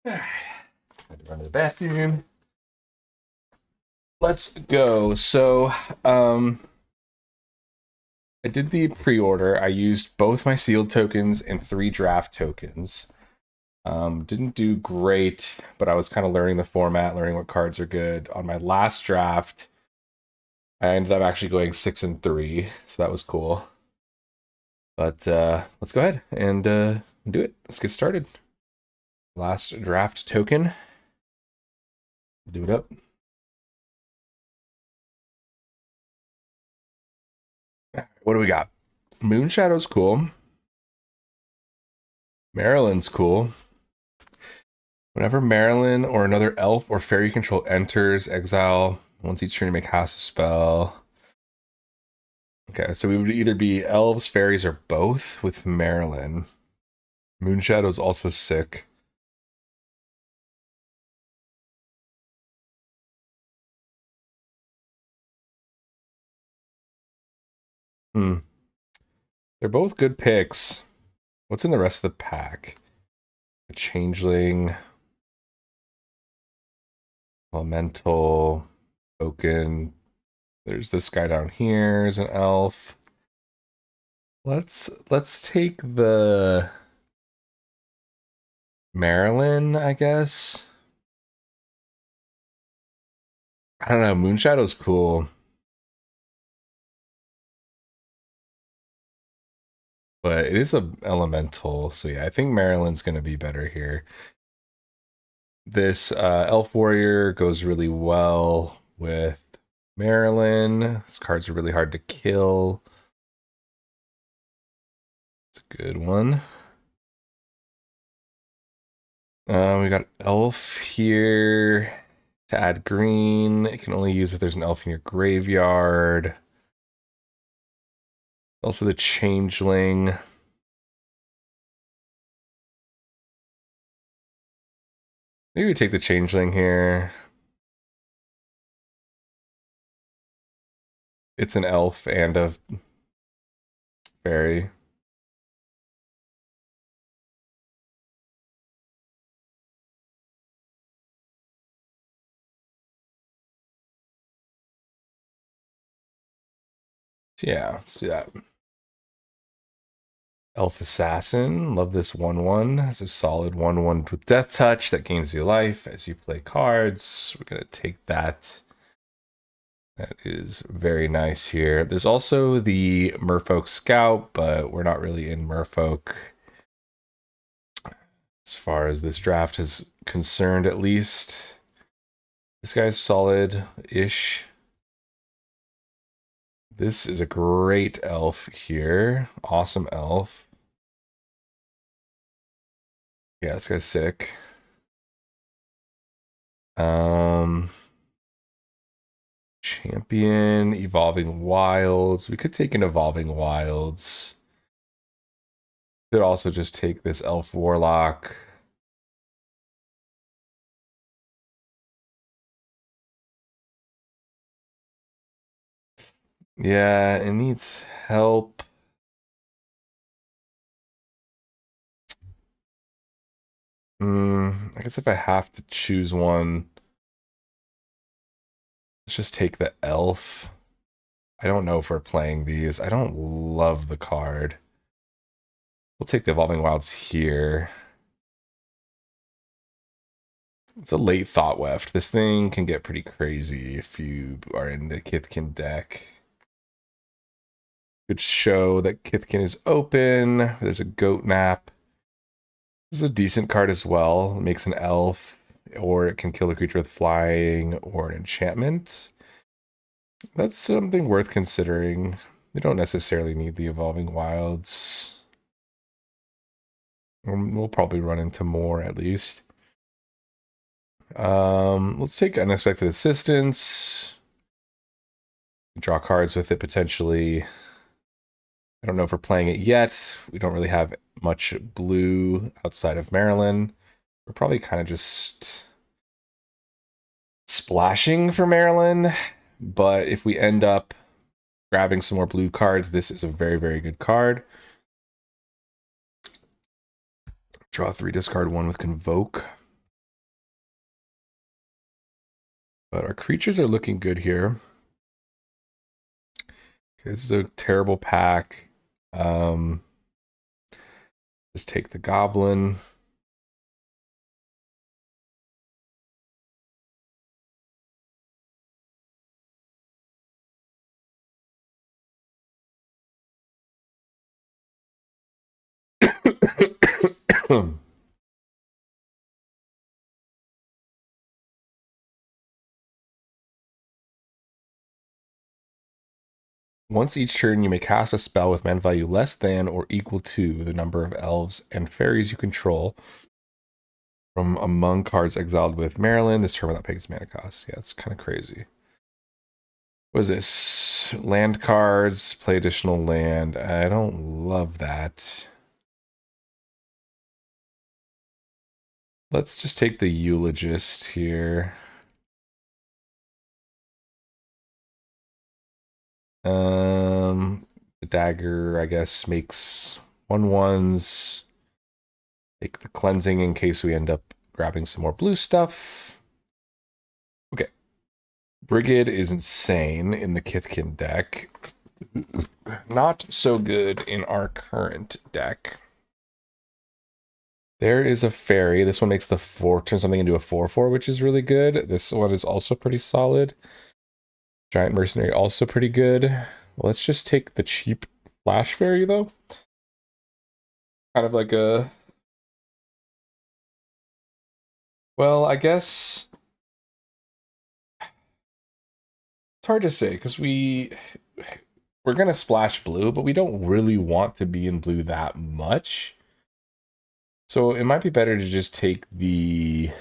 Alright. Had to run to the bathroom. Let's go. So, I did the pre-order. I used both my sealed tokens and 3 draft tokens. Didn't do great, but I was kind of learning the format, learning what cards are good. On my last draft, I ended up actually going 6 and 3, so that was cool. But let's go ahead and do it. Let's get started. Last draft token. Do it up. What do we got? Moonshadow's cool. Maryland's cool. Whenever Marilyn or another elf or fairy control enters, exile once each turn to make cast a spell. Okay, so we would either be elves, fairies, or both with Marilyn. Moonshadow's also sick. Hmm. They're both good picks. What's in the rest of the pack? A changeling, elemental, token. There's this guy down here is an elf. Let's take the Marilyn, I guess. I don't know. Moonshadow's cool, but it is a elemental. So yeah, I think Marilyn's gonna be better here. This Elf Warrior goes really well with Marilyn. This card's are really hard to kill. It's a good one. We got Elf here to add green. It can only use if there's an elf in your graveyard. Also the Changeling. Maybe we take the Changeling here. It's an elf and a fairy. Yeah, let's do that. Elf Assassin, love this 1/1. It's a solid 1/1 with Death Touch that gains you life as you play cards. We're going to take that. That is very nice here. There's also the Merfolk Scout, but we're not really in Merfolk as far as this draft is concerned, at least. This guy's solid-ish. This is a great elf here. Awesome elf. Yeah, this guy's sick. Champion, Evolving Wilds. We could take an Evolving Wilds. Could also just take this Elf Warlock. Yeah, it needs help. I guess if I have to choose one, let's just take the Elf. I don't know if we're playing these. I don't love the card. We'll take the Evolving Wilds here. It's a late Thought Weft. This thing can get pretty crazy if you are in the Kithkin deck. Could show that Kithkin is open. There's a Goat Nap. This is a decent card as well. It makes an elf, or it can kill a creature with flying or an enchantment. That's something worth considering. We don't necessarily need the Evolving Wilds. We'll probably run into more at least. Let's take Unexpected Assistance. Draw cards with it potentially. I don't know if we're playing it yet. We don't really have much blue outside of Maryland. We're probably kind of just splashing for Maryland. But if we end up grabbing some more blue cards, this is a very, very good card. Draw 3, discard 1 with Convoke. But our creatures are looking good here. Okay, this is a terrible pack. Just take the goblin. Once each turn, you may cast a spell with mana value less than or equal to the number of elves and fairies you control from among cards exiled with Maryland. This turn without paying its mana cost. Yeah, it's kind of crazy. What is this? Land cards, play additional land. I don't love that. Let's just take the Eulogist here. The dagger, I guess, makes 1/1s. Take the cleansing in case we end up grabbing some more blue stuff. Okay. Brigid is insane in the Kithkin deck. Not so good in our current deck. There is a fairy. This one makes the 4 turn something into a 4/4, which is really good. This one is also pretty solid. Giant mercenary also pretty good. Well, let's just take the cheap flash fairy though. Kind of like a, well, I guess it's hard to say because we're gonna splash blue, but we don't really want to be in blue that much. So it might be better to just take the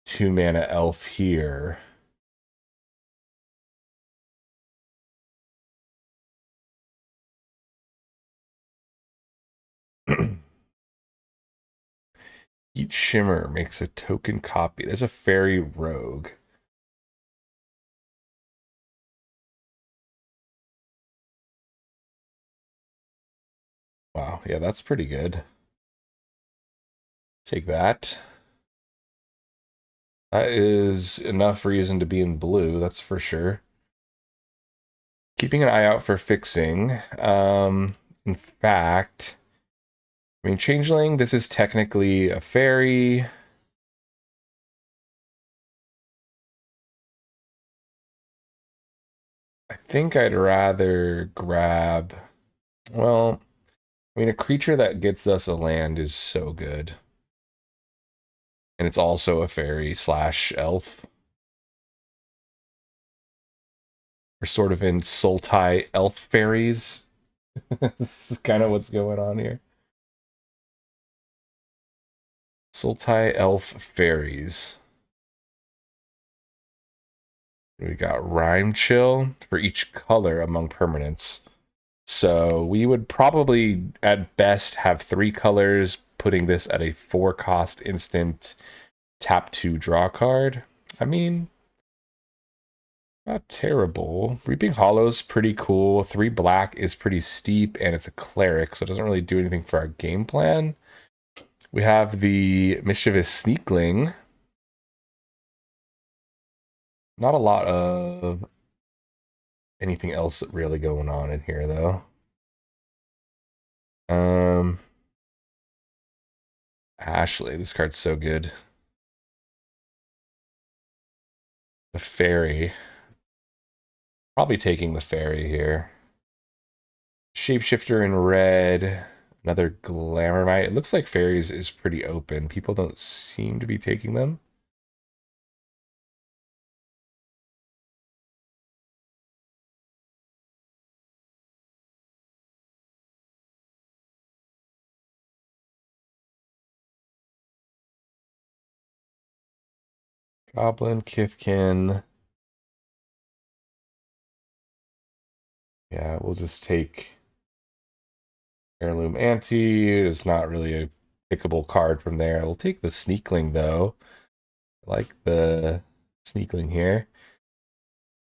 2-mana elf here. Each shimmer makes a token copy. There's a fairy rogue. Wow, yeah, that's pretty good. Take that. That is enough reason to be in blue, that's for sure. Keeping an eye out for fixing. In fact, I mean, Changeling, this is technically a fairy. I think I'd rather grab, well, I mean, a creature that gets us a land is so good. And it's also a fairy slash elf. We're sort of in Sultai elf fairies. This is kind of what's going on here. Sultai elf fairies. We got Rhyme Chill for each color among permanents. So we would probably, at best, have 3 colors, putting this at a 4-cost instant tap 2 draw card. I mean, not terrible. Reaping Hollow's pretty cool. 3 black is pretty steep, and it's a cleric, so it doesn't really do anything for our game plan. We have the Mischievous Sneakling. Not a lot of anything else really going on in here, though. Ashley, this card's so good. The fairy. Probably taking the fairy here. Shapeshifter in red. Another Glamourmite. It looks like fairies is pretty open. People don't seem to be taking them. Goblin, Kithkin. Yeah, we'll just take Heirloom Ante. It's not really a pickable card from there. We'll take the Sneakling, though. I like the Sneakling here.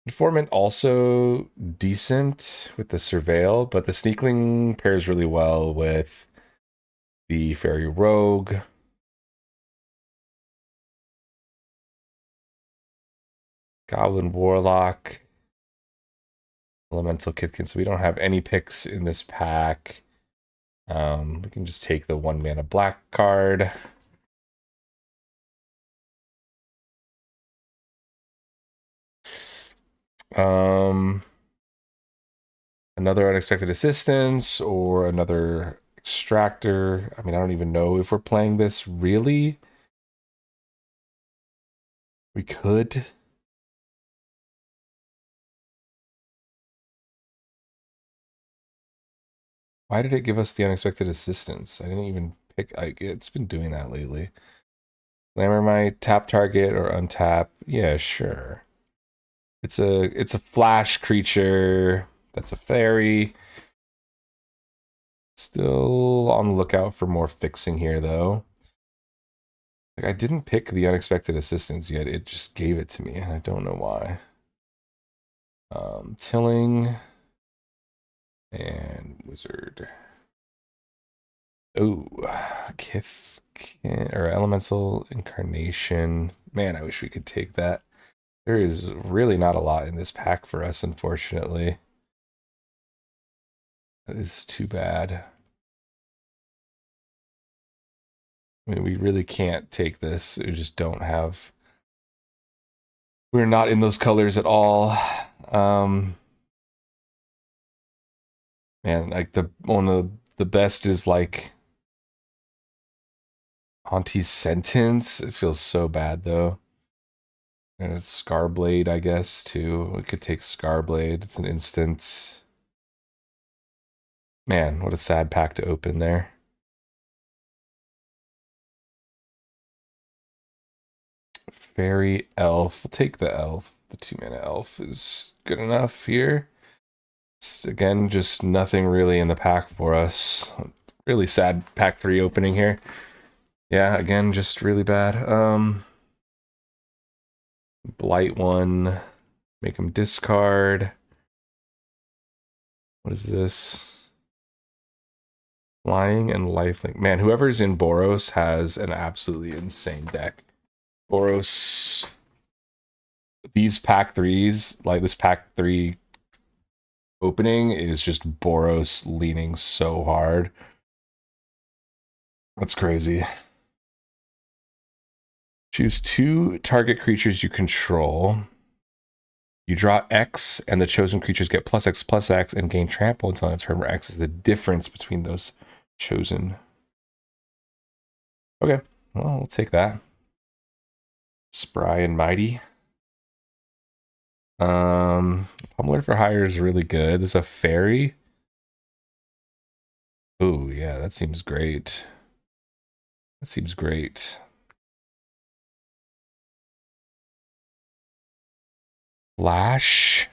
Informant also decent with the Surveil, but the Sneakling pairs really well with the Fairy Rogue. Goblin Warlock, Elemental Kithkin. So we don't have any picks in this pack. We can just take the 1 mana black card. Another unexpected assistance or another extractor. I mean, I don't even know if we're playing this really. We could. Why did it give us the unexpected assistance? I didn't even pick. It's been doing that lately. Glamour my tap target or untap. Yeah, sure. It's a flash creature. That's a fairy. Still on the lookout for more fixing here, though. Like, I didn't pick the unexpected assistance yet. It just gave it to me, and I don't know why. Tilling and wizard. Oh, Kith or elemental incarnation. Man, I wish we could take that. There is really not a lot in this pack for us, unfortunately. That is too bad. I mean, we really can't take this. We just don't have. We're not in those colors at all. Man, like one of the best is like Auntie's Sentence. It feels so bad though. And it's Scarblade, I guess, too. We could take Scarblade. It's an instant. Man, what a sad pack to open there. Fairy Elf. We'll take the Elf. The 2 mana Elf is good enough here. It's, again, just nothing really in the pack for us. Really sad pack 3 opening here. Yeah, again, just really bad. Blight 1. Make him discard. What is this? Flying and lifelink. Man, whoever's in Boros has an absolutely insane deck. Boros. These pack 3s, like this pack 3 opening, is just Boros leaning so hard. That's crazy. Choose 2 target creatures you control. You draw X, and the chosen creatures get +X/+X and gain trample until end of turn, where X is the difference between those chosen. Okay, well, we'll take that. Spry and Mighty. Pummeler for Hire is really good. There's a fairy. Oh, yeah, that seems great. That seems great. Flash.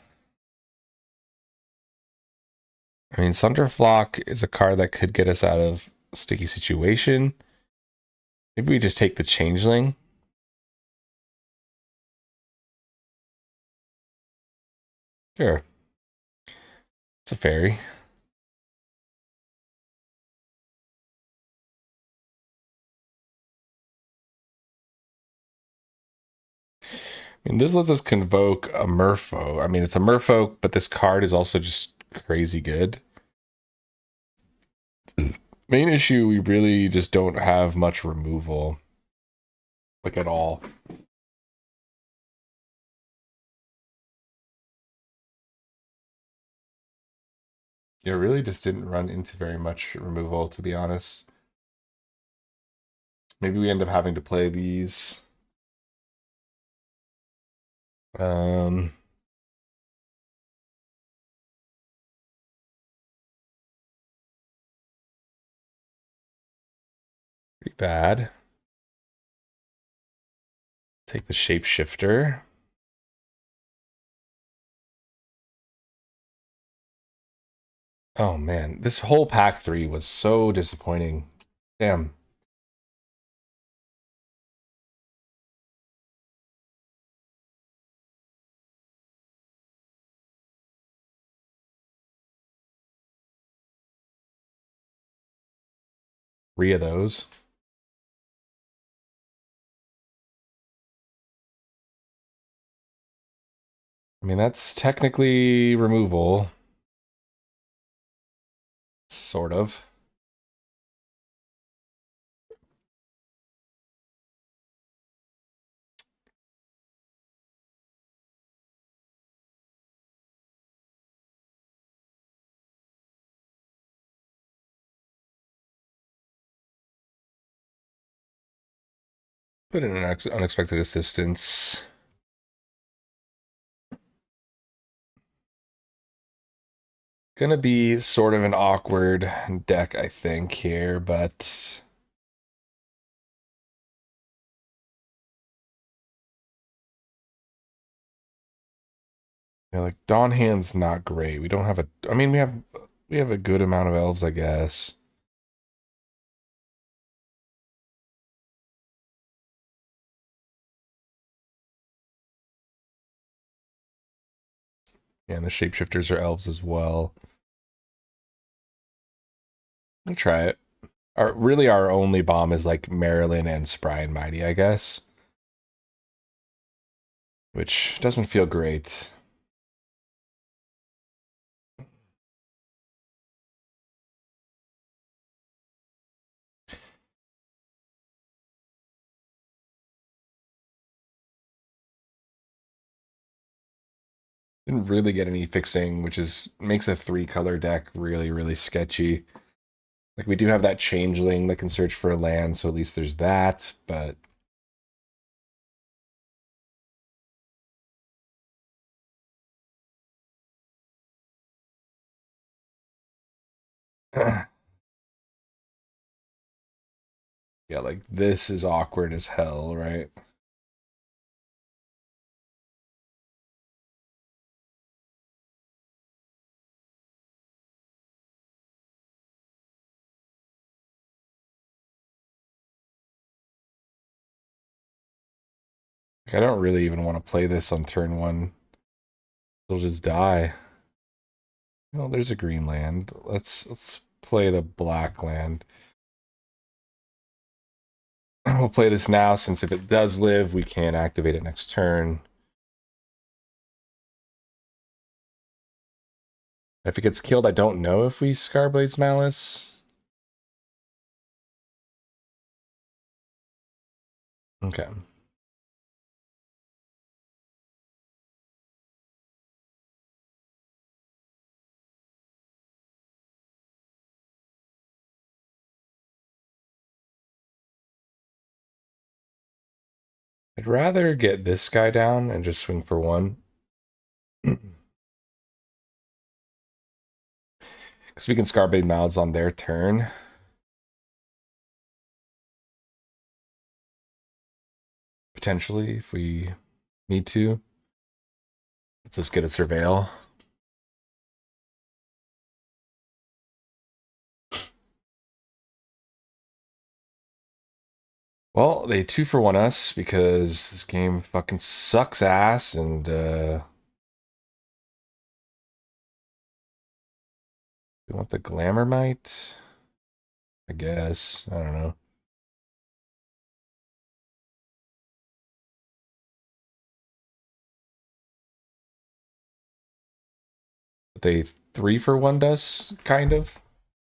I mean, Sunderflock is a card that could get us out of a sticky situation. Maybe we just take the Changeling. Sure. It's a fairy. I mean, this lets us convoke a Merfolk. I mean, it's a Merfolk, but this card is also just crazy good. Main issue, we really just don't have much removal. Like, at all. Yeah, really just didn't run into very much removal, to be honest. Maybe we end up having to play these. Pretty bad. Take the Shapeshifter. Oh man, this whole pack 3 was so disappointing. Damn. Three of those. mean, that's technically removal. Sort of. Put in an unexpected assistance. Gonna be sort of an awkward deck, I think, here, but yeah, like Dawn Hand's not great. We don't have a. I mean, we have a good amount of elves, I guess. Yeah, and the shapeshifters are elves as well. I'll try it. Our only bomb is like Marilyn and Spry and Mighty, I guess, which doesn't feel great. Didn't really get any fixing, which is makes a 3-color deck really, really sketchy. Like we do have that changeling that can search for a land, so at least there's that, but yeah, like this is awkward as hell, right? Like, I don't really even want to play this on turn one. It'll just die. Oh, there's a green land. Let's play the black land. We'll play this now, since if it does live, we can activate it next turn. If it gets killed, I don't know if we Scarblade's Malice. Okay. I'd rather get this guy down and just swing for one. Because we can Scarbade Mouths on their turn. Potentially, if we need to. Let's just get a Surveil. Well, they 2-for-1 us because this game fucking sucks ass, and we want the Glamour Might? I guess. I don't know. But they 3-for-1 us, kind of.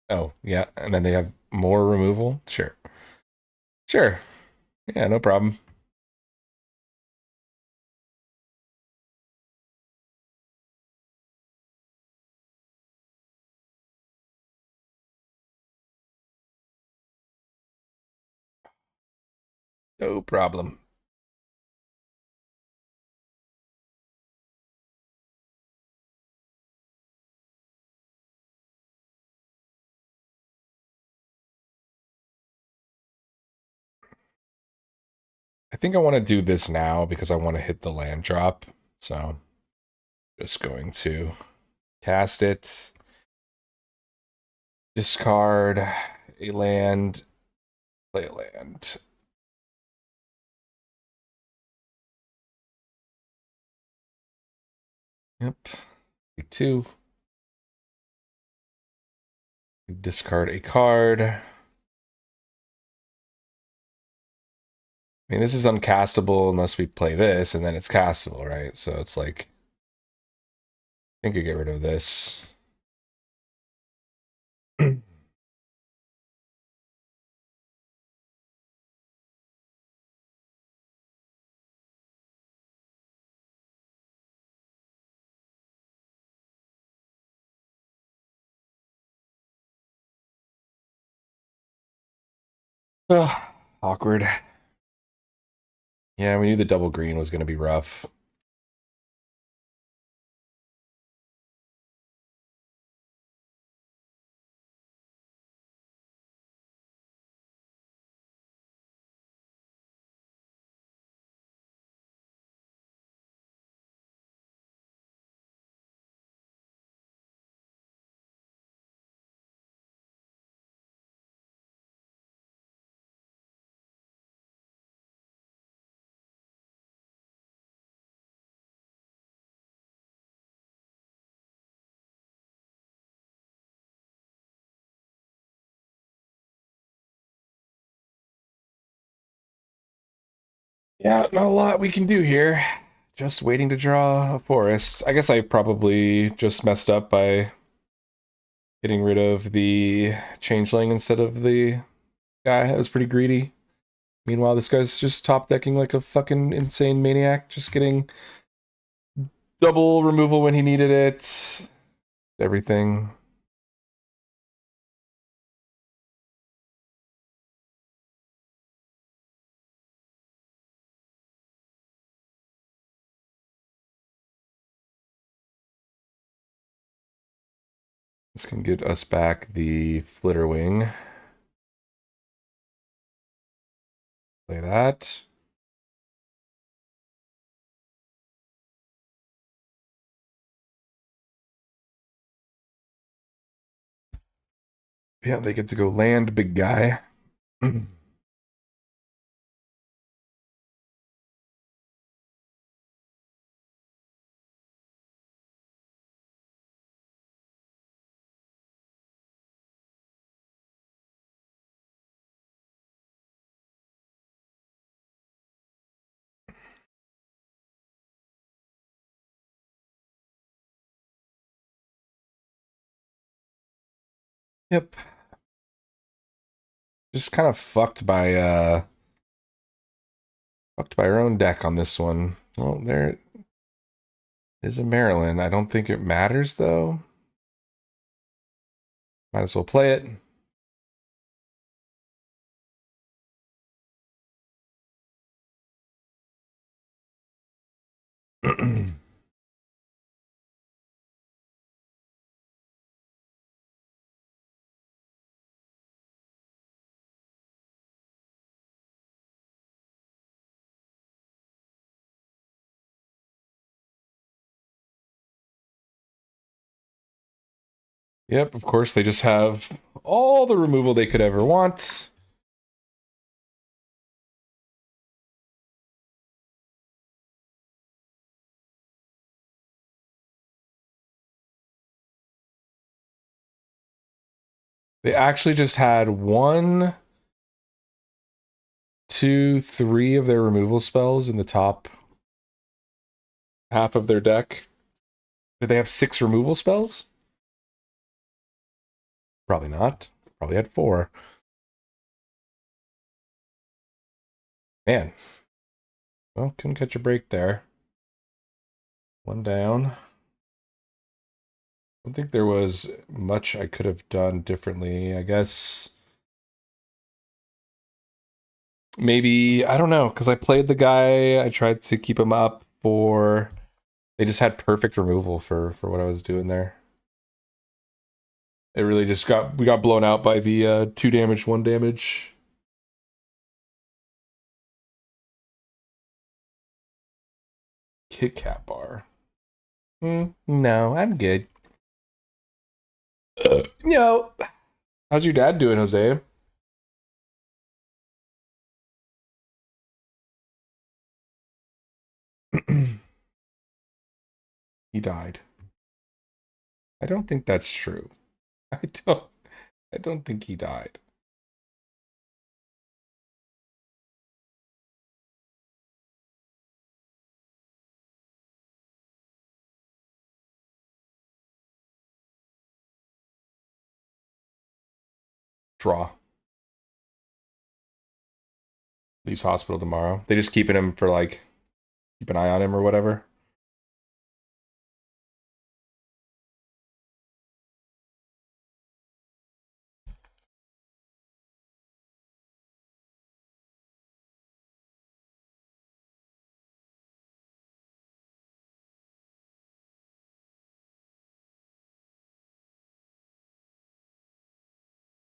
Oh, yeah, and then they have more removal? Sure. Sure. Yeah, no problem. No problem. I think I want to do this now because I want to hit the land drop. So just going to cast it, discard a land, play a land. Yep. Take 2. Discard a card. I mean, this is uncastable unless we play this, and then it's castable, right? So it's like think I get rid of this. Ugh, awkward. Yeah, we knew the double green was going to be rough. Yeah, not a lot we can do here. Just waiting to draw a forest. I guess I probably just messed up by getting rid of the changeling instead of the guy. That was pretty greedy. Meanwhile, this guy's just top decking like a fucking insane maniac, just getting double removal when he needed it. Everything. This can get us back the Flitterwing. Play that. Yeah, they get to go land, big guy. Yep. Just kind of fucked by our own deck on this one. Well, there is a Maryland. I don't think it matters though. Might as well play it. Yep, of course they just have all the removal they could ever want. They actually just had one, two, three of their removal spells in the top half of their deck. Did they have 6 removal spells? Probably not. Probably had 4. Man. Well, couldn't catch a break there. One down. I don't think there was much I could have done differently. I guess maybe, I don't know, because I played the guy, I tried to keep him up for... They just had perfect removal for what I was doing there. It really just we got blown out by the 2 damage, 1 damage. Kit Kat bar. No, I'm good. No. How's your dad doing, Jose? He died. I don't think that's true. I don't I don't think he died. Draw. Leaves hospital tomorrow. They just keeping him for like, keep an eye on him or whatever.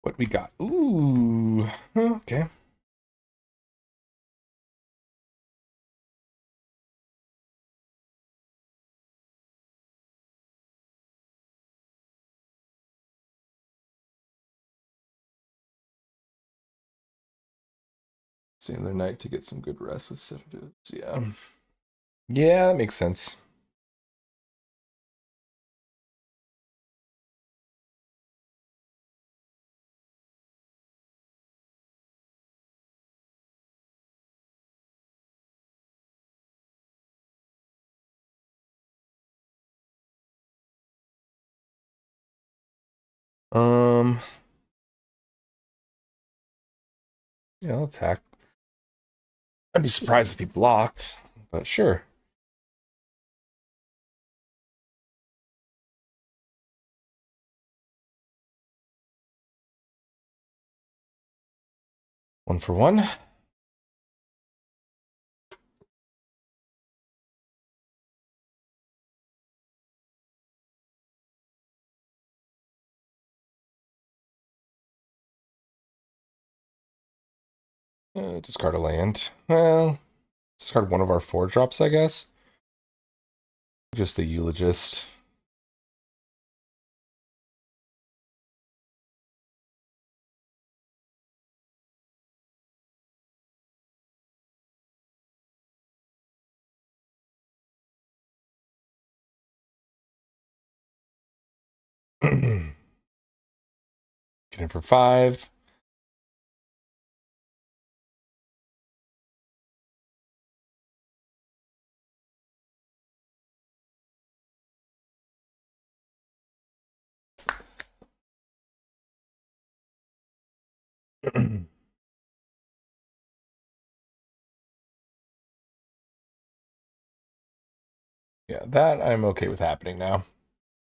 What we got? Ooh, okay. It's the other night to get some good rest with sedatives. Yeah. Yeah, that makes sense. Um, yeah, I'll attack. I'd be surprised if he blocked, but sure. One for one. Discard a land. Well, discard one of our 4-drops, I guess. Just the eulogist. Get in for 5. Yeah, that I'm okay with happening now.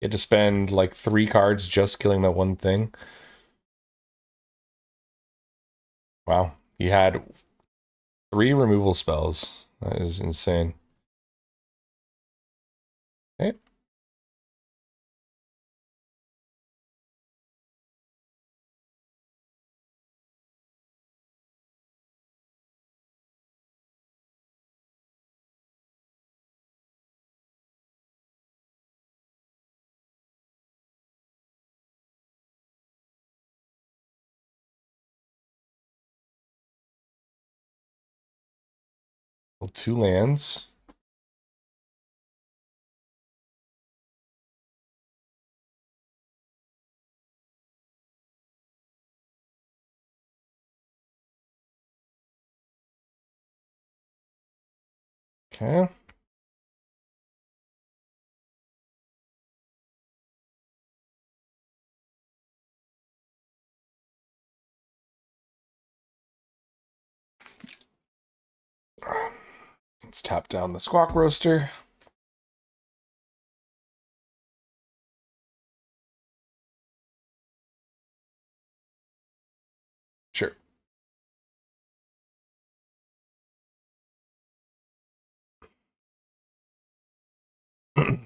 You had to spend like 3 cards just killing that one thing. Wow. He had 3 removal spells. That is insane. Okay. Well, 2 lands. Okay. Let's tap down the Squawk Roaster. Sure. Get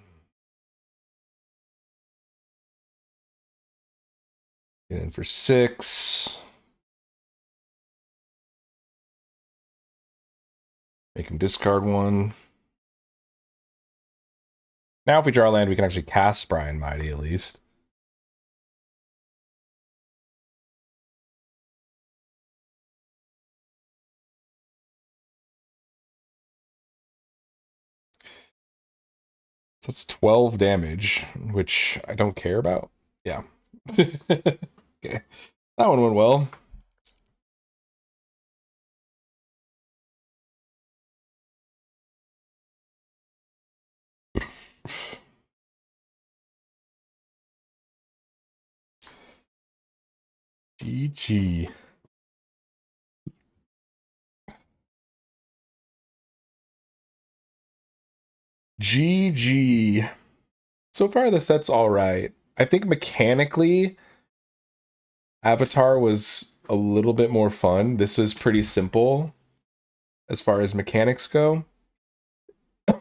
in for 6. Make him discard 1. Now if we draw land, we can actually cast Spry and Mighty at least. So that's 12 damage, which I don't care about. Yeah. Okay. That one went well. GG. GG. So far, the set's all right. I think mechanically, Avatar was a little bit more fun. This was pretty simple as far as mechanics go. Got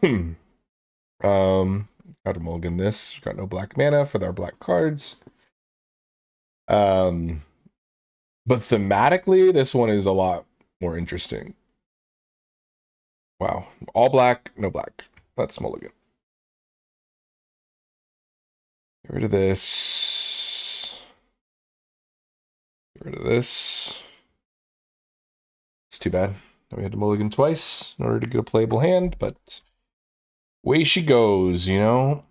to mulligan this. Got no black mana for our black cards. But thematically, this one is a lot more interesting. Wow. All black, no black. Let's mulligan. Get rid of this. Get rid of this. It's too bad. We had to mulligan twice in order to get a playable hand, but way she goes, you know?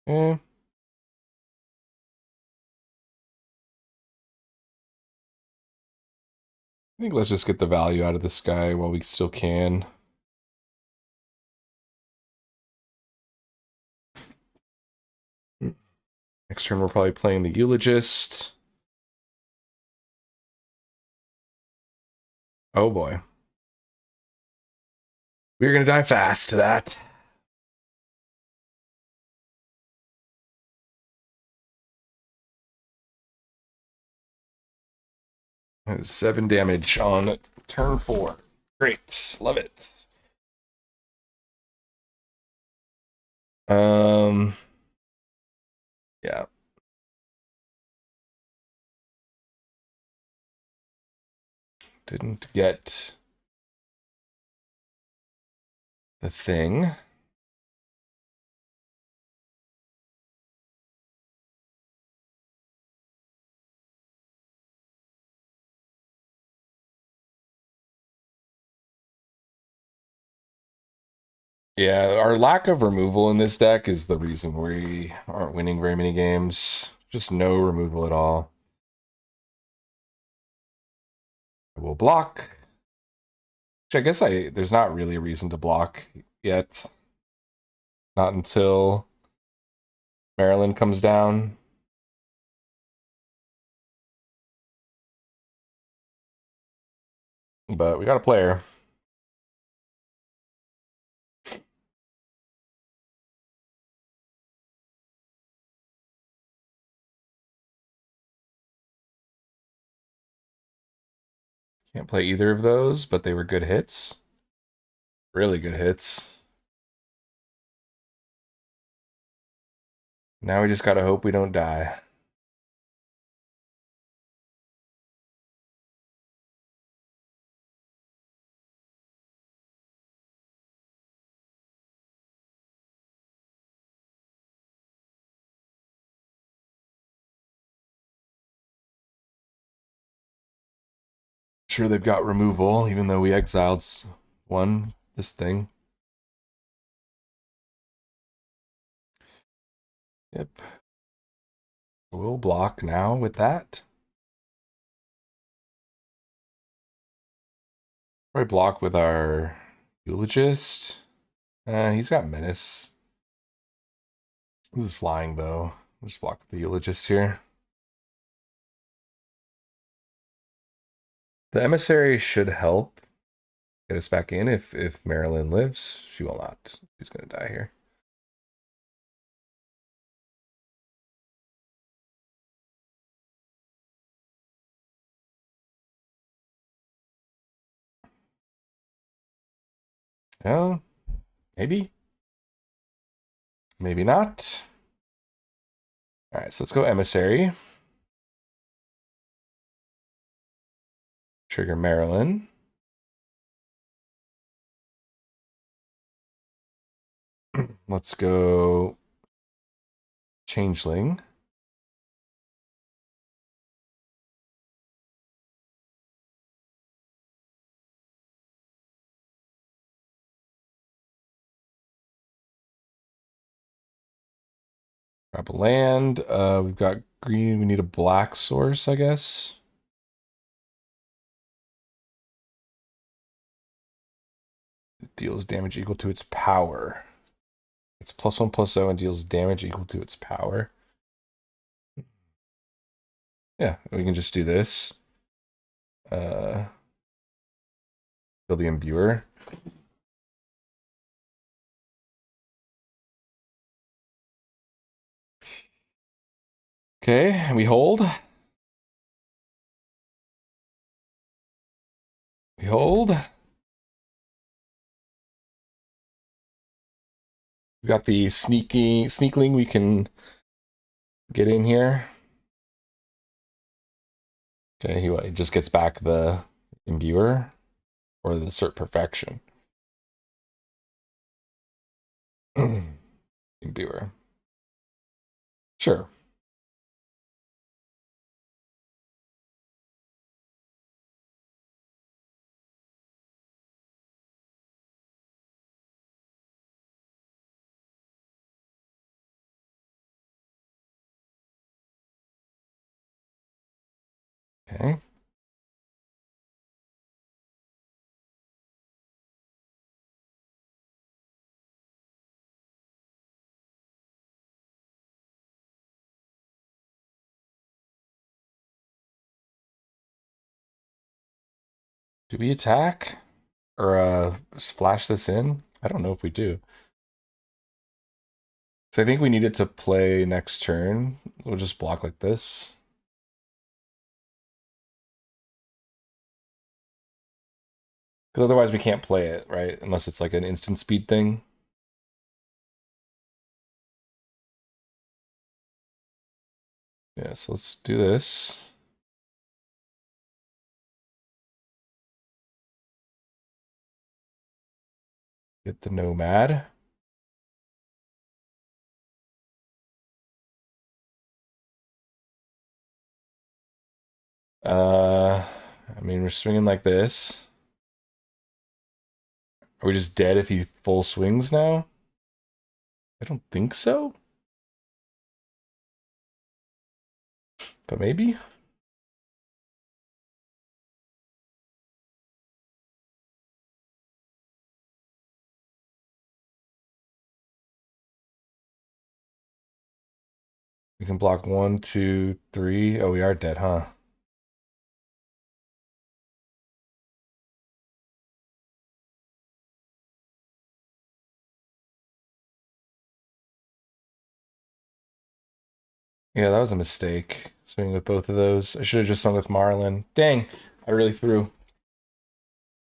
Eh. I think let's just get the value out of this guy while we still can. Next turn, we're probably playing the Eulogist. Oh boy. We're going to die fast to that. That's 7 damage on turn 4. Great. Love it. Yeah. Didn't get the thing. Yeah, our lack of removal in this deck is the reason we aren't winning very many games. Just no removal at all. I will block. Which I guess there's not really a reason to block yet. Not until Maryland comes down. But we got a player. Can't play either of those, but they were good hits. Really good hits. Now we just gotta hope we don't die. Sure, they've got removal, even though we exiled one, this thing. Yep. We'll block now with that. Probably block with our Eulogist. He's got Menace. This is flying, though. We'll just block with the Eulogist here. The Emissary should help get us back in if Marilyn lives. She will not. She's going to die here. Oh, maybe. Maybe not. All right, so let's go Emissary. Trigger Marilyn. Let's go Changeling. Grab a land. We've got green. We need a black source, I guess. It deals damage equal to its power. It's +1/+0 and deals damage equal to its power. Yeah, we can just do this. Build the imbuer. Okay, we hold. We hold. We got the sneakling we can get in here. Okay, he just gets back the imbuer or the cert perfection. Imbuer. Sure. Okay. Do we attack? Or splash this in? I don't know if we do. So I think we need it to play next turn. We'll just block like this. Because otherwise we can't play it, right? Unless it's like an instant speed thing. Yeah, so let's do this. Get the Nomad. I mean, we're swinging like this. Are we just dead if he full swings now? I don't think so. But maybe? We can block 1, 2, 3. Oh, we are dead, huh? Yeah, that was a mistake. Swinging with both of those. I should have just swung with Marlin. Dang, I really threw.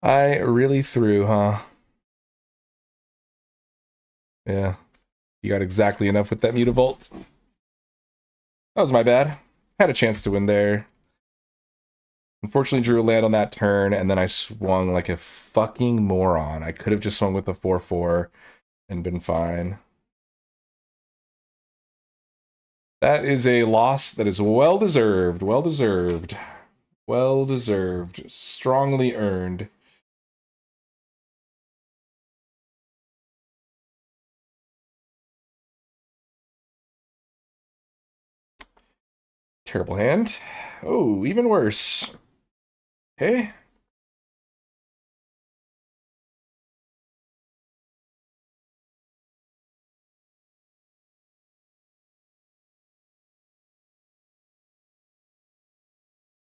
I really threw, huh? Yeah. You got exactly enough with that Mutavault. That was my bad. Had a chance to win there. Unfortunately, drew a land on that turn, and then I swung like a fucking moron. I could have just swung with the 4/4 and been fine. That is a loss that is well deserved. Well deserved. Well deserved. Strongly earned. Terrible hand. Oh, even worse. Okay.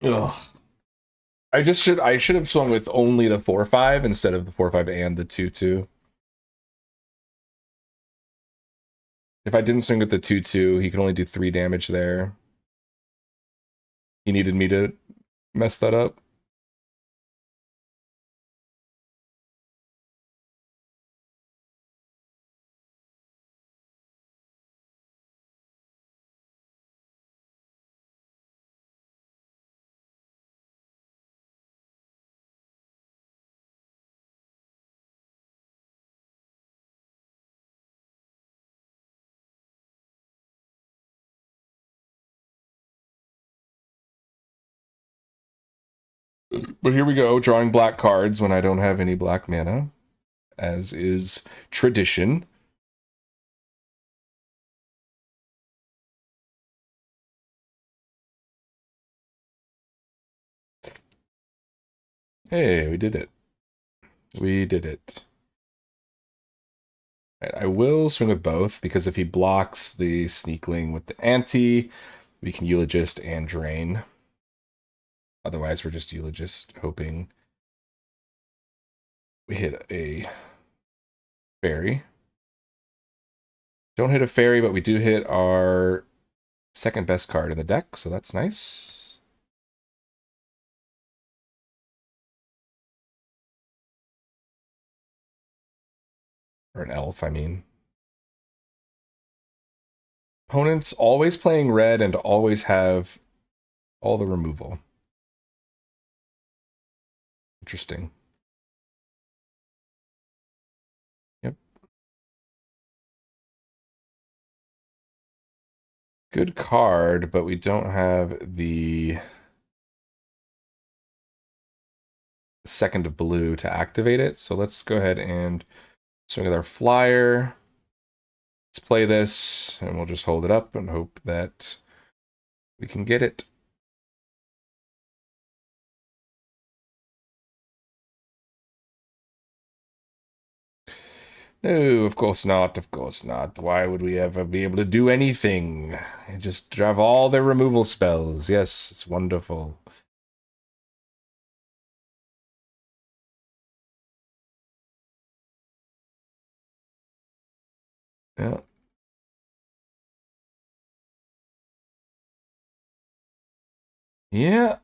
Ugh. I should have swung with only the 4/5 instead of the 4/5 and the 2/2. If I didn't swing with the 2/2, he could only do 3 damage there. He needed me to mess that up. But here we go, drawing black cards when I don't have any black mana, as is tradition. Hey, we did it. We did it. Right, I will swing with both, because if he blocks the Sneakling with the anti, we can Eulogist and Drain. Otherwise, we're just Eulogist, hoping we hit a fairy. Don't hit a fairy, but we do hit our second best card in the deck, so that's nice. Or an elf, I mean. Opponents always playing red and always have all the removal. Interesting. Yep. Good card, but we don't have the second blue to activate it. So let's go ahead and swing with our flyer. Let's play this, and we'll just hold it up and hope that we can get it. No, of course not. Of course not. Why would we ever be able to do anything? Just have all their removal spells. Yes, it's wonderful. Yeah. Yeah.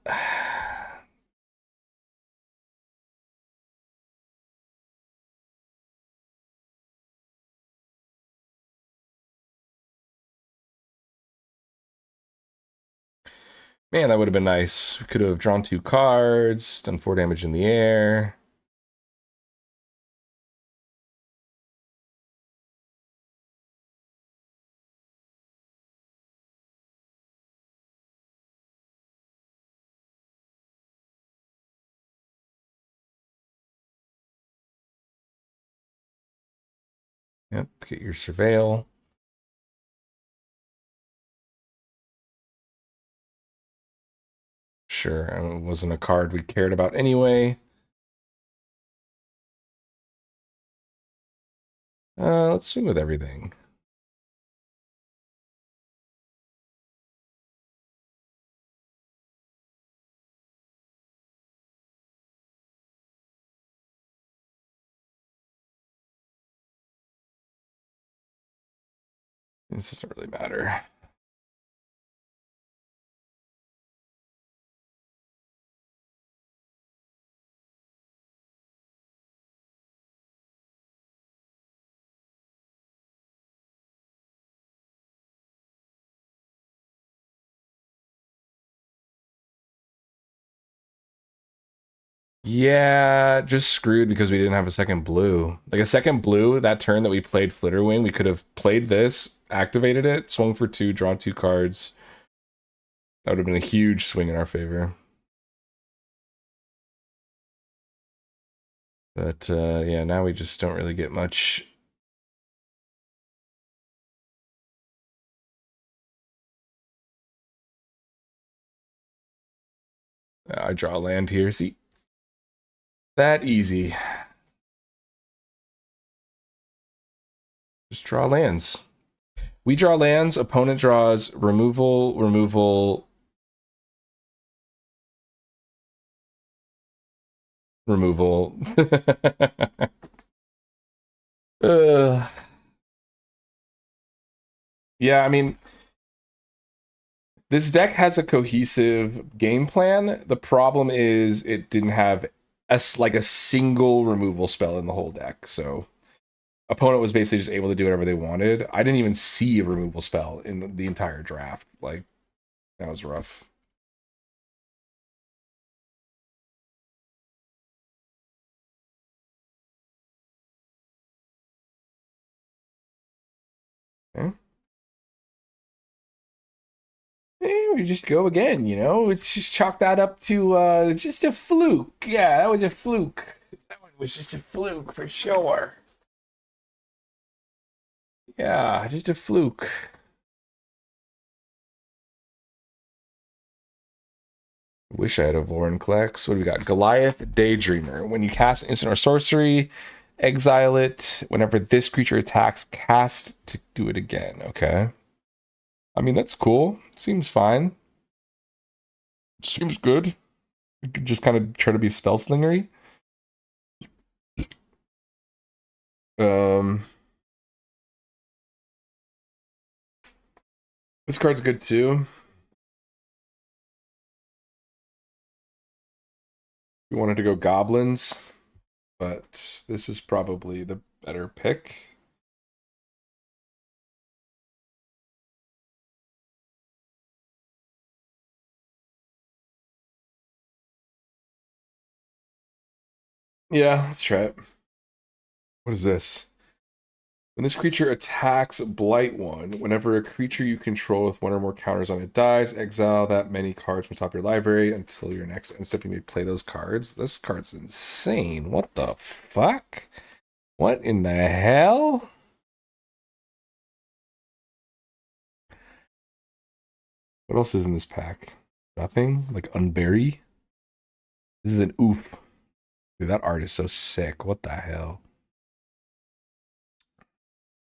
Man, that would have been nice. We could have drawn 2 cards, done 4 damage in the air. Yep, get your Surveil. Sure, it wasn't a card we cared about anyway. Let's swing with everything. This doesn't really matter. Yeah, just screwed because we didn't have a second blue. Like a second blue, that turn that we played Flitterwing, we could have played this, activated it, swung for 2, drawn 2 cards. That would have been a huge swing in our favor. But yeah, now we just don't really get much. I draw land here. See? That easy. Just draw lands. We draw lands, opponent draws removal, removal, removal. Yeah, I mean, this deck has a cohesive game plan. The problem is it didn't have like a single removal spell in the whole deck. So opponent was basically just able to do whatever they wanted. I didn't even see a removal spell in the entire draft. Like, that was rough. Okay. We just go again, you know? It's just chalk that up to just a fluke. Yeah, that was a fluke. That one was just a fluke for sure. Yeah, just a fluke. Wish I had a Vorinclex. What do we got? Goliath Daydreamer. When you cast instant or sorcery, exile it. Whenever this creature attacks, cast to do it again. Okay. I mean, that's cool. Seems fine. Seems good. You could just kind of try to be spell slingery. Um, this card's good too. We wanted to go goblins, but this is probably the better pick. Yeah, let's try it. What is this? When this creature attacks Blight 1, whenever a creature you control with one or more counters on it dies, exile that many cards from top of your library until your next end step. You may play those cards. This card's insane. What the fuck? What in the hell? What else is in this pack? Nothing? Like Unbury? This is an oof. Dude, that art is so sick. What the hell?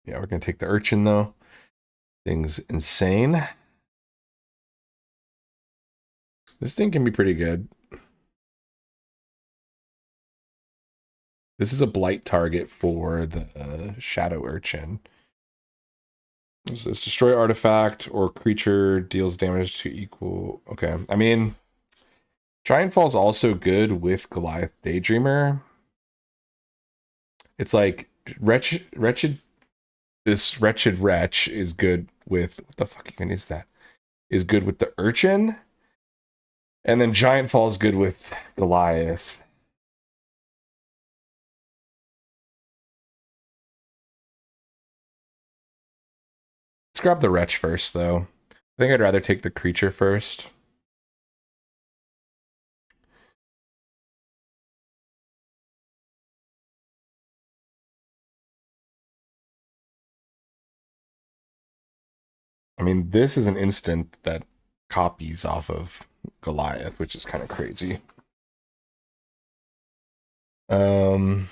Yeah, we're going to take the Urchin, though. Thing's insane. This thing can be pretty good. This is a blight target for the Shadow Urchin. This destroy artifact or creature deals damage to equal. Okay, I mean, Giant Fall is also good with Goliath Daydreamer. It's like wretched. This wretched wretch is good with what the fuck even is that? Is good with the Urchin, and then Giant Fall is good with Goliath. Let's grab the wretch first, though. I think I'd rather take the creature first. I mean, this is an instant that copies off of Goliath, which is kind of crazy. Um,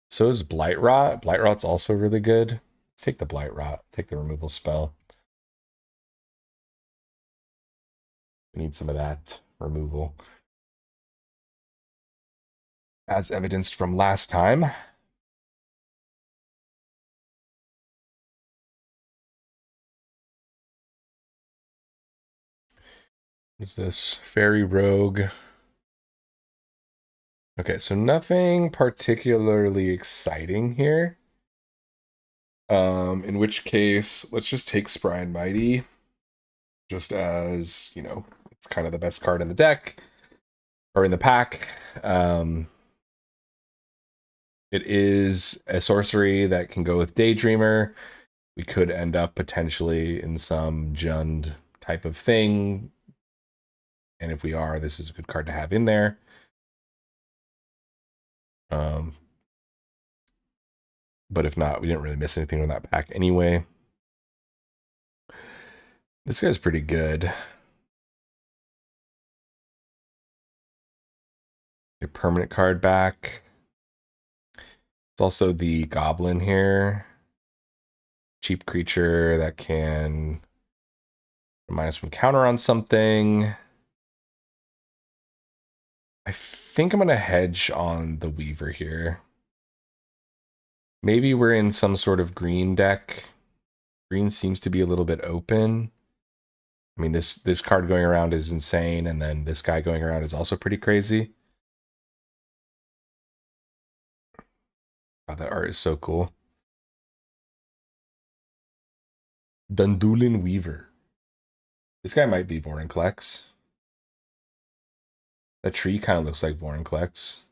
so is Blight Rot. Blight Rot's also really good. Let's take the Blight Rot. Take the removal spell. We need some of that removal. As evidenced from last time. What is this? Fairy Rogue. Okay, so nothing particularly exciting here. In which case, let's just take Spry and Mighty. Just as, you know, it's kind of the best card in the deck. Or in the pack. It is a sorcery that can go with Daydreamer. We could end up potentially in some Jund type of thing. And if we are, this is a good card to have in there. But if not, we didn't really miss anything on that pack anyway. This guy's pretty good. A permanent card back. It's also the Goblin here. Cheap creature that can -1 counter on something. I think I'm going to hedge on the Weaver here. Maybe we're in some sort of green deck. Green seems to be a little bit open. I mean, this card going around is insane, and then this guy going around is also pretty crazy. Wow, that art is so cool. Dundulin Weaver. This guy might be Vorinclex. That tree kind of looks like Vorinclex.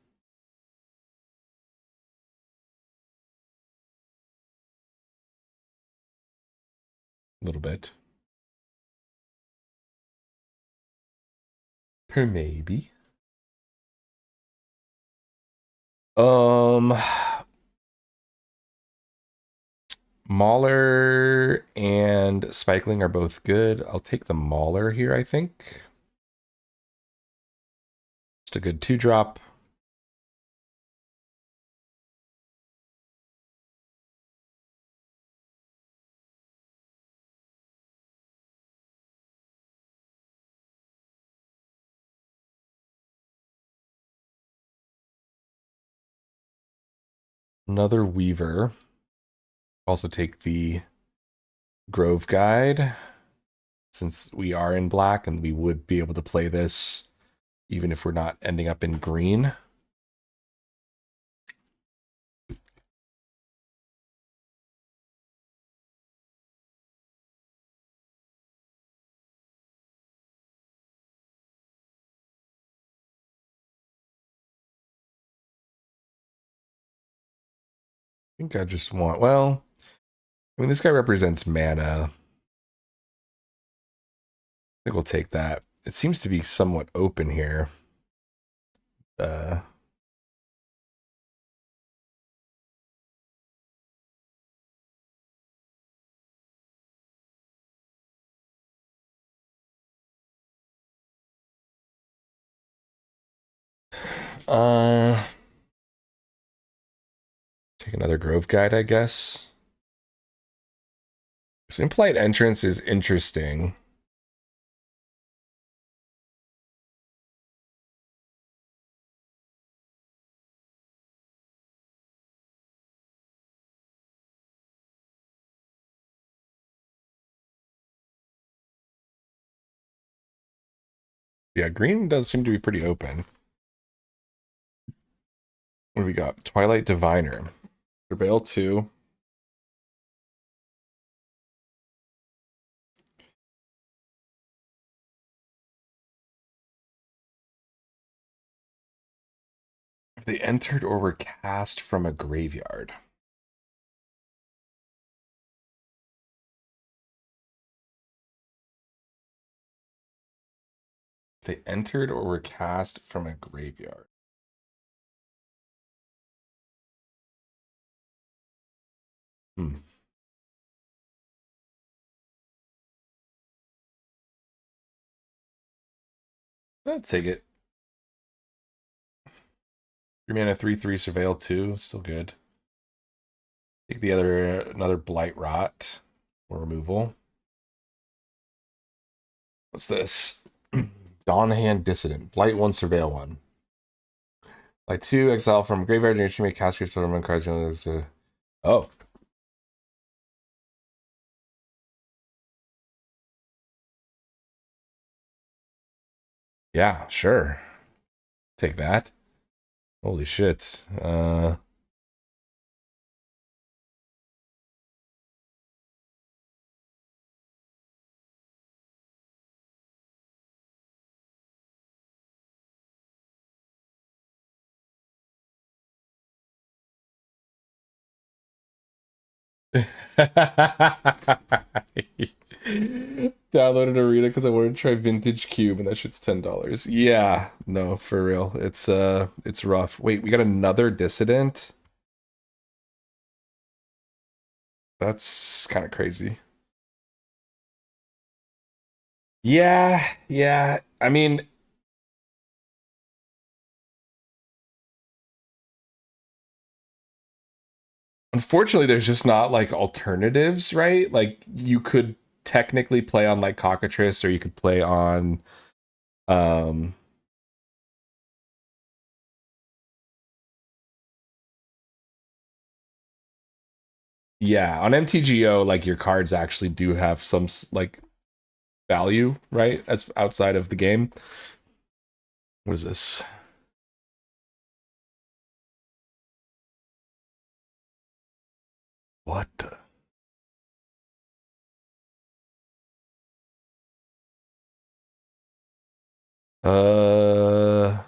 a little bit. Per maybe. Um, Mauler and Spikeling are both good. I'll take the Mauler here, I think. Just a good 2-drop. Another Weaver. Also take the Grove Guide, since we are in black and we would be able to play this even if we're not ending up in green. I think I just want, well, I mean, this guy represents mana. I think we'll take that. It seems to be somewhat open here. Uh, uh, take another Grove Guide, I guess. So Impolite Entrance is interesting. Yeah, green does seem to be pretty open. What do we got? Twilight Diviner. Surveil 2. If they entered or were cast from a graveyard. If they entered or were cast from a graveyard. Hmm. I'll take it. 3 mana, 3/3 Surveil 2. Still good. Take the other, another Blight Rot or removal. What's this? Dawnhand Dissident. Blight 1, Surveil 1. Blight 2, exile from graveyard. You may cast your spell cards. Oh. Yeah, sure. Take that. Holy shit. Downloaded Arena because I wanted to try Vintage Cube and that shit's $10. Yeah, no, for real. It's rough. Wait, we got another Dissident? That's kind of crazy. Yeah, yeah. I mean, unfortunately, there's just not like alternatives, right? Like you could technically play on like Cockatrice or you could play on um yeah, on MTGO like your cards actually do have some like value, right? That's outside of the game. What is this? What the? I'll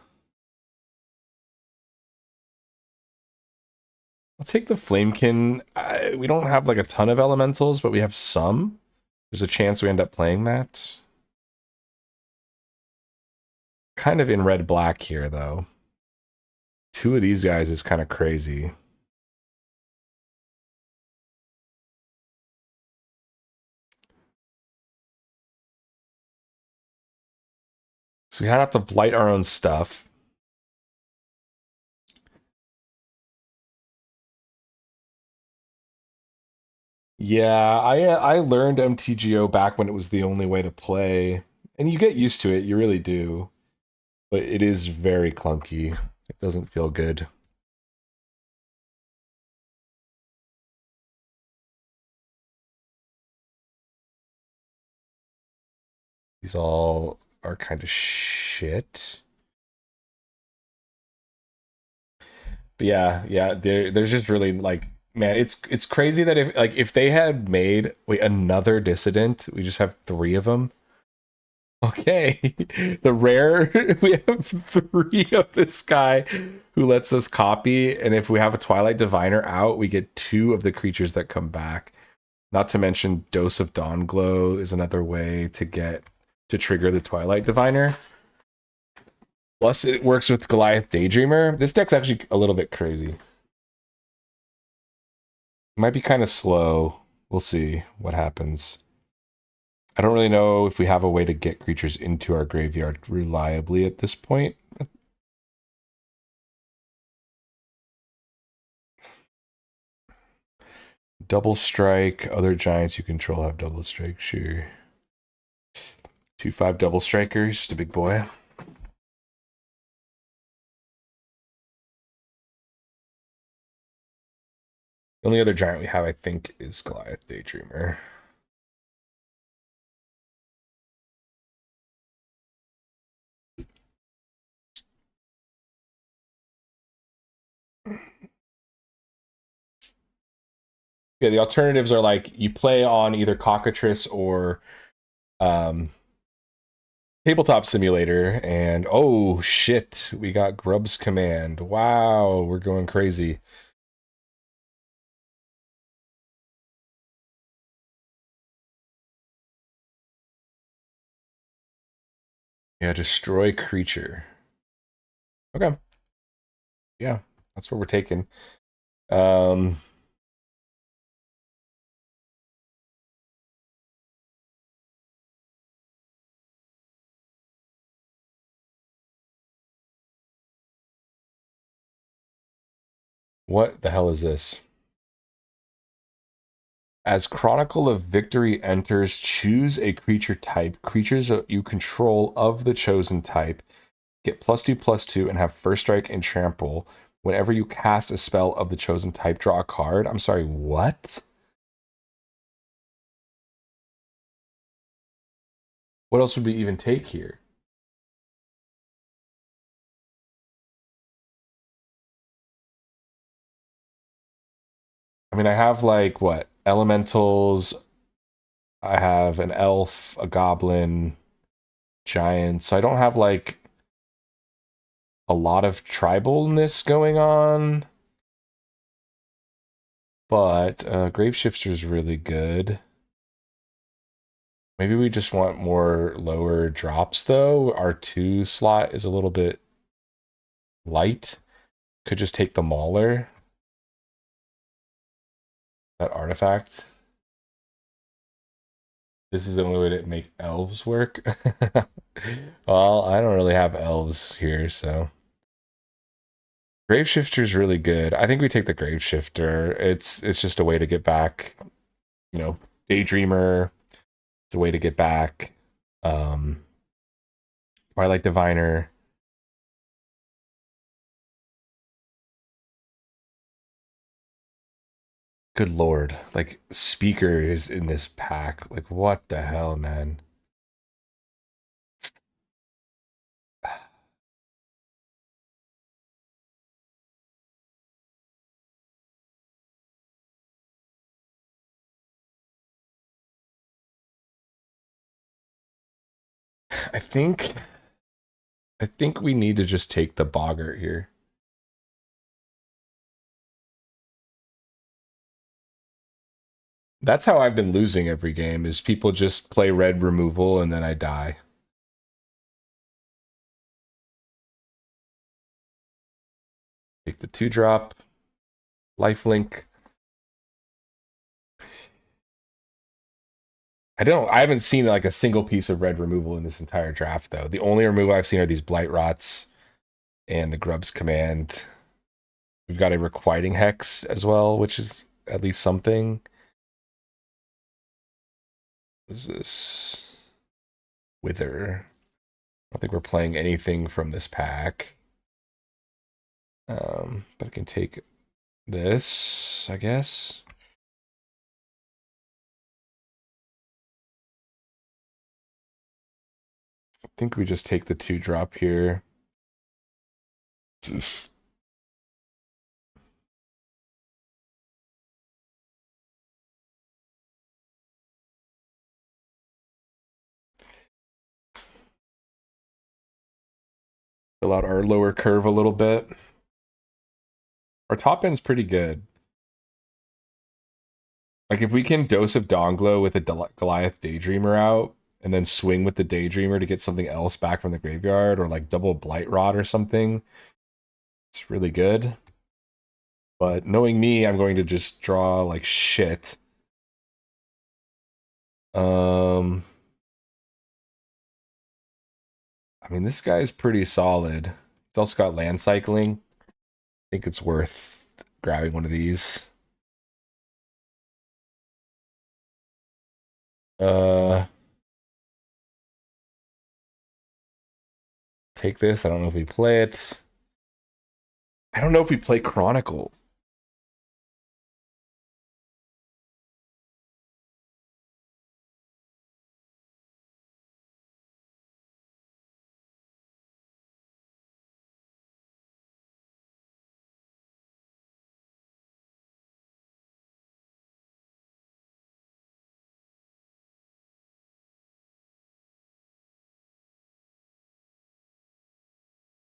take the Flamekin. We don't have like a ton of elementals, but we have some. There's a chance we end up playing that. Kind of in red-black here, though. Two of these guys is kind of crazy. So we kind of have to blight our own stuff. Yeah, I learned MTGO back when it was the only way to play, and you get used to it. You really do, but it is very clunky. It doesn't feel good. These all are kind of shit. But yeah, there's just really like, man, it's crazy that if they had made another dissident, we just have three of them. Okay, the rare we have three of this guy who lets us copy, and if we have a Twilight Diviner out, we get two of the creatures that come back. Not to mention Dose of Dawn Glow is another way to trigger the Twilight Diviner. Plus, it works with Goliath Daydreamer. This deck's actually a little bit crazy. It might be kind of slow. We'll see what happens. I don't really know if we have a way to get creatures into our graveyard reliably at this point. Double strike. Other giants you control have double strike. Sure. 2/5 double striker. He's just a big boy. The only other giant we have, I think, is Goliath Daydreamer. Yeah, the alternatives are like you play on either Cockatrice or Tabletop Simulator, and oh shit, we got Grub's Command. Wow, we're going crazy. Yeah, destroy creature. Okay. Yeah, that's what we're taking. Um what the hell is this? As Chronicle of Victory enters, choose a creature type. Creatures you control of the chosen type get +2/+2 and have first strike and trample. Whenever you cast a spell of the chosen type, draw a card. I'm sorry, what? What else would we even take here? I mean, I have like what? Elementals. I have an elf, a goblin, giant. So I don't have like a lot of tribalness going on. But Graveshifter is really good. Maybe we just want more lower drops though. Our 2 slot is a little bit light. Could just take the Mauler. That artifact. This is the only way to make elves work. Well, I don't really have elves here, so. Graveshifter is really good. I think we take the Graveshifter. It's just a way to get back, Daydreamer. It's a way to get back Twilight Diviner. Good lord. Like, Speaker is in this pack. Like, what the hell, man? I think I think we need to just take the Boggart here. That's how I've been losing every game, is people just play red removal and then I die. Take the 2-drop. Lifelink. I haven't seen like a single piece of red removal in this entire draft though. The only removal I've seen are these Blight Rots and the Grub's Command. We've got a Requiting Hex as well, which is at least something. What is this? Wither. I don't think we're playing anything from this pack. But I can take this, I guess. I think we just take the 2-drop here. Fill out our lower curve a little bit. Our top end's pretty good. Like if we can Dose of Donglo with a Goliath Daydreamer out, and then swing with the Daydreamer to get something else back from the graveyard, or like double Blight Rod or something, it's really good. But knowing me, I'm going to just draw like shit. I mean, this guy's pretty solid. He's also got land cycling. I think it's worth grabbing one of these. Take this. I don't know if we play it. I don't know if we play Chronicle.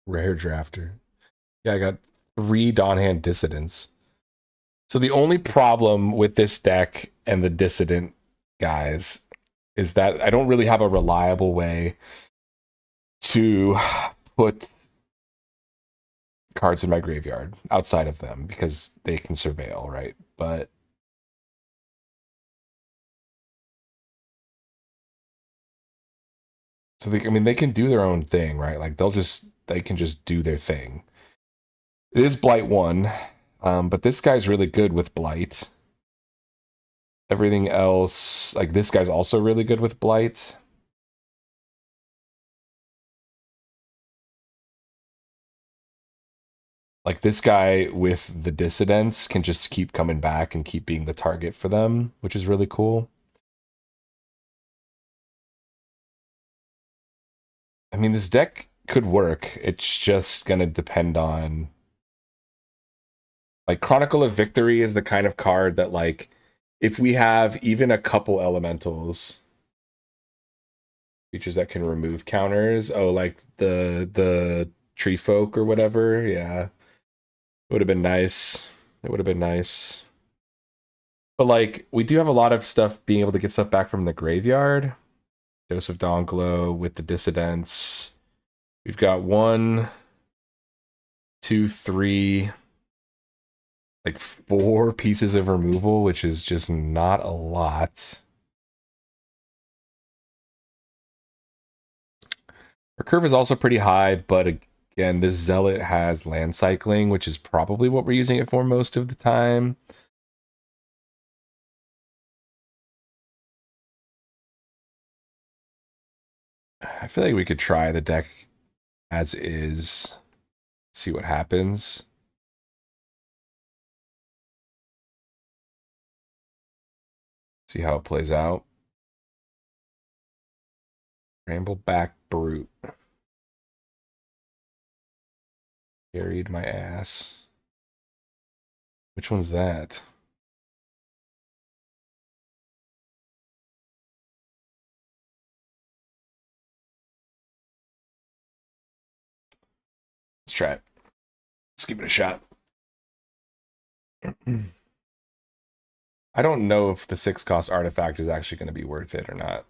Rare drafter. Yeah, I got 3 Dawnhand Dissidents. So the only problem with this deck and the Dissident guys is that I don't really have a reliable way to put cards in my graveyard outside of them because they can surveil, right? But so I mean, they can do their own thing, right? Like they can just do their thing. It is Blight 1, but this guy's really good with Blight. Everything else, like this guy's also really good with Blight. Like this guy with the Dissidents can just keep coming back and keep being the target for them, which is really cool. I mean, this deck could work. It's just going to depend on... Like, Chronicle of Victory is the kind of card that, like, if we have even a couple elementals, features that can remove counters, oh, like the Tree Folk or whatever, yeah. It would have been nice. It would have been nice. But, like, we do have a lot of stuff being able to get stuff back from the graveyard. Joseph Donglo with the Dissidents. We've got 1, 2, 3, like 4 pieces of removal, which is just not a lot. Our curve is also pretty high, but again, this Zealot has land cycling, which is probably what we're using it for most of the time. I feel like we could try the deck as is, see what happens. See how it plays out. Brambleback Brute. Carried my ass. Which one's that? Let's try it. Let's give it a shot. I don't know if the 6 cost artifact is actually going to be worth it or not.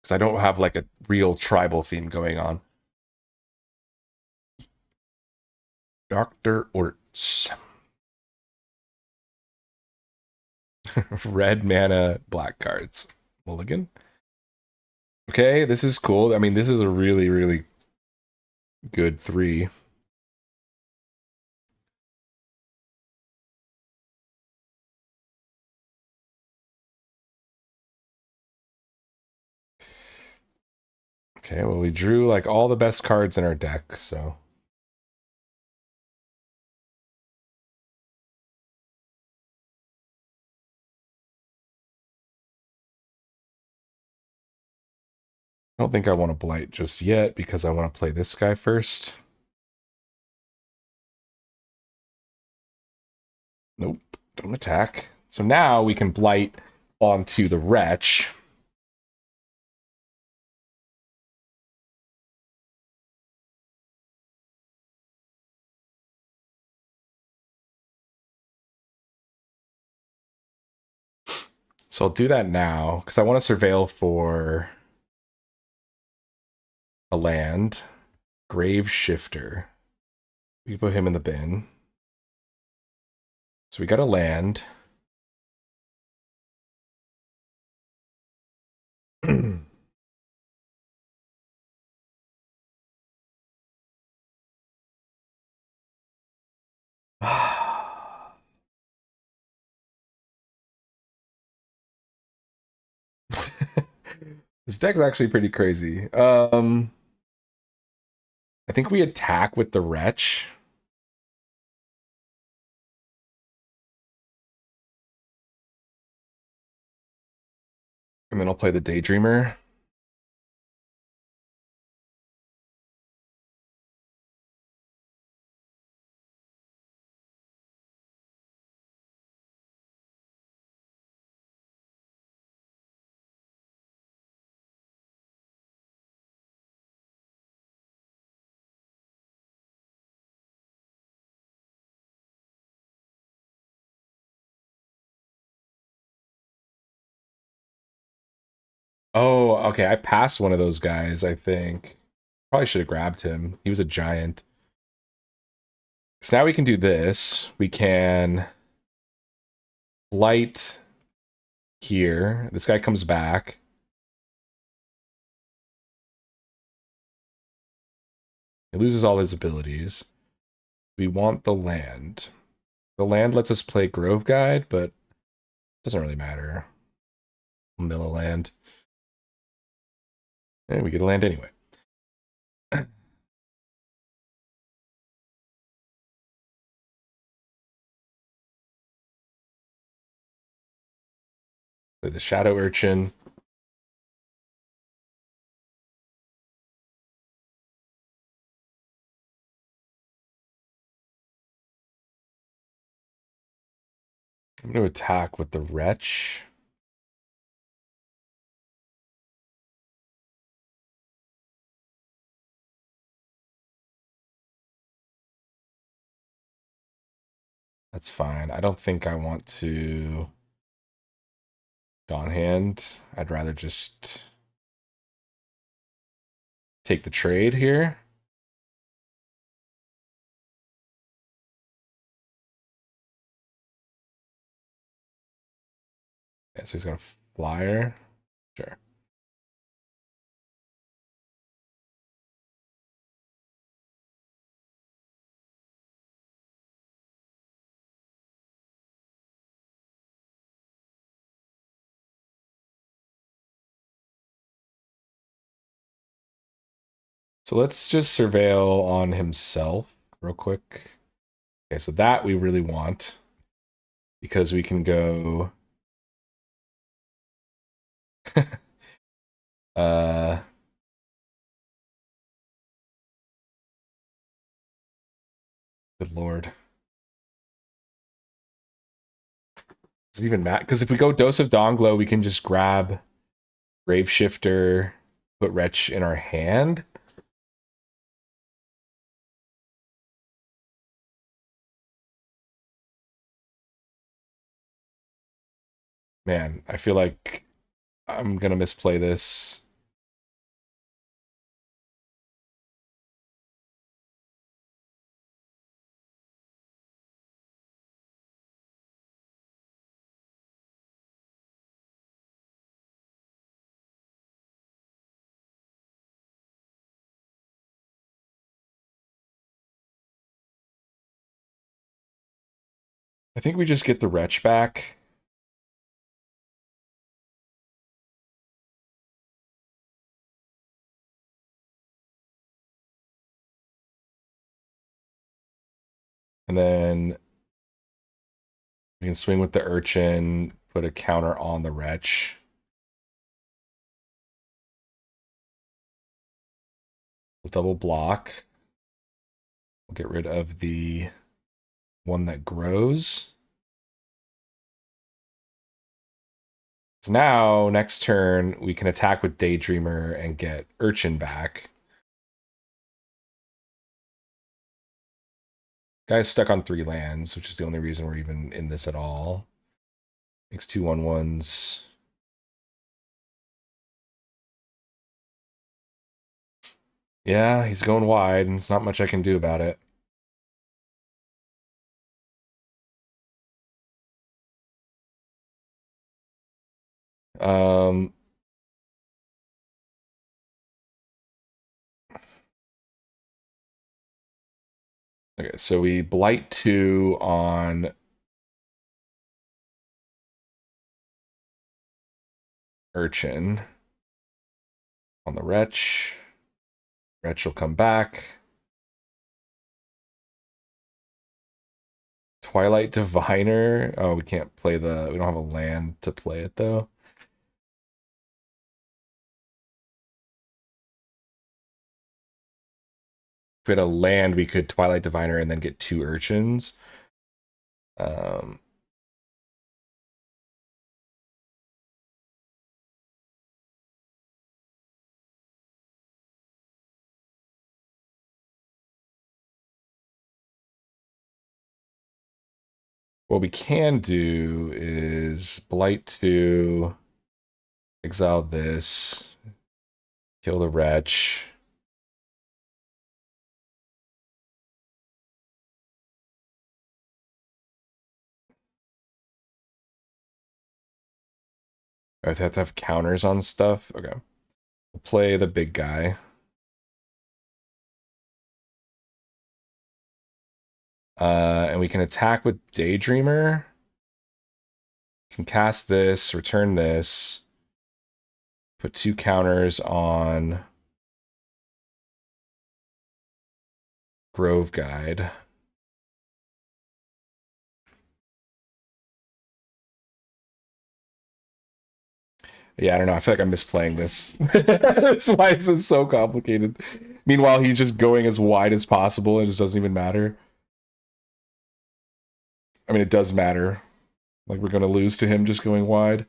Because I don't have like a real tribal theme going on. Dr. Orts. Red mana, black cards. Mulligan. Okay, this is cool. I mean, this is a really, really good 3. Okay, well, we drew like all the best cards in our deck, so. I don't think I want to blight just yet because I want to play this guy first. Nope, don't attack. So now we can blight onto the Wretch. So I'll do that now because I want to surveil for a land. Grave Shifter. We put him in the bin. So we got a land. This deck's actually pretty crazy. I think we attack with the Wretch. And then I'll play the Daydreamer. Oh, okay. I passed one of those guys, I think. Probably should have grabbed him. He was a giant. So now we can do this. We can light here. This guy comes back. He loses all his abilities. We want the land. The land lets us play Grove Guide, but it doesn't really matter. Mill a land. And we get a land anyway. Play the Shadow Urchin. I'm going to attack with the Wretch. That's fine. I don't think I want to Dawn Hand. I'd rather just take the trade here. Yeah, so he's going to flyer. Sure. So let's just surveil on himself real quick. Okay, so that we really want because we can go uh good lord. Does it even matter? Because if we go Dose of Donglow, we can just grab Grave Shifter, put Wretch in our hand. Man, I feel like I'm gonna misplay this. I think we just get the Wretch back. And then we can swing with the Urchin, put a counter on the Wretch. We'll double block. We'll get rid of the one that grows. So now, next turn, we can attack with Daydreamer and get Urchin back. Guy's stuck on 3 lands, which is the only reason we're even in this at all. Makes 2/1/1s. Yeah, he's going wide, and there's not much I can do about it. Um, okay, so we blight 2 on Urchin. On the Wretch. Wretch will come back. Twilight Diviner. Oh, we can't play the... We don't have a land to play it, though. If we had a land, we could Twilight Diviner and then get 2 Urchins. Um, what we can do is Blight 2, exile this, kill the Wretch. I have to have counters on stuff. Okay. We'll play the big guy. And we can attack with Daydreamer. Can cast this, return this, put 2 counters on Grove Guide. Yeah, I don't know. I feel like I'm misplaying this. That's why this is so complicated. Meanwhile, he's just going as wide as possible. It just doesn't even matter. I mean, it does matter. Like, we're going to lose to him just going wide.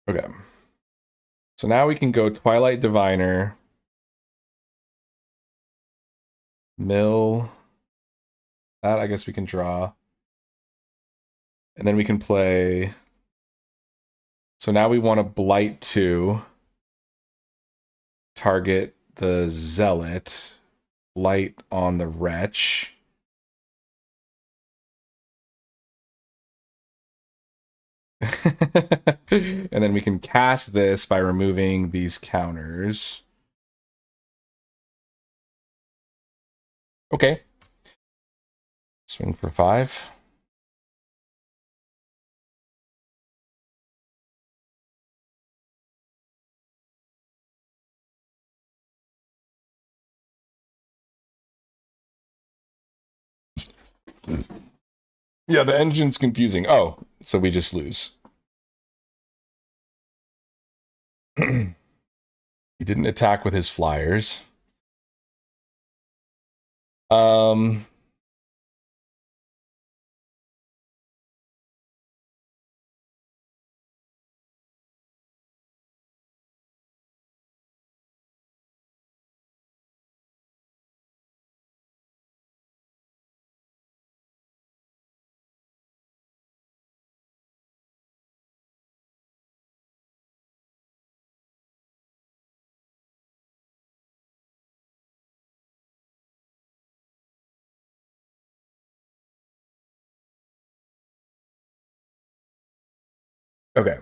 Okay. So now we can go Twilight Diviner. Mill. That, I guess we can draw. And then we can play... So now we want to Blight 2. Target the Zealot. Blight on the Wretch. And then we can cast this by removing these counters. Okay. Swing for 5. Yeah, the engine's confusing. Oh, so we just lose. He didn't attack with his flyers. Um, Okay.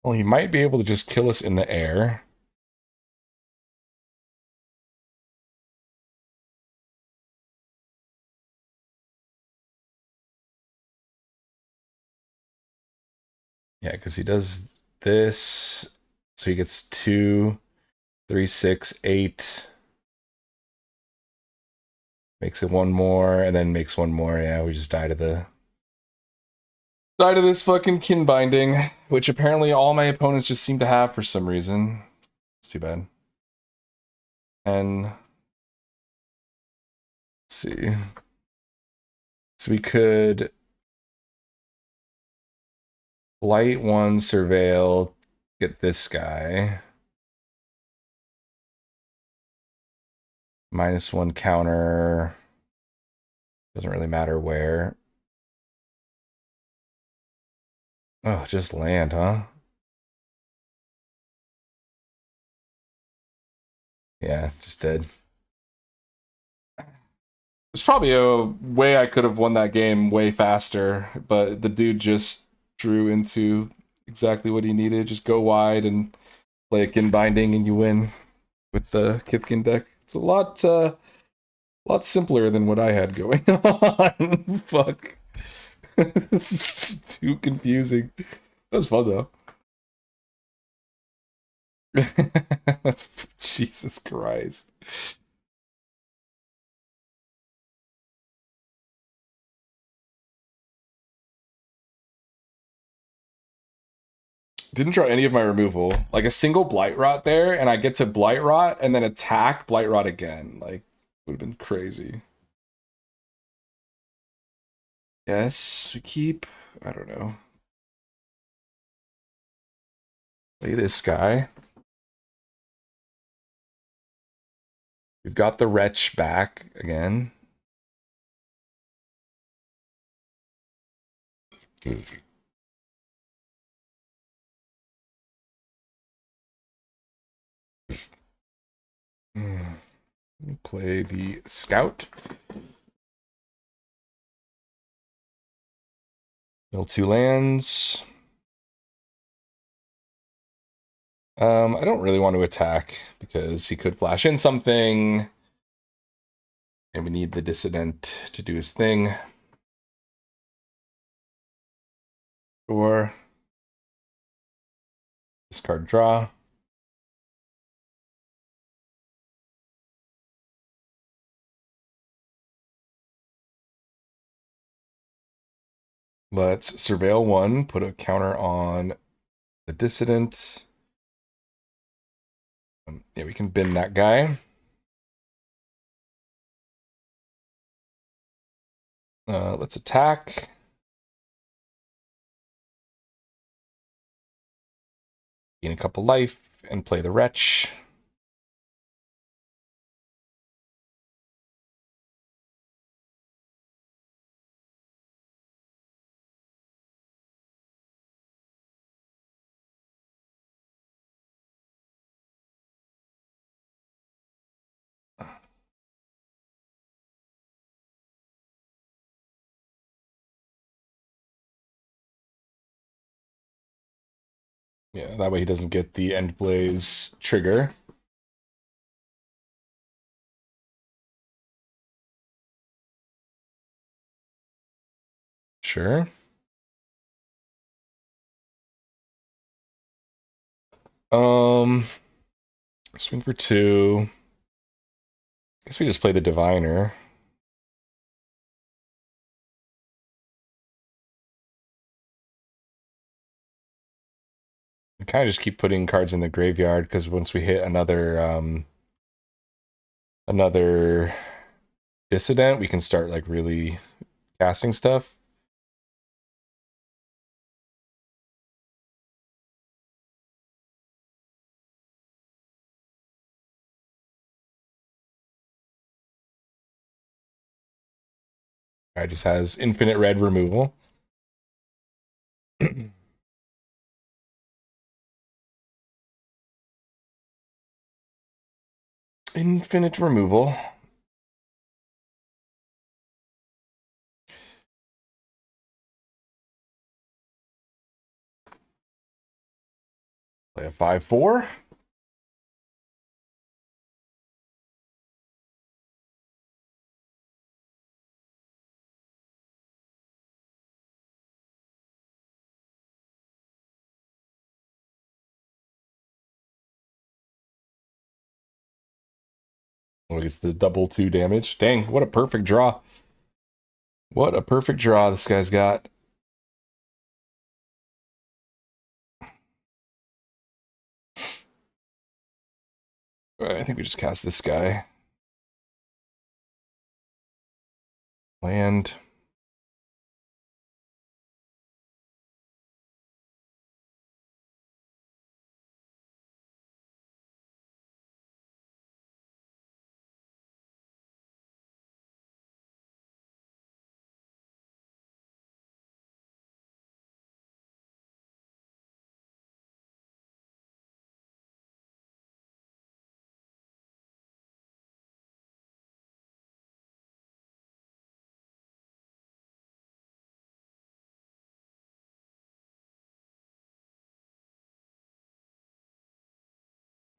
Well, he might be able to just kill us in the air. Yeah, because he does this. So he gets 2, 3, 6, 8. Makes it one more, and then makes one more. Yeah, we just die to this fucking kin binding, which apparently all my opponents just seem to have for some reason. It's too bad. And let's see. So we could light one, surveil, get this guy. -1 counter. Doesn't really matter where. Oh, just land, huh? Yeah, just dead. There's probably a way I could have won that game way faster, but the dude just drew into exactly what he needed. Just go wide and play a kin binding, and you win with the Kithkin deck. It's a lot simpler than what I had going on. Fuck, this is too confusing. That was fun though. Jesus Christ. Didn't draw any of my removal. Like a single Blight Rot there, and I get to Blight Rot and then attack Blight Rot again. Like, would have been crazy. Yes, we keep. I don't know. Play this guy. We've got the Wretch back again. Play the Scout. Mill 2 lands. I don't really want to attack because he could flash in something. And we need the Dissident to do his thing. Or discard draw. Let's surveil 1, put a counter on the Dissident. Yeah, we can bin that guy. Let's attack. Gain a couple life and play the Wretch. Yeah, that way he doesn't get the End Blaze trigger. Sure. Um, Swing for 2. Guess we just play the Diviner. I kind of just keep putting cards in the graveyard because once we hit another dissident, we can start like really casting stuff. Guy just has infinite red removal. Infinite removal. Play a 5/4. Oh, it's the double 2 damage. Dang, what a perfect draw. What a perfect draw this guy's got. All right, I think we just cast this guy. Land.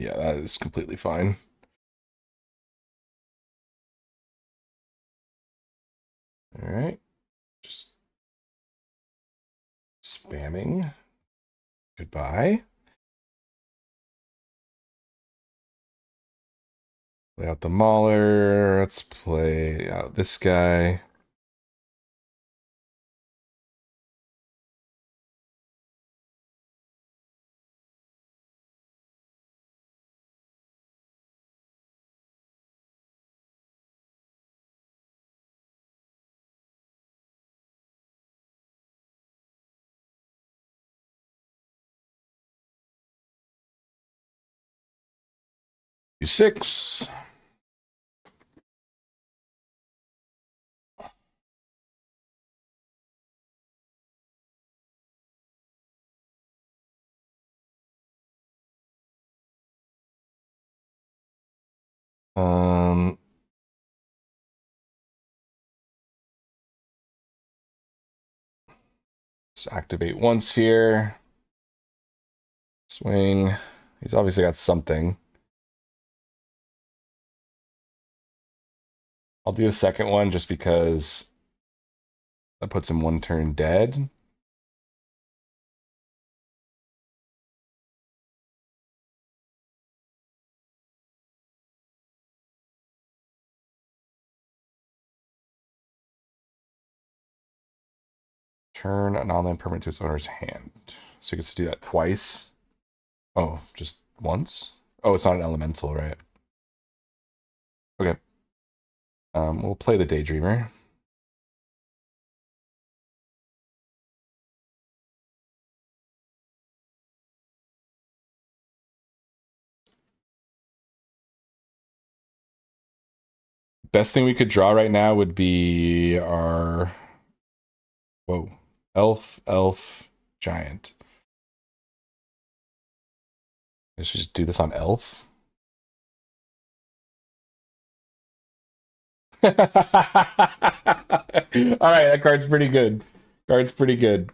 Yeah, that is completely fine. All right. Just spamming. Goodbye. Play out the Mauler. Let's play out this guy. Do 6. Um, let's activate once here. Swing. He's obviously got something. I'll do a second one just because that puts him 1 turn dead. Turn an online permanent to its owner's hand. So he gets to do that twice. Oh, just once? Oh, it's not an elemental, right? Okay. We'll play the Daydreamer. Best thing we could draw right now would be our... Whoa. Elf, Giant. I should just do this on Elf. All right, that card's pretty good. Card's pretty good.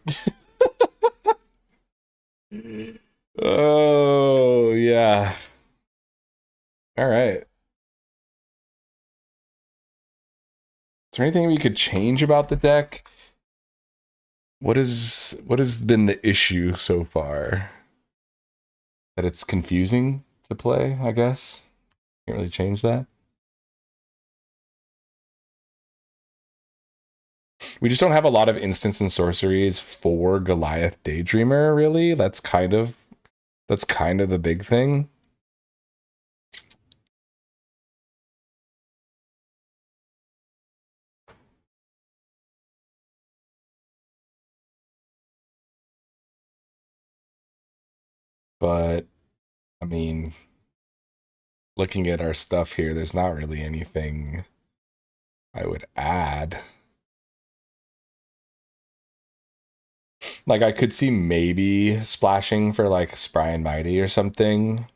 Oh, yeah. All right. Is there anything we could change about the deck? What has been the issue so far? That it's confusing? to play, I guess. Can't really change that. We just don't have a lot of instants and sorceries for Goliath Daydreamer, really. That's kind of the big thing. But I mean, looking at our stuff here, there's not really anything I would add. Like I could see maybe splashing for like Spry and Mighty or something.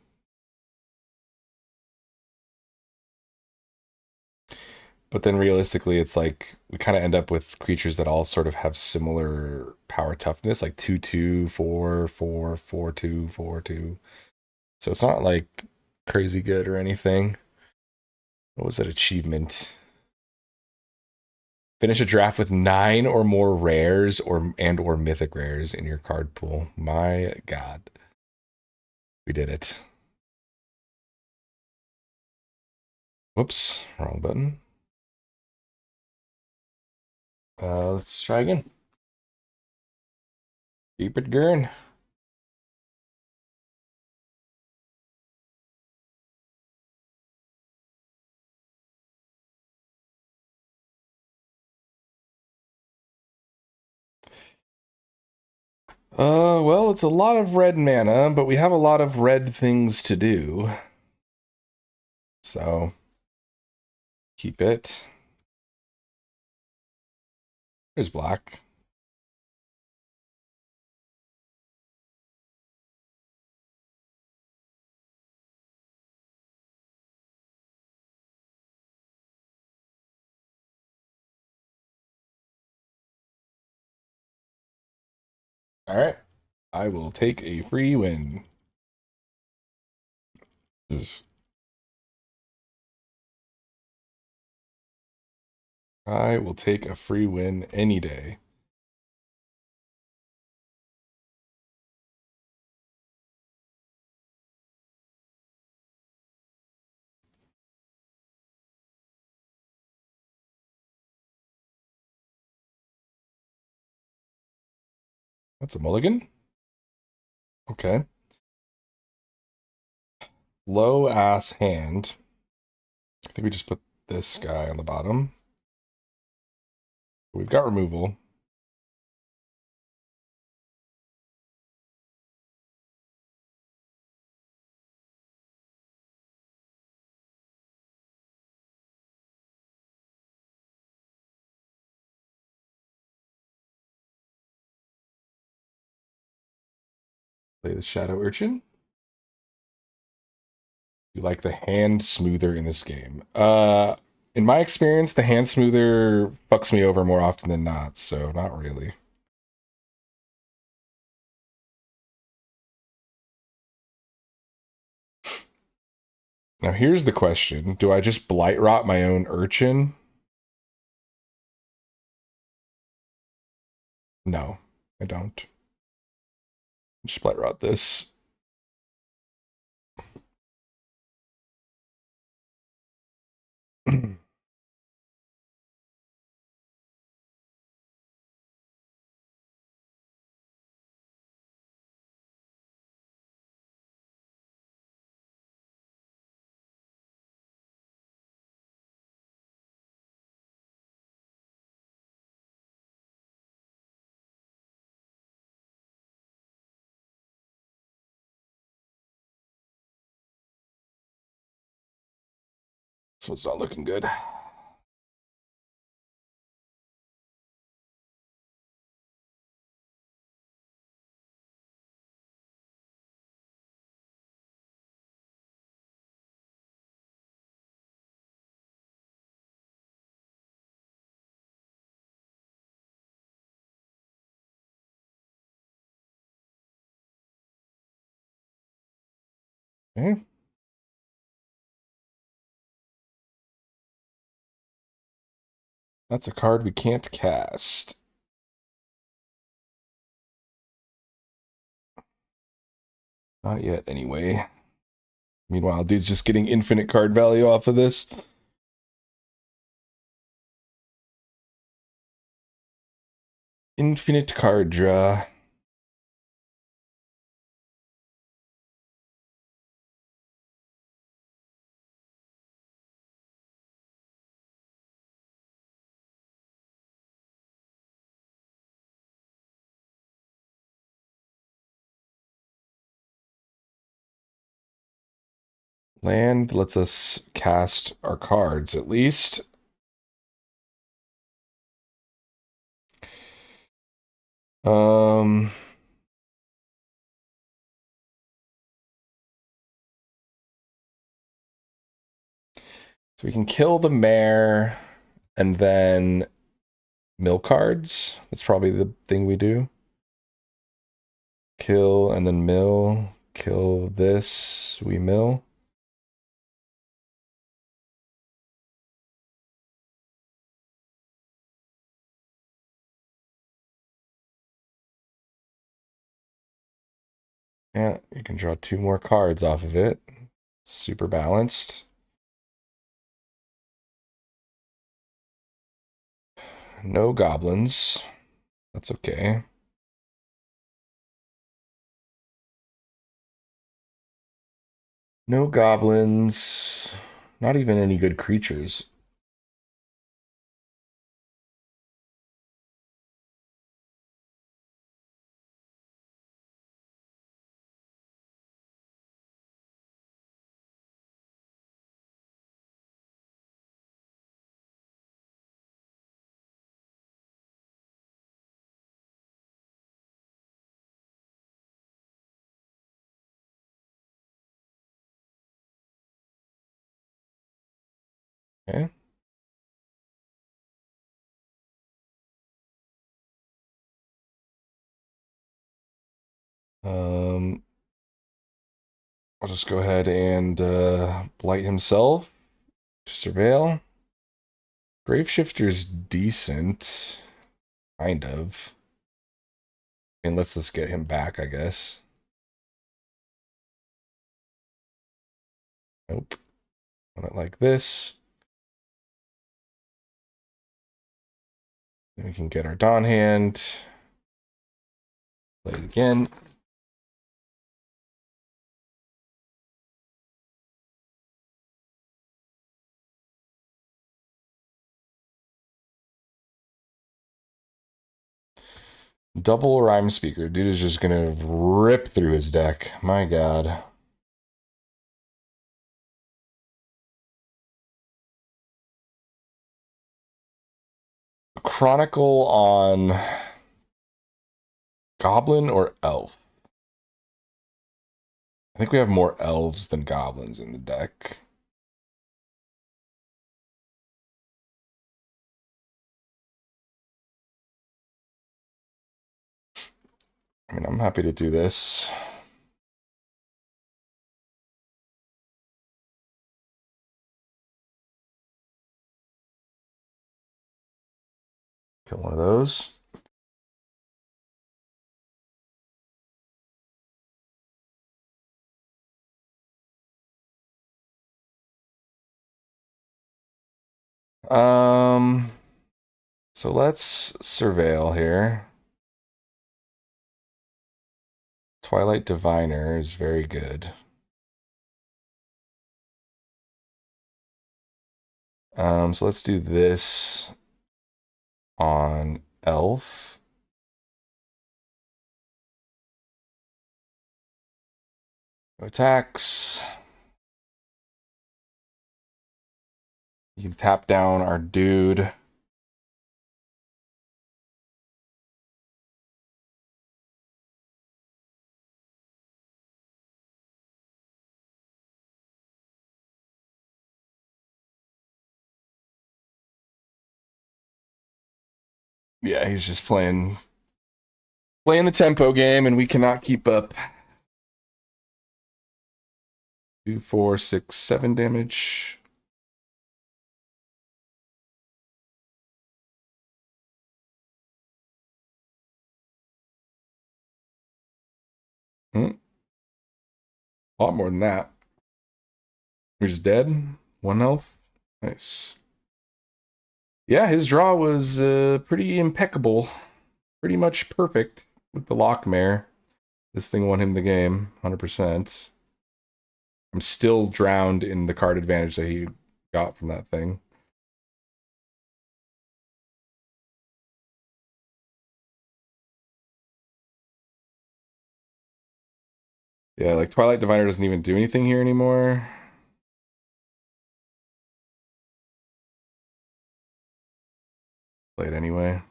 But then realistically, it's like we kind of end up with creatures that all sort of have similar power toughness, like 2/2, 4/4, 4/2, 4/2. So it's not like crazy good or anything. What was that achievement? Finish a draft with 9 or more rares or mythic rares in your card pool. My God. We did it. Whoops, wrong button. Let's try again. Keep it going. Well, it's a lot of red mana, but we have a lot of red things to do. So, keep it. There's black. All right. I will take a free win. I will take a free win any day. That's a mulligan. Okay. Low ass hand. I think we just put this guy on the bottom. We've got removal. Play the Shadow Urchin. You like the hand smoother in this game. In my experience, the hand smoother fucks me over more often than not, so not really. Now here's the question. Do I just blight rot my own urchin? No, I don't. Just blight rot this. This one's not looking good. Okay. That's a card we can't cast. Not yet, anyway. Meanwhile, dude's just getting infinite card value off of this. Infinite card draw. Land lets us cast our cards, at least. So we can kill the mayor and then mill cards. That's probably the thing we do. Kill and then mill. Kill this, we mill. Yeah, you can draw 2 more cards off of it. Super balanced. No goblins. That's okay. No goblins. Not even any good creatures. Okay. Um, I'll just go ahead and blight himself to surveil. Graveshifter's decent, kind of. And let's just get him back, I guess. Nope. Want it like this. Then we can get our Dawn hand. Play it again. Double Rhyme Speaker. Dude is just gonna rip through his deck. My god. Chronicle on Goblin or Elf? I think we have more elves than goblins in the deck. I mean, I'm happy to do this. Kill one of those. Um, so let's surveil here. Twilight Diviner is very good. So let's do this on Elf. Attacks. You can tap down our dude. Yeah, he's just playing the tempo game, and we cannot keep up. 2, 4, 6, 7 damage. A lot more than that. He's dead. 1 health. Nice. Yeah, his draw was pretty impeccable. Pretty much perfect with the Lockmare. This thing won him the game, 100%. I'm still drowned in the card advantage that he got from that thing. Yeah, like Twilight Diviner doesn't even do anything here anymore. Play it anyway.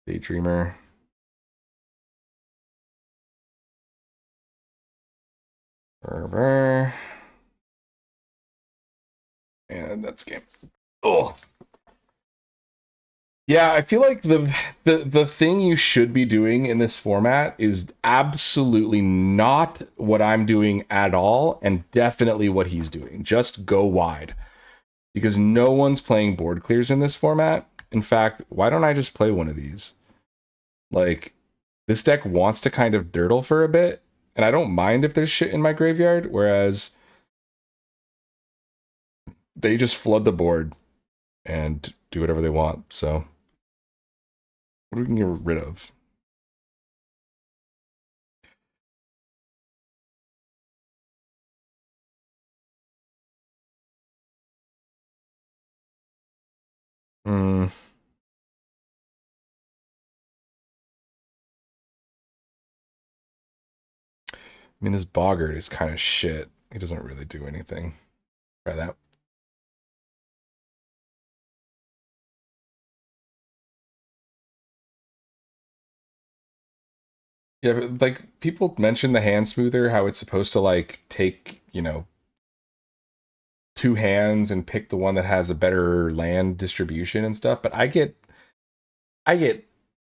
Daydreamer. And that's game. Oh. Yeah, I feel like the thing you should be doing in this format is absolutely not what I'm doing at all, and definitely what he's doing. Just go wide. Because no one's playing board clears in this format. In fact, why don't I just play one of these? Like, this deck wants to kind of dirtle for a bit, and I don't mind if there's shit in my graveyard, whereas they just flood the board and do whatever they want. So, what we can get rid of? Hmm. I mean, this Boggart is kind of shit. He doesn't really do anything. Try that. Yeah, but like people mention the hand smoother, how it's supposed to like take, two hands and pick the one that has a better land distribution and stuff. But I get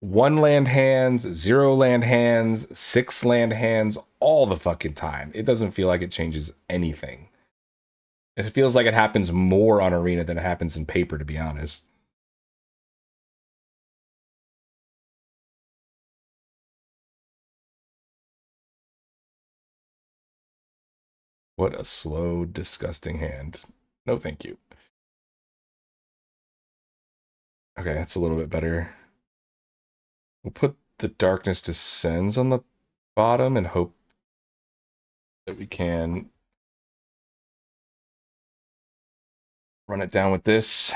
1 land hands, 0 land hands, 6 land hands all the fucking time. It doesn't feel like it changes anything. It feels like it happens more on Arena than it happens in paper, to be honest. What a slow, disgusting hand. No, thank you. Okay, that's a little bit better. We'll put the Darkness Descends on the bottom and hope that we can run it down with this.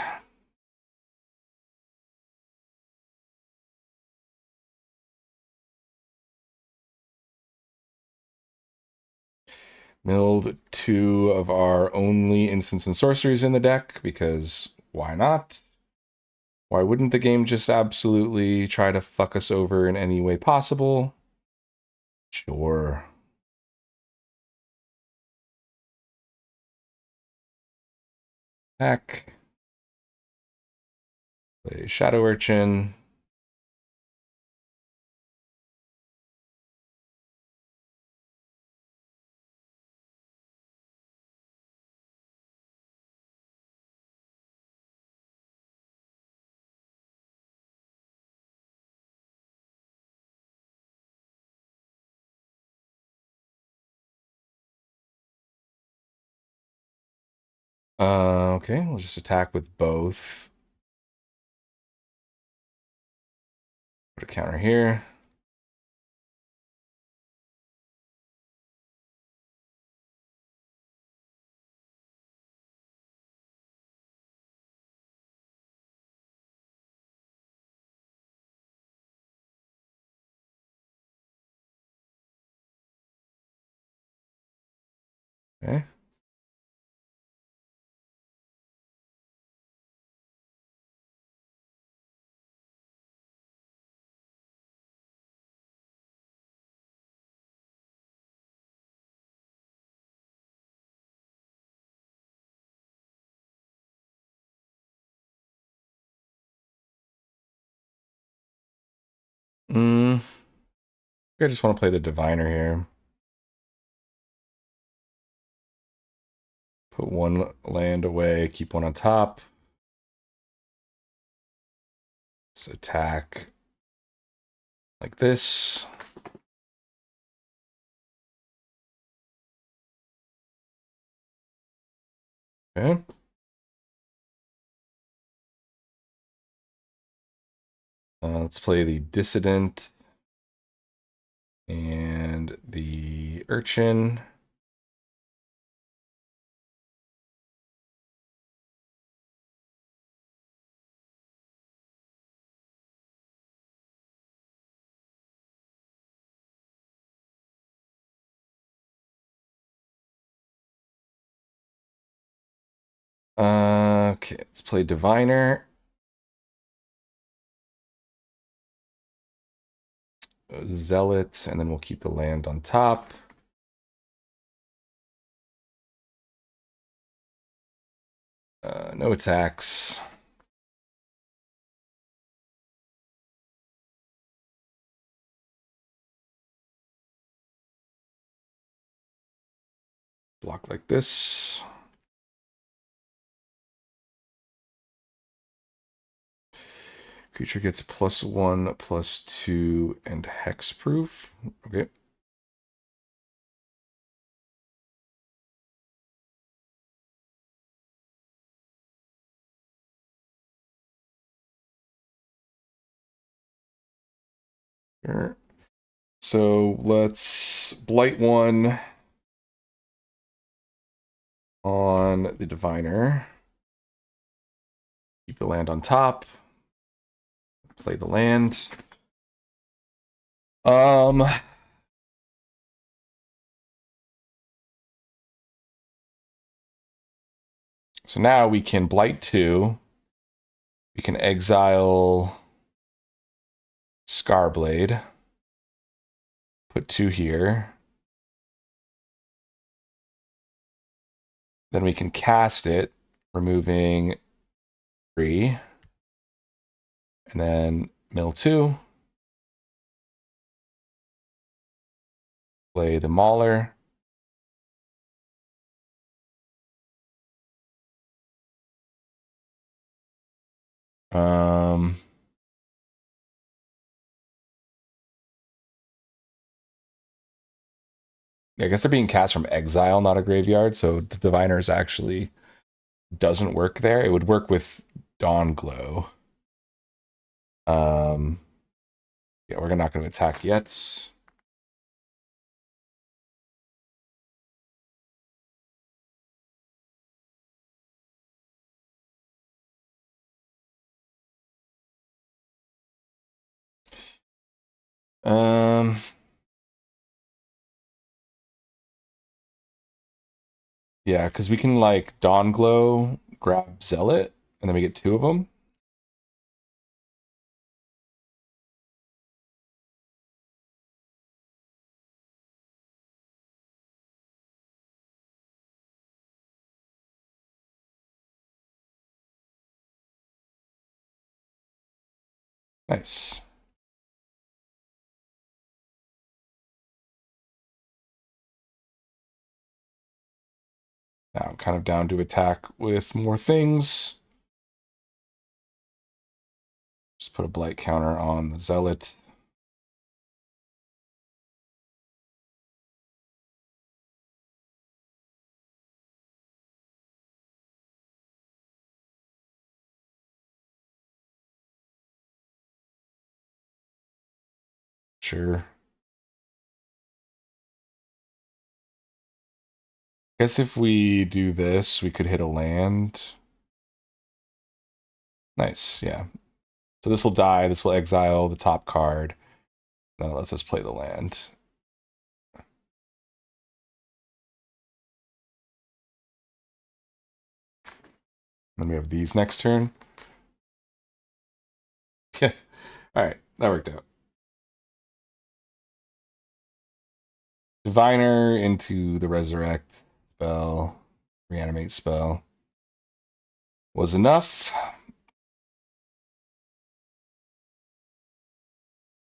Milled 2 of our only instants and sorceries in the deck, because why not? Why wouldn't the game just absolutely try to fuck us over in any way possible? Sure. Heck. Play Shadow Urchin. Okay, we'll just attack with both. Put a counter here. Okay. I just want to play the Diviner here. Put 1 land away, keep 1 on top. Let's attack like this. Okay. Let's play the Dissident and the Urchin. Okay, let's play Diviner. Zealot, and then we'll keep the land on top. No attacks. Block like this. Creature gets +1, +2, and hexproof. Okay. Sure. So let's blight 1 on the Diviner. Keep the land on top. Play the land. So now we can blight 2. We can exile Scarblade. Put 2 here. Then we can cast it, removing 3. And then mill 2. Play the Mauler. I guess they're being cast from exile, not a graveyard, so the Diviners actually doesn't work there. It would work with Dawn Glow. Yeah, we're not going to attack yet. Yeah, because we can like Dawn Glow, grab Zealot, and then we get 2 of them. Nice. Now I'm kind of down to attack with more things. Just put a blight counter on the Zealot. Sure. Guess if we do this, we could hit a land. Nice, yeah. So this will die, this will exile the top card. Then it lets us play the land. Then we have these next turn. Yeah. Alright, that worked out. Diviner into the Resurrect spell, Reanimate spell. Was enough.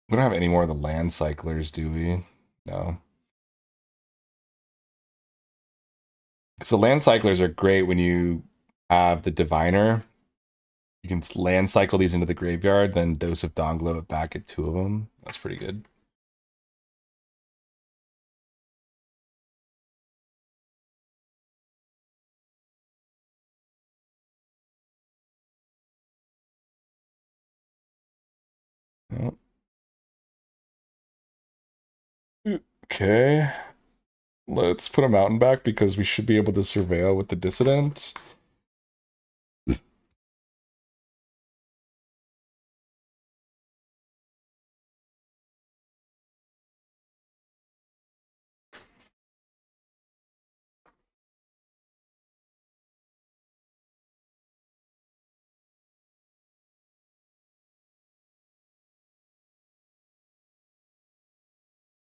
We don't have any more of the land cyclers, do we? No. Because the land cyclers are great when you have the Diviner. You can land cycle these into the graveyard, then Dose of Donglow it back at 2 of them. That's pretty good. Oh. Okay. Let's put a mountain back because we should be able to surveil with the dissident.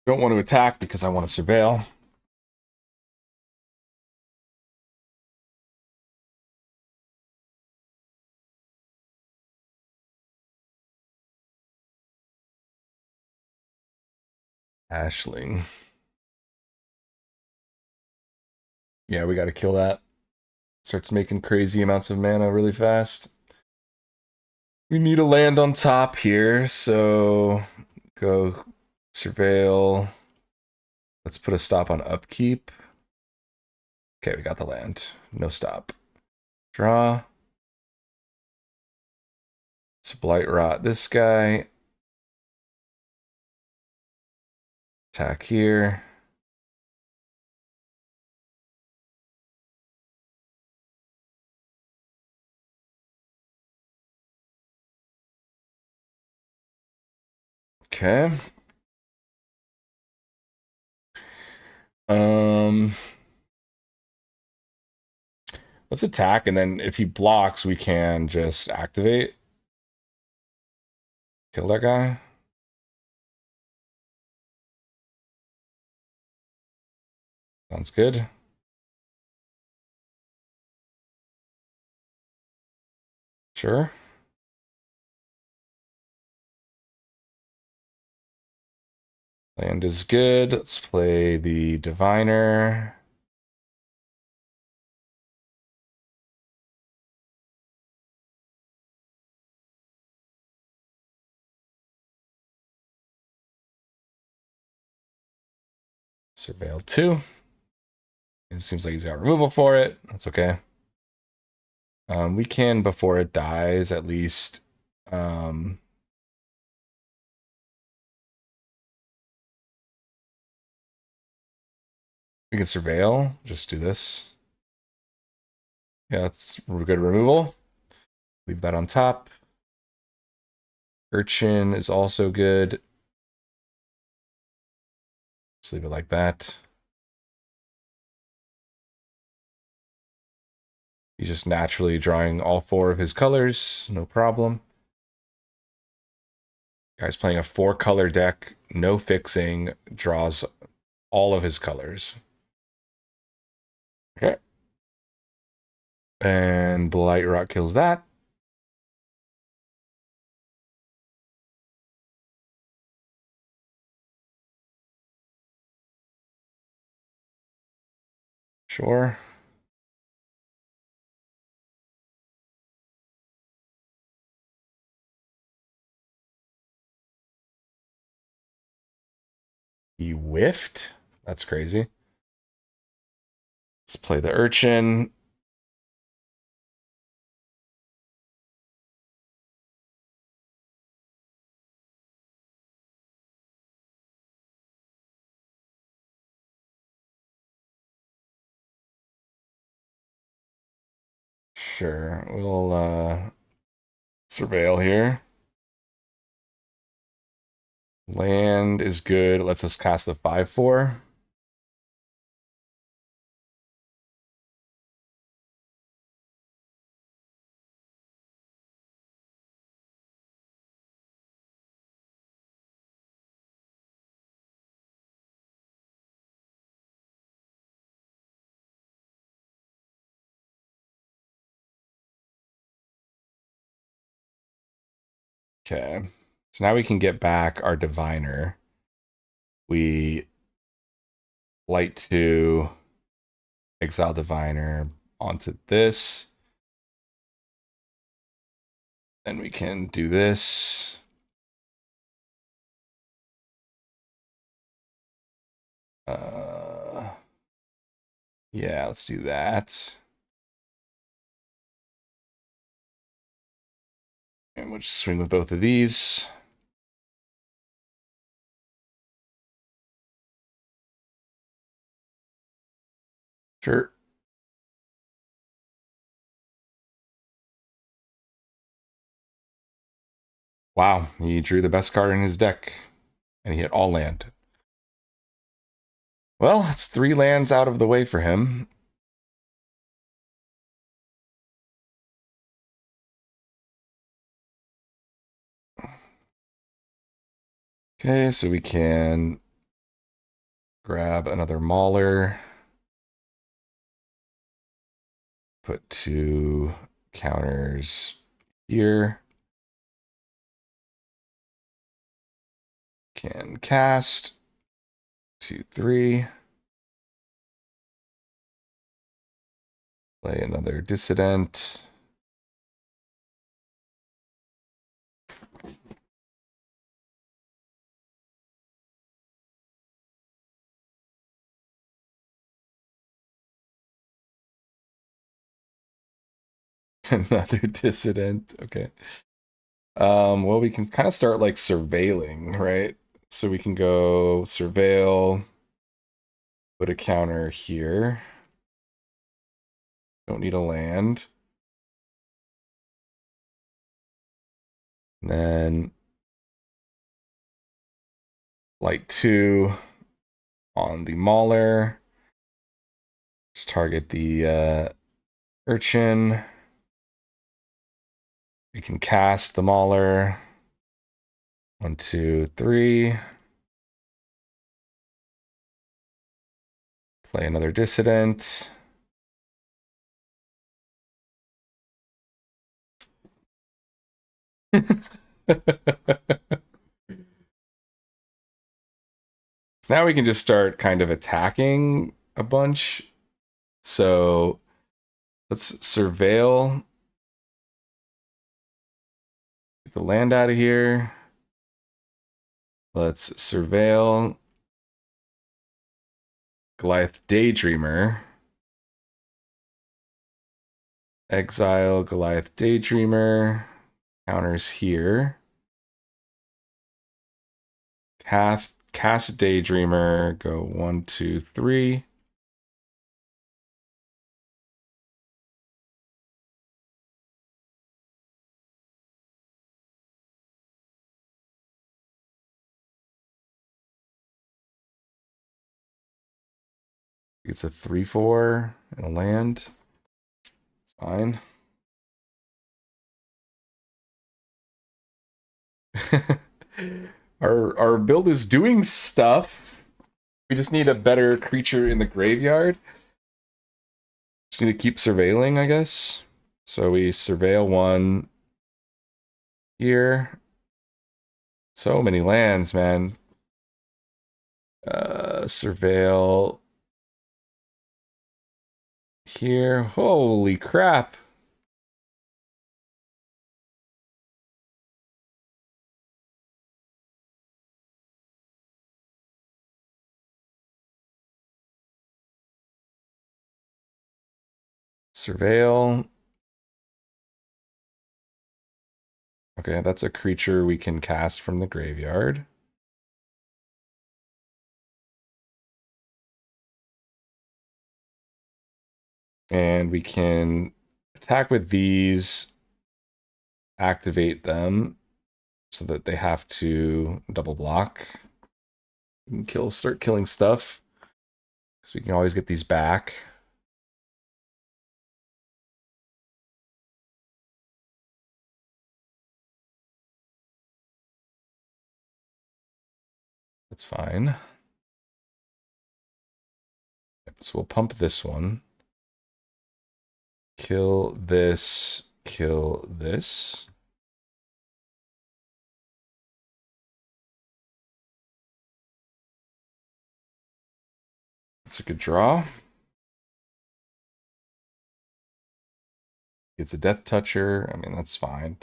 Don't want to attack because I want to surveil. Ashling. Yeah, we got to kill that. Starts making crazy amounts of mana really fast. We need a land on top here, so go surveil. Let's put a stop on upkeep. Okay, we got the land. No stop. Draw. Let's blight rot this guy. Attack here. Okay. Um, let's attack, and then if he blocks, we can just activate. Kill that guy. Sounds good. Sure. Land is good. Let's play the Diviner. Surveil 2. It seems like he's got removal for it. That's okay. We can, before it dies, at least we can surveil. Just do this. Yeah, that's good removal. Leave that on top. Urchin is also good. Just leave it like that. He's just naturally drawing all 4 of his colors. No problem. Guy's playing a 4-color deck. No fixing. Draws all of his colors. Okay. And Blight Rot kills that. Sure. He whiffed? That's crazy. Let's play the Urchin. Sure. We'll surveil here. Land is good. It lets us cast the 5/4. Okay. So now we can get back our Diviner. We light to exile Diviner onto this. Then we can do this. Yeah, let's do that. And we'll just swing with both of these. Sure. Wow, he drew the best card in his deck, and he hit all land. Well, it's 3 lands out of the way for him. Okay, so we can grab another Mauler. Put 2 counters here. Can cast 2, 3. Play another Dissident. Another Dissident. Okay. Well, we can kind of start like surveilling, right? So we can go surveil, put a counter here. Don't need a land. And then light 2 on the Mauler. Just target the Urchin. We can cast the Mauler. 1, 2, 3. Play another Dissident. So now we can just start kind of attacking a bunch. So let's surveil. Get the land out of here. Let's surveil Goliath Daydreamer. Exile Goliath Daydreamer. Counters here. Cast Daydreamer. Go 1, 2, 3. It's a 3/4 and a land. It's fine. Our build is doing stuff. We just need a better creature in the graveyard. Just need to keep surveilling, I guess. So we surveil 1 here. So many lands, man. Surveil here. Holy crap. Surveil. Okay, that's a creature we can cast from the graveyard. And we can attack with these, activate them so that they have to double block. We can start killing stuff. Because we can always get these back. That's fine. So we'll pump this one. Kill this. Kill this. That's a good draw. It's a Death Toucher. I mean, that's fine.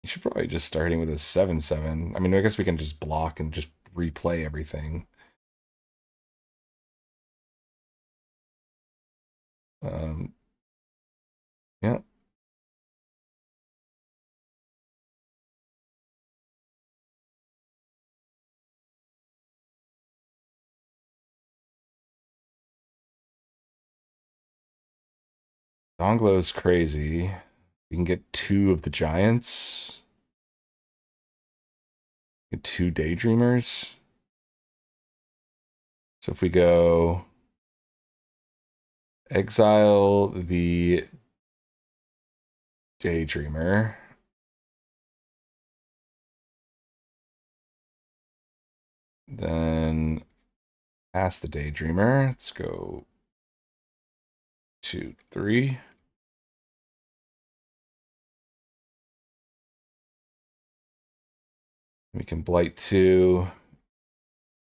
You should probably just starting with a 7/7. I mean, I guess we can just block and just replay everything. Yeah. Donglow's crazy. We can get 2 of the giants. Get 2 daydreamers. So if we go exile the daydreamer. Then pass the daydreamer. Let's go 2, 3. We can blight 2.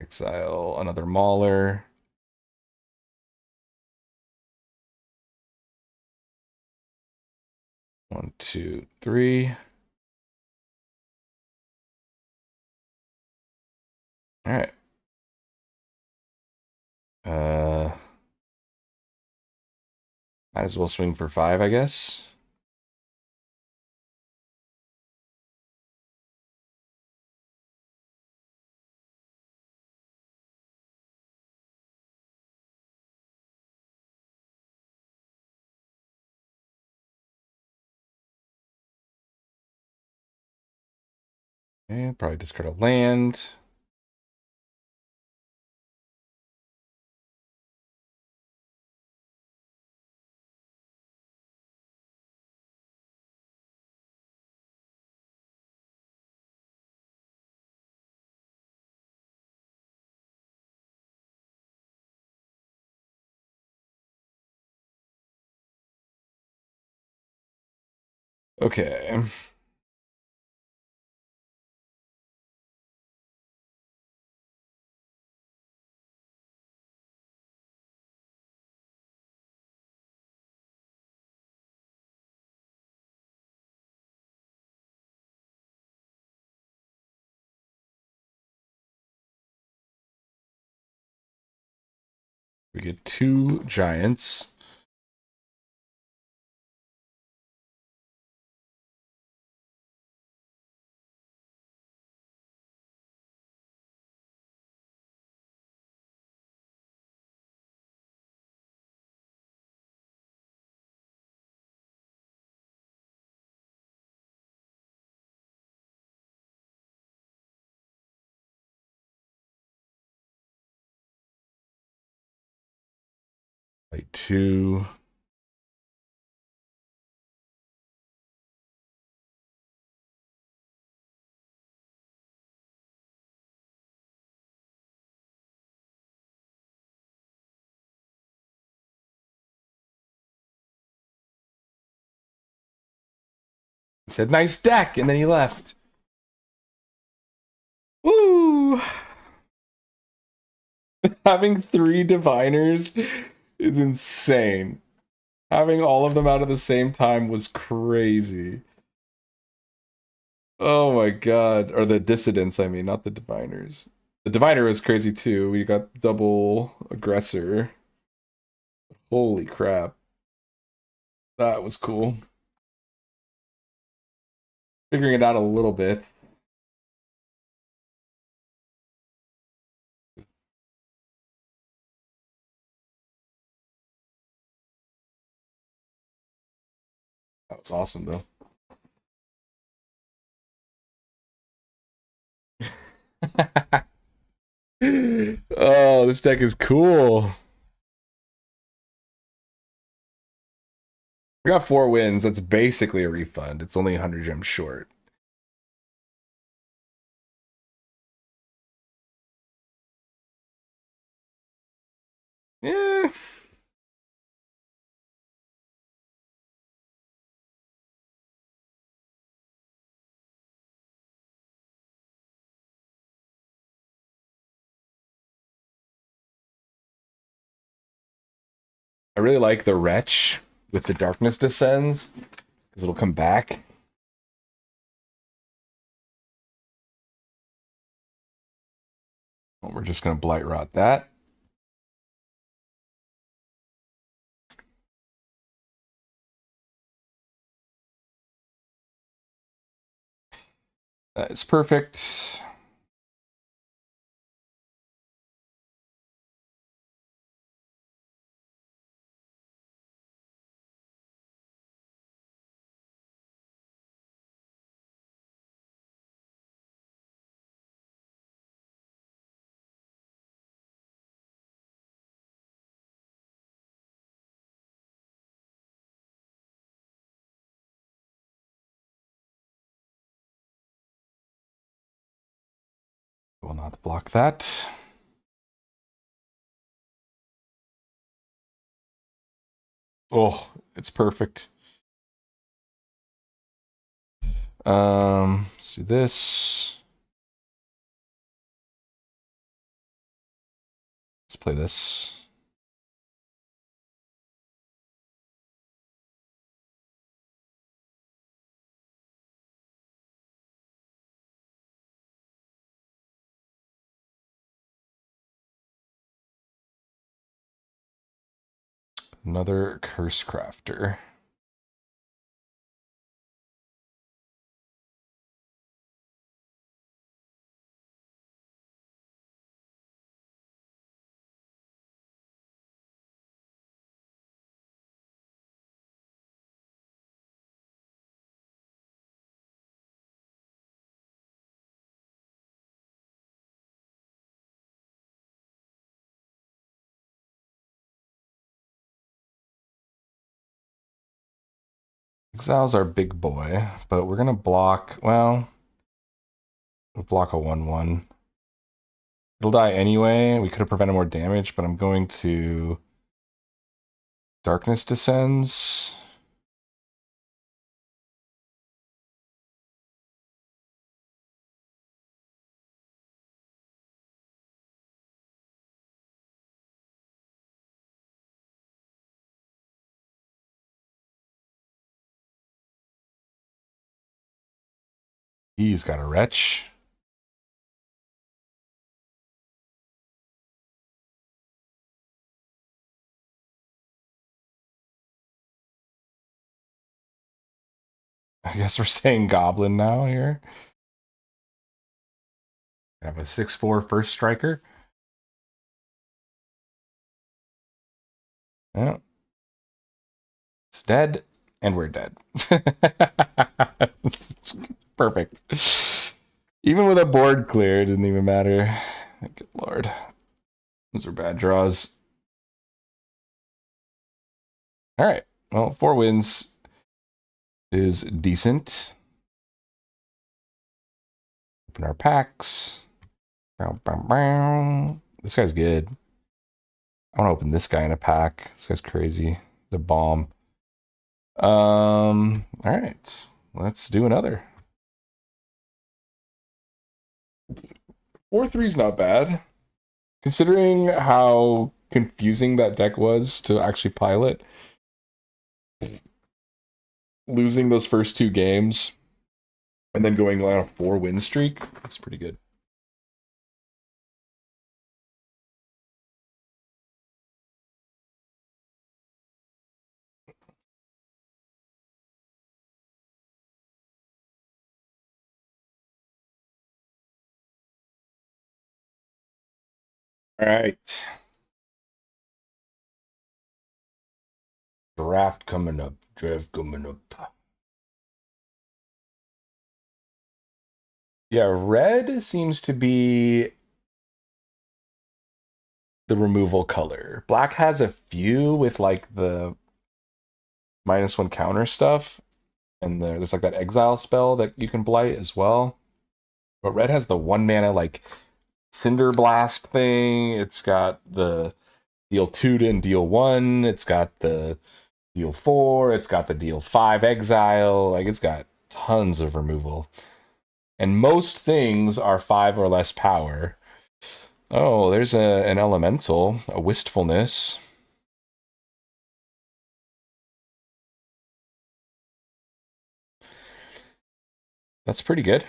Exile another mauler. One, 2, 3. All right. Might as well swing for 5, I guess. And probably discard a land. Okay. We get 2 giants. Like 2. He said, nice deck, and then he left. Woo! Having 3 diviners is insane. Having all of them out at the same time was crazy. Oh my god. Or the dissidents, I mean, not the diviners. The diviner was crazy too. We got double aggressor. Holy crap. That was cool. Figuring it out a little bit. That was awesome though. Oh, this deck is cool. We got 4 wins. That's basically a refund. It's only 100 gems short. Yeah. I really like the Wretch with the Darkness Descends because it'll come back. Well, we're just going to Blight Rot that. That is perfect. Will not block that. Oh, it's perfect. Let's do this. Let's play this. Another Curse Crafter. Exile's our big boy, but we're gonna block. Well, we'll block a 1/1. It'll die anyway. We could have prevented more damage, but I'm going to Darkness Descends. He's got a Wretch. I guess we're saying Goblin now here. I have a 6/4 first striker. Yeah. It's dead, and we're dead. Perfect. Even with a board clear, it didn't even matter. Good lord. Those are bad draws. All right. Well, 4 wins is decent. Open our packs. Bow, bow, bow. This guy's good. I want to open this guy in a pack. This guy's crazy. The bomb. All right. Let's do another. 4/3 is not bad. Considering how confusing that deck was to actually pilot. Losing those first 2 games and then going on a 4-win streak, that's pretty good. All right. Draft coming up. Yeah, red seems to be the removal color. Black has a few with like the -1 counter stuff, and there's like that exile spell that you can blight as well. But red has the 1 mana like Cinder Blast thing. It's got the deal 2 and deal 1. It's got the deal 4. It's got the deal 5 exile. Like it's got tons of removal. And most things are 5 or less power. Oh, there's an elemental, a wistfulness. That's pretty good.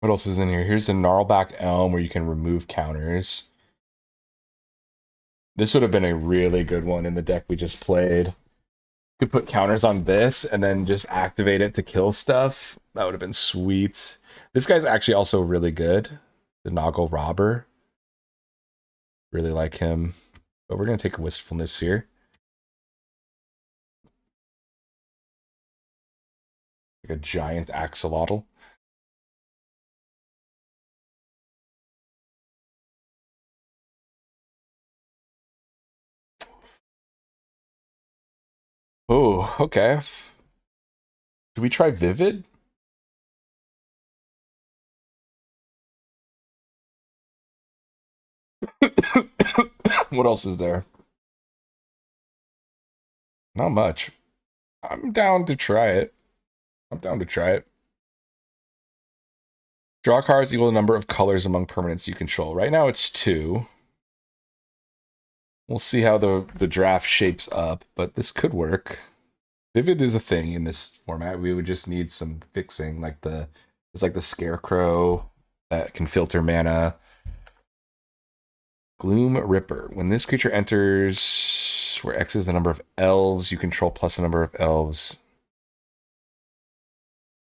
What else is in here? Here's a Gnarlback Elm where you can remove counters. This would have been a really good one in the deck we just played. Could put counters on this and then just activate it to kill stuff. That would have been sweet. This guy's actually also really good. The Noggle Robber. Really like him. But we're going to take a Wistfulness here. Like a giant axolotl. Oh, okay. Do we try Vivid? What else is there? Not much. I'm down to try it. I'm down to try it. Draw cards equal the number of colors among permanents you control. Right now it's 2. We'll see how the draft shapes up, but this could work. Vivid is a thing in this format. We would just need some fixing, like it's like the Scarecrow that can filter mana. Gloom Ripper. When this creature enters, where X is the number of elves you control plus the number of elves.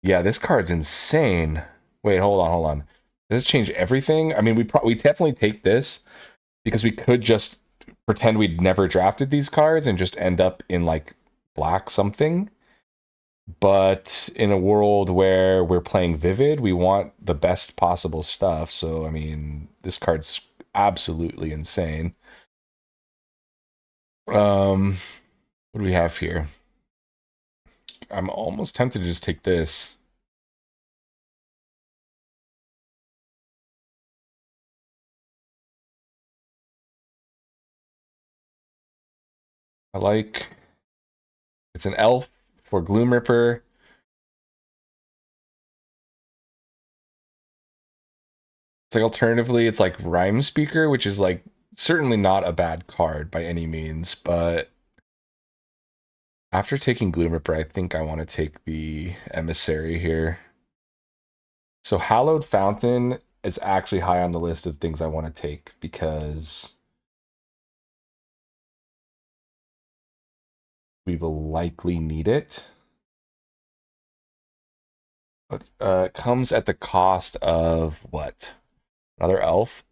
Yeah, this card's insane. Wait, hold on. Does it change everything? I mean, we definitely take this because we could just pretend we'd never drafted these cards and just end up in like black something. But in a world where we're playing Vivid, we want the best possible stuff. So, I mean, this card's absolutely insane. What do we have here? I'm almost tempted to just take this. I like it's an elf for Gloom Ripper. It's like alternatively, it's like Rhyme Speaker, which is like certainly not a bad card by any means, but after taking Gloom Ripper, I think I want to take the Emissary here. So Hallowed Fountain is actually high on the list of things I want to take because we will likely need it. But it comes at the cost of what? Another elf?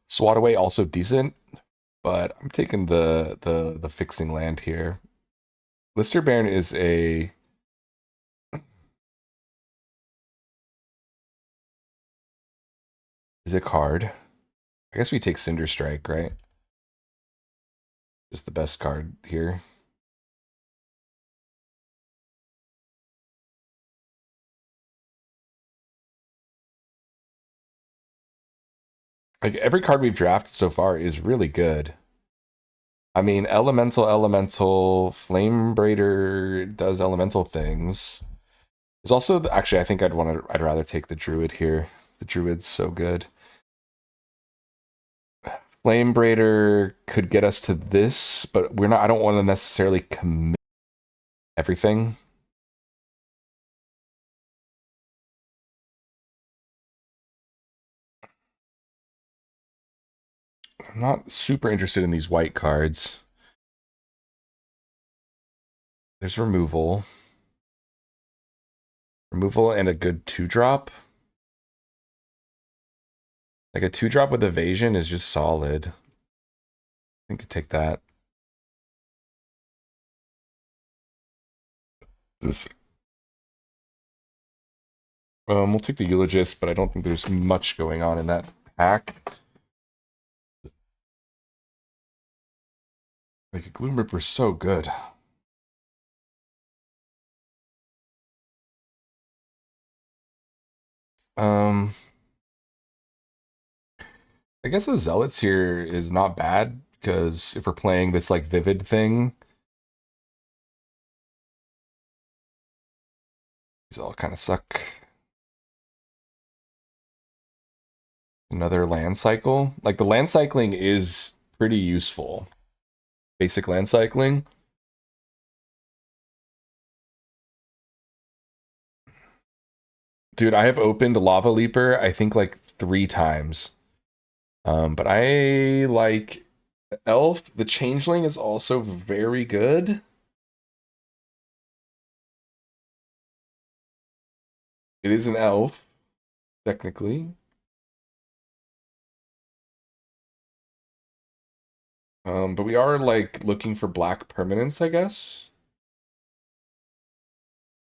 Swat Away also decent, but I'm taking the fixing land here. Lister Baron is a card. I guess we take Cinder Strike, right? Just the best card here. Like every card we've drafted so far is really good. I mean, elemental, Flame Braider does elemental things. There's also actually I think I'd rather take the Druid here. The Druid's so good. Flame Braider could get us to this, but I don't want to necessarily commit everything. I'm not super interested in these white cards. There's removal. Removal and a good 2-drop. Like a 2-drop with evasion is just solid. I think I'd take that. We'll take the Eulogist, but I don't think there's much going on in that pack. Like a Gloom Ripper is so good. I guess the Zealots here is not bad because if we're playing this like Vivid thing, these all kind of suck. Another land cycle. Like the land cycling is pretty useful. Basic land cycling. Dude, I have opened Lava Leaper, I think like 3 times. But I like Elf. The Changeling is also very good. It is an elf, technically. But we are like looking for black permanents, I guess.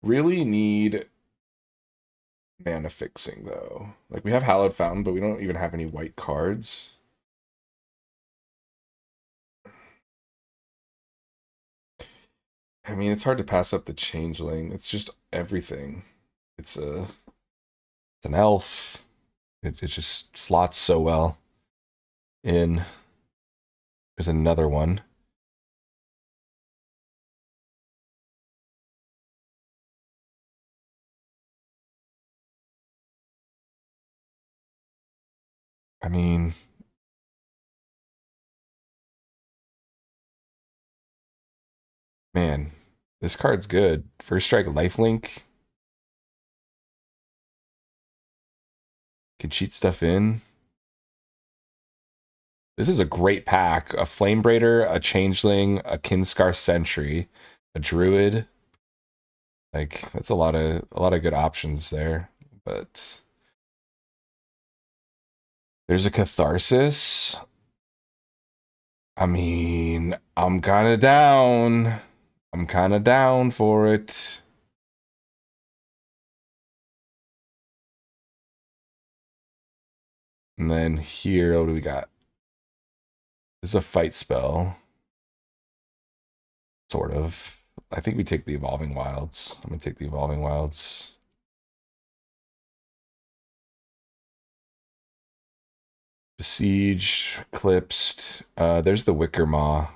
Really need mana fixing though. Like we have Hallowed Fountain, but we don't even have any white cards. I mean, it's hard to pass up the Changeling. It's just everything. It's a it's an elf. It just slots so well in. There's another one. I mean, man, this card's good. First strike lifelink. Can cheat stuff in. This is a great pack. A Flame Braider, a Changeling, a Kinscar Sentry, a Druid. Like, that's a lot of good options there. But there's a Catharsis. I mean, I'm kind of down. I'm kind of down for it. And then here, what do we got? This is a fight spell. Sort of. I think we take the Evolving Wilds. I'm going to take the Evolving Wilds. Besiege, Eclipsed. There's the Wicker Maw.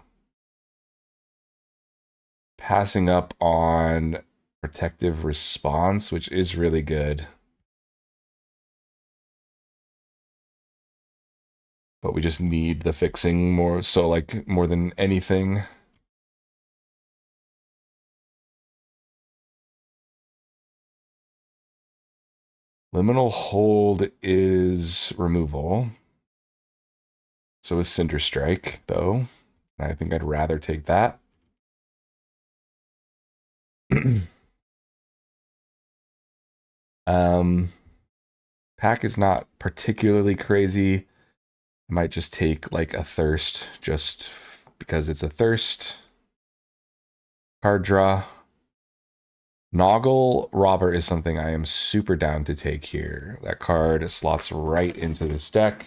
Passing up on Protective Response, which is really good. But we just need the fixing more, so like more than anything. Liminal Hold is removal. So is Cinder Strike, though. I think I'd rather take that. Pack is not particularly crazy. I might just take like a Thirst just because it's a Thirst. Card draw. Noggle Robber is something I am super down to take here. That card slots right into this deck.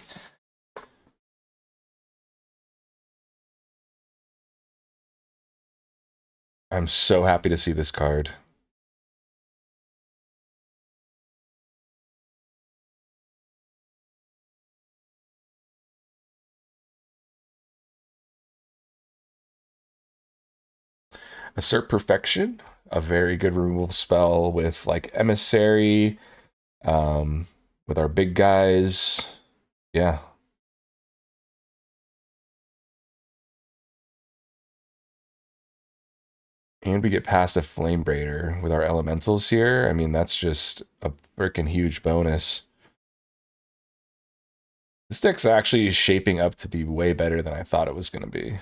I'm so happy to see this card. Assert Perfection, a very good removal spell with like Emissary, with our big guys. Yeah. And we get past a Flame Braider with our elementals here. I mean, that's just a freaking huge bonus. This deck's actually shaping up to be way better than I thought it was going to be.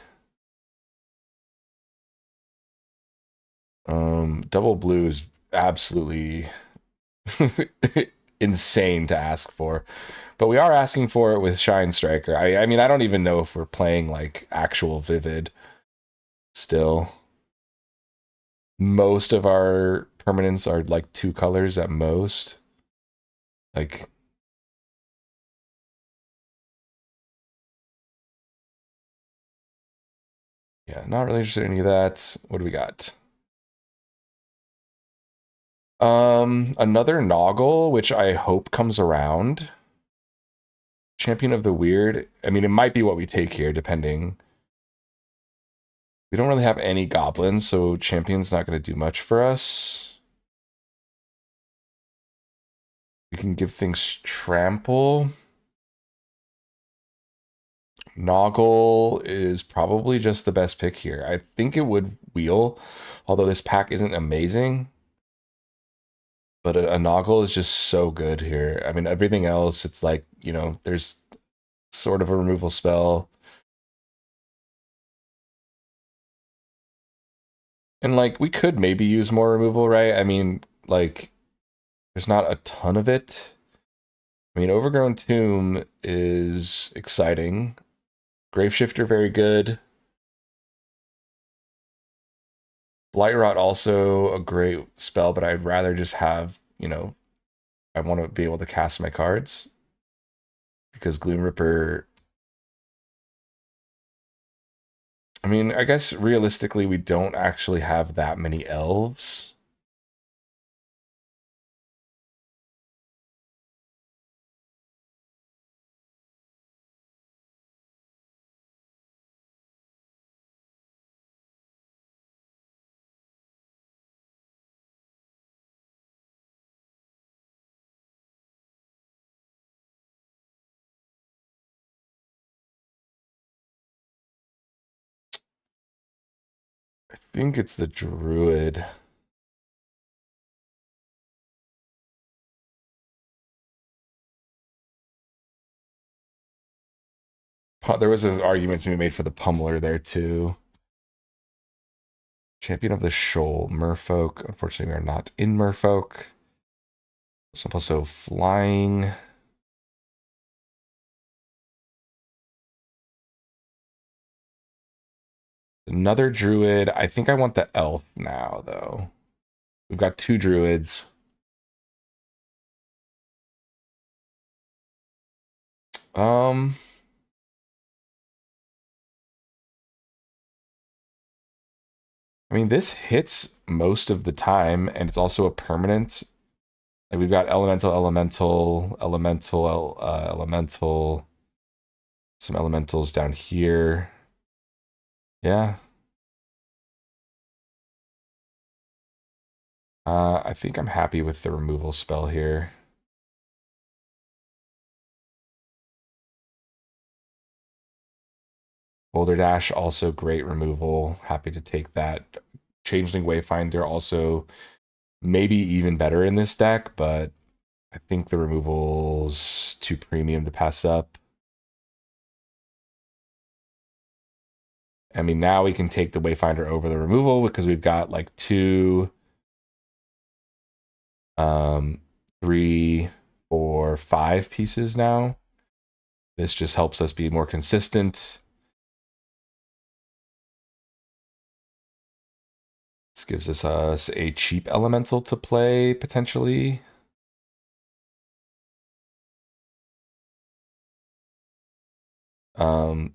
Double blue is absolutely insane to ask for, but we are asking for it with Shine Striker. I mean, I don't even know if we're playing like actual Vivid still. Most of our permanents are like 2 colors at most. Like, yeah, not really interested in any of that. What do we got? Another Noggle, which I hope comes around. Champion of the Weird. I mean, it might be what we take here, depending. We don't really have any goblins, so Champion's not going to do much for us. We can give things Trample. Noggle is probably just the best pick here. I think it would wheel, although this pack isn't amazing. But a Noggle is just so good here. I mean, everything else, it's like, you know, there's sort of a removal spell. And like, we could maybe use more removal, right? I mean, like, there's not a ton of it. I mean, Overgrown Tomb is exciting. Graveshifter, very good. Blightrot also a great spell, but I'd rather just have, you know, I want to be able to cast my cards. Because Gloom Ripper, I mean, I guess realistically we don't actually have that many elves. think it's the druid. There was an argument to be made for the pummeler there too. Champion of the Shoal, Merfolk. Unfortunately, we are not in Merfolk. Some also flying. Another druid. I think I want the elf now, though. We've got 2 druids. Um, I mean, this hits most of the time, and it's also a permanent. Like we've got elemental, elemental, elemental, elemental, some elementals down here. Yeah. I think I'm happy with the removal spell here. Boulder Dash, also great removal. Happy to take that. Changeling Wayfinder, also maybe even better in this deck, but I think the removal's too premium to pass up. I mean, now we can take the Wayfinder over the removal because we've got like 2, 3, 4, 5 pieces now. This just helps us be more consistent. This gives us a cheap elemental to play, potentially. Um,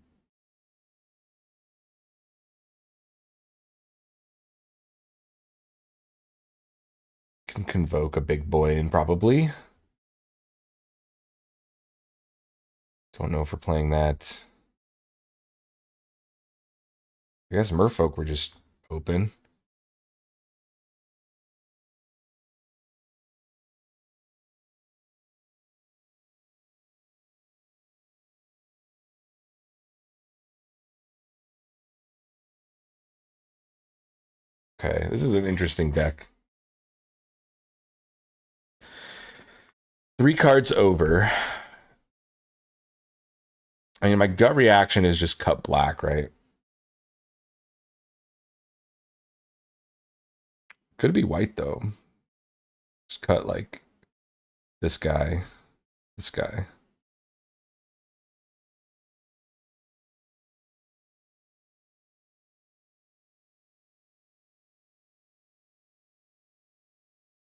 can convoke a big boy in probably. Don't know if we're playing that. I guess Merfolk were just open. Okay, this is an interesting deck. 3 cards over. I mean, my gut reaction is just cut black, right? Could be white, though. Just cut, like, this guy, this guy.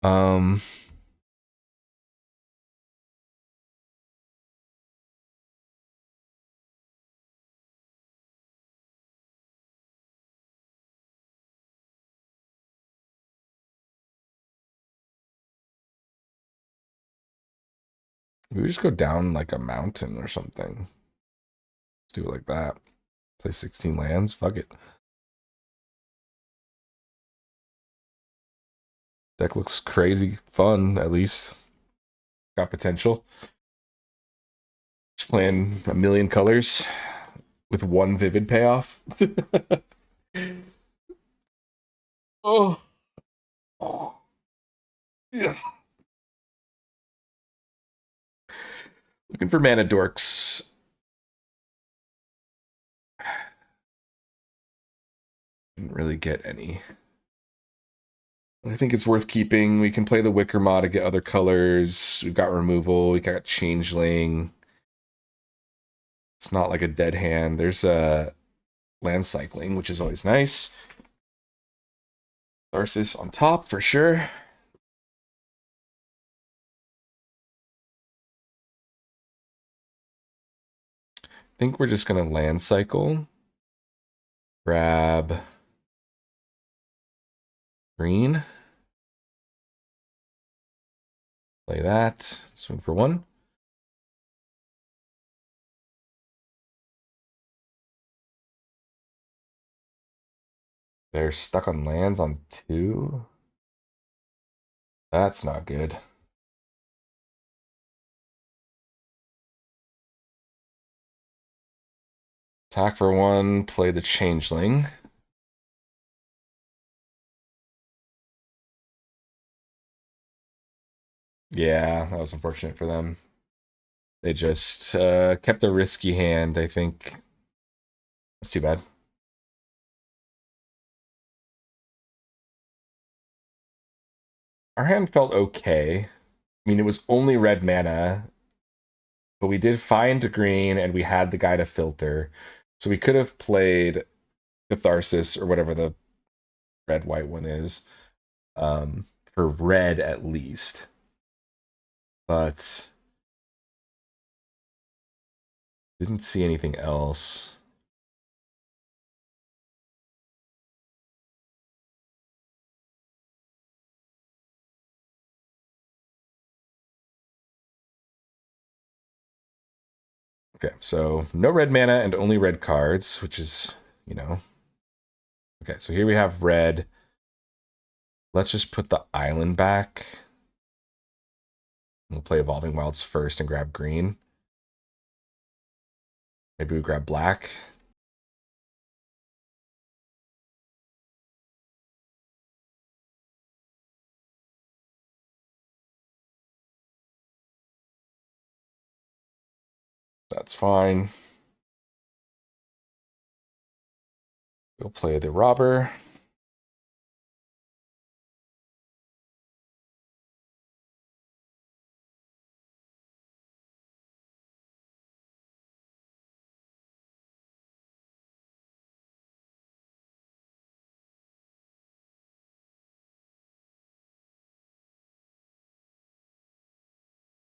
Um, we just go down, like, a mountain or something. Let's do it like that. Play 16 lands. Fuck it. Deck looks crazy fun, at least. Got potential. Just playing a million colors with 1 vivid payoff. Oh. Yeah. Looking for mana dorks. Didn't really get any. I think it's worth keeping. We can play the Wicker mod to get other colors. We've got removal. We got Changeling. It's not like a dead hand. There's a land cycling, which is always nice. Tharsis on top for sure. I think we're just gonna land cycle. Grab green. Play that. Swing for 1. They're stuck on lands on 2. That's not good. Attack for 1. Play the Changeling. Yeah, that was unfortunate for them. They just kept a risky hand, I think. That's too bad. Our hand felt okay. I mean, it was only red mana, but we did find green and we had the guy to filter. So we could have played Catharsis or whatever the red white one is, for red at least. But didn't see anything else. Okay, so no red mana and only red cards, which is, you know. Okay, so here we have red. Let's just put the island back. We'll play Evolving Wilds first and grab green. Maybe we grab black. That's fine. We'll play the robber.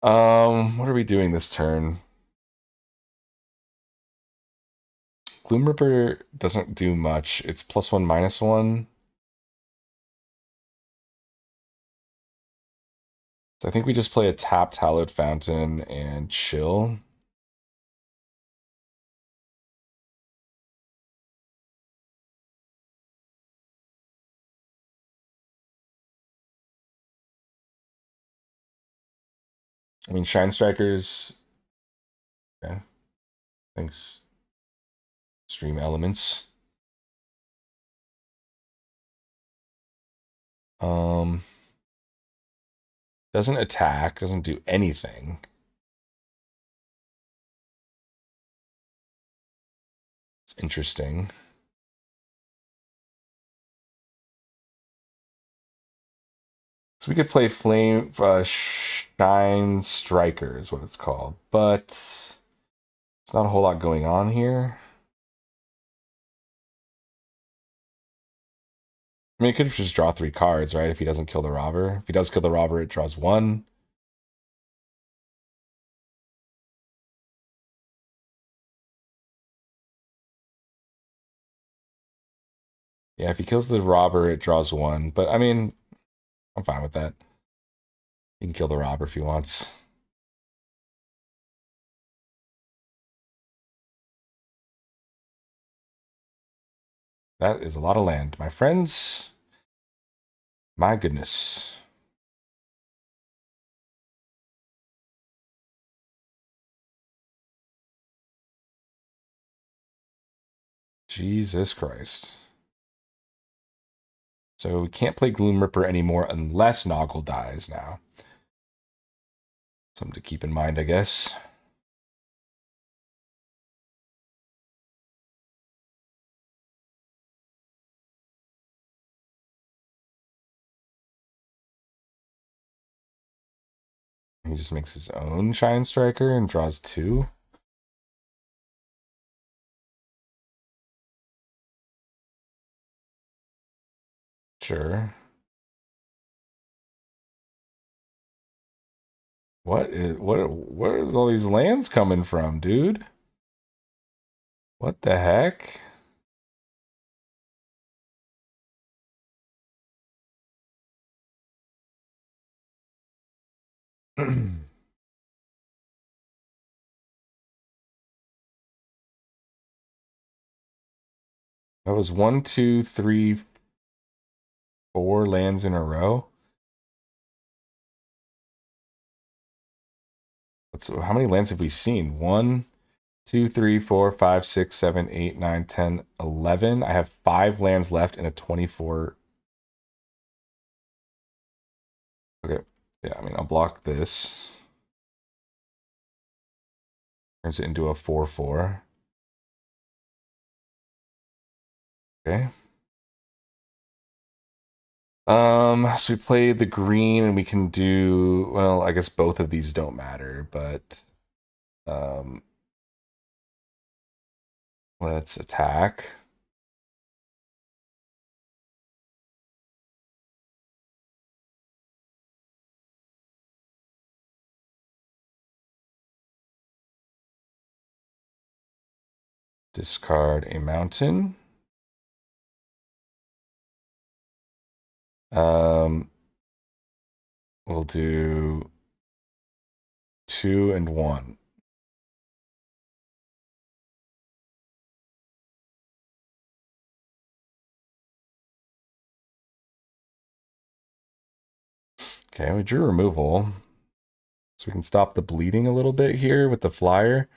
What are we doing this turn? Gloom Ripper doesn't do much. It's +1, -1. So I think we just play a tapped Hallowed Fountain and chill. I mean, Shine Strikers. Yeah. Thanks. Stream Elements. Doesn't attack, doesn't do anything. It's interesting. So we could play Flame Shine Striker is what it's called, but it's not a whole lot going on here. I mean, it could just draw 3 cards, right? If he doesn't kill the robber. If he does kill the robber, it draws 1. Yeah, if he kills the robber, it draws 1. But I mean, I'm fine with that. He can kill the robber if he wants. That is a lot of land. My friends, my goodness. Jesus Christ. So we can't play Gloom Ripper anymore unless Noggle dies now. Something to keep in mind, I guess. He just makes his own Shine Striker and draws 2. Sure. Where is all these lands coming from, dude? What the heck? That was 1, 2, 3, 4 lands in a row. How many lands have we seen? 1, 2, 3, 4, 5, 6, 7, 8, 9, 10, 11. I have 5 lands left in a 24. Okay. Yeah, I mean, I'll block this. Turns it into a 4/4. Okay. So we played the green and we can do, well, I guess both of these don't matter, but um let's attack. Discard a mountain. Um we'll do 2 and 1. Okay, we drew removal. So we can stop the bleeding a little bit here with the flyer.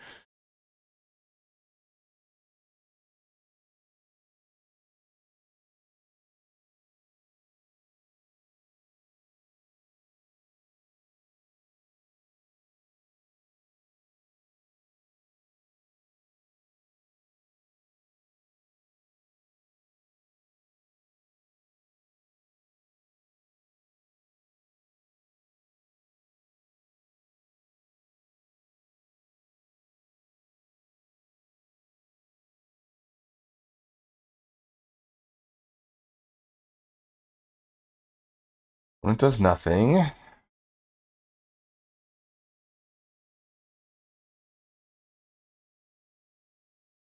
It does nothing.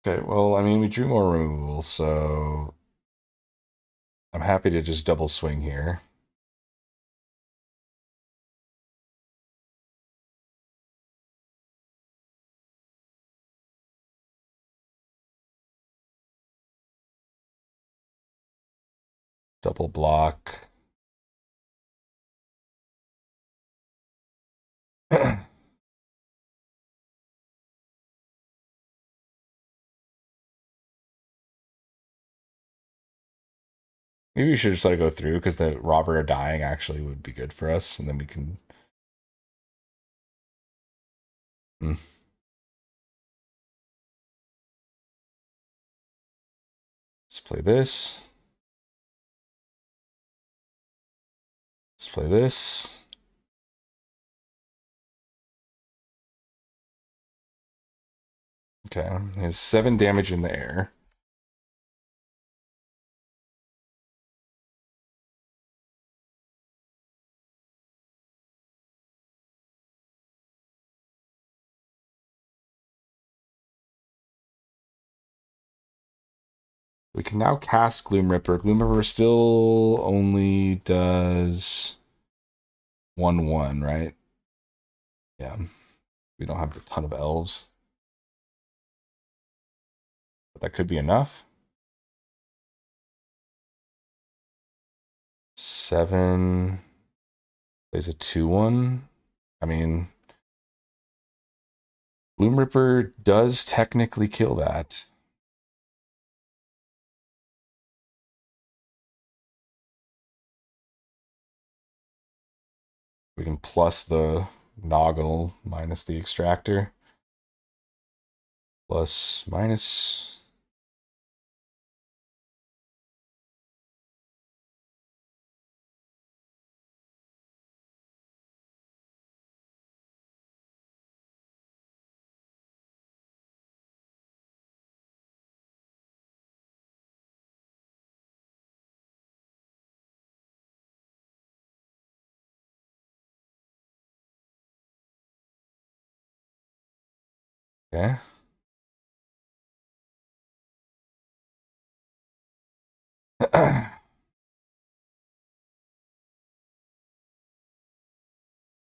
Okay, well, I mean, we drew more removal, so I'm happy to just double swing here. Double block. Maybe we should just let it go through because the robber dying actually would be good for us, and then we can. Hmm. Let's play this. Let's play this. Okay, there's 7 damage in the air. We can now cast Gloom Ripper. Gloom Ripper still only does 1/1, right? Yeah. We don't have a ton of elves. But that could be enough. 7 plays a 2/1. I mean, Gloom Ripper does technically kill that. We can plus the Noggle minus the extractor. Plus, minus. Okay.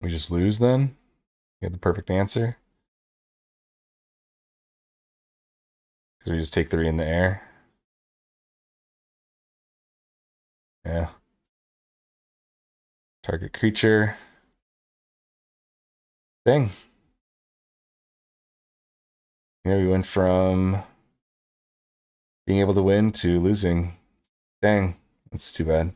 We just lose then? We had the perfect answer. Because we just take 3 in the air. Yeah. Target creature. Dang. Yeah, we went from being able to win to losing. Dang. That's too bad.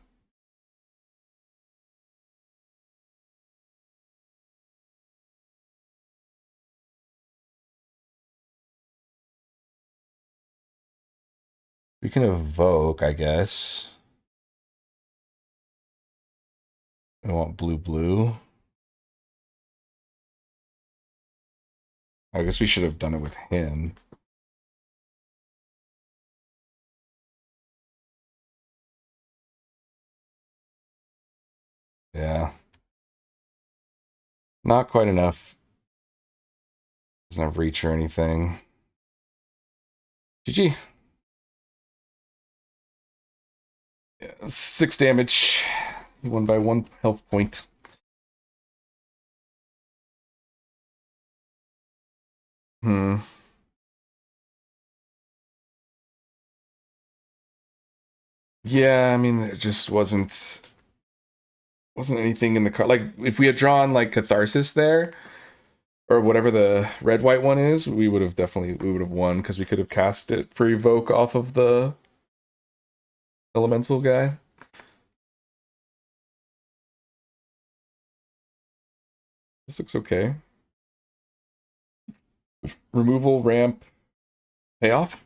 We can evoke, I guess. I want blue, blue. I guess we should have done it with him. Yeah. Not quite enough. Doesn't have reach or anything. GG. Yeah, 6 damage. He won by 1 health point. Hmm. Yeah, I mean, there just wasn't anything in the card. Like, if we had drawn like Catharsis there, or whatever the red white one is, we would have won because we could have cast it for evoke off of the elemental guy. This looks okay. Removal ramp payoff.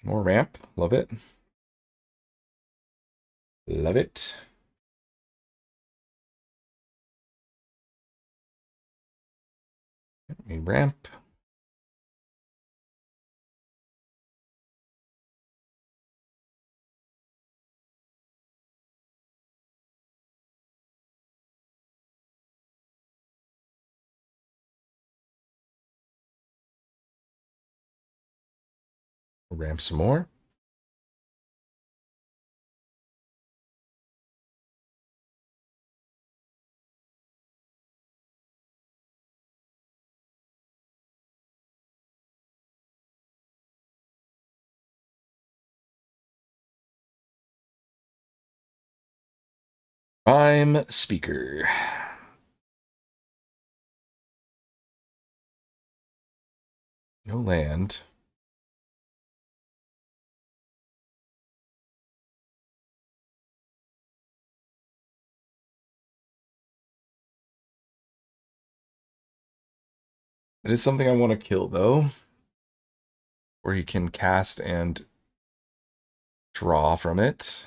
More ramp. Love it. Love it. Let me ramp. Ramp some more. I'm speaker. No land. It is something I want to kill though, where you can cast and draw from it.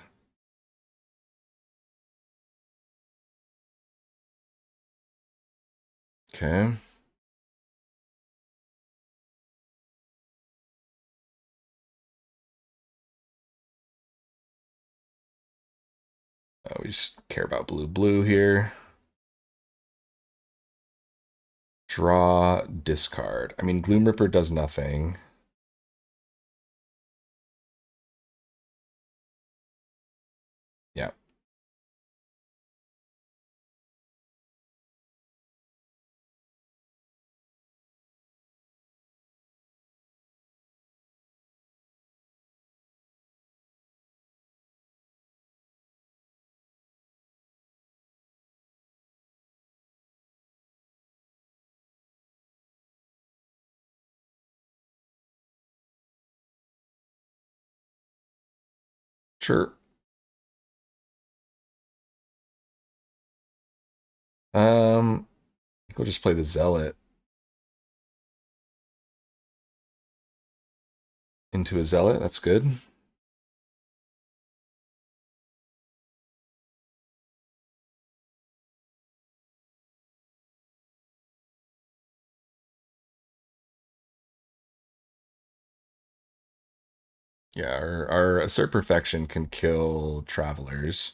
Okay. We just care about blue, blue here. Draw, discard. I mean, Gloom Ripper does nothing. Yeah. Sure. I think we'll just play the Zealot into a Zealot. That's good. Yeah, our Assert Perfection can kill Travelers.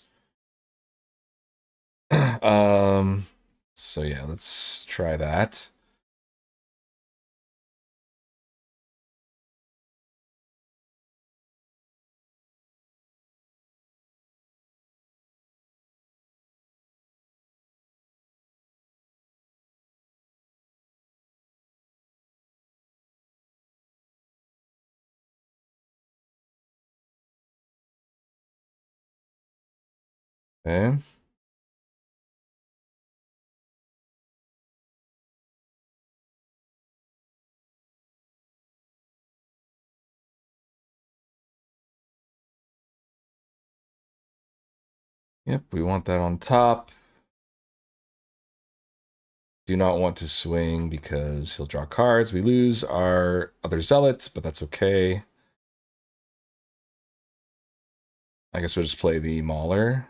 So yeah, let's try that. Okay. Yep, we want that on top. Do not want to swing because he'll draw cards. We lose our other zealot, but that's okay. I guess we'll just play the Mauler.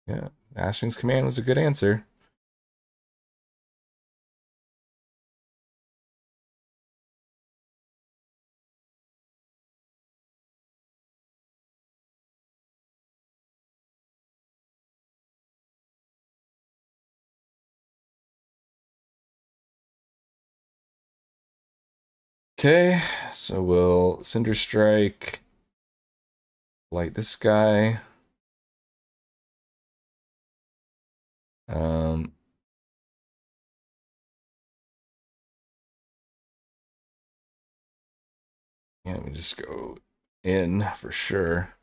Yeah, Ashling's Command was a good answer. Okay, so we'll Cinder Strike, light this guy. Um, yeah, we just go in for sure.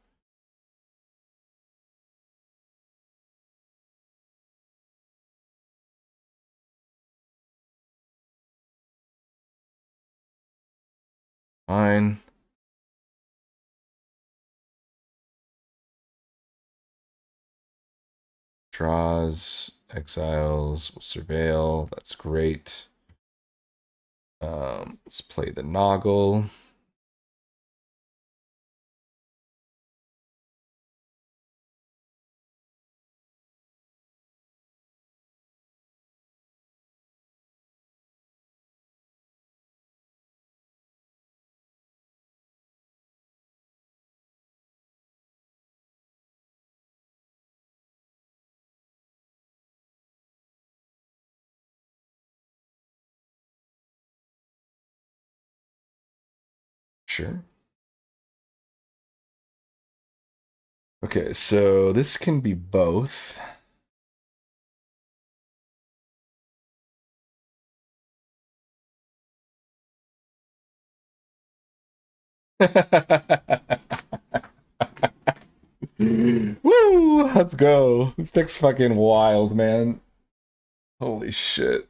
Fine. Draws, exiles, will surveil. That's great. Let's play the Noggle. Sure. Okay, so this can be both. Woo! Let's go. This deck's fucking wild, man. Holy shit.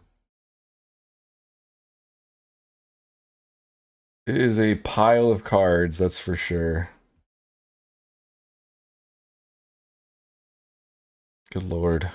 It is a pile of cards, that's for sure. Good lord.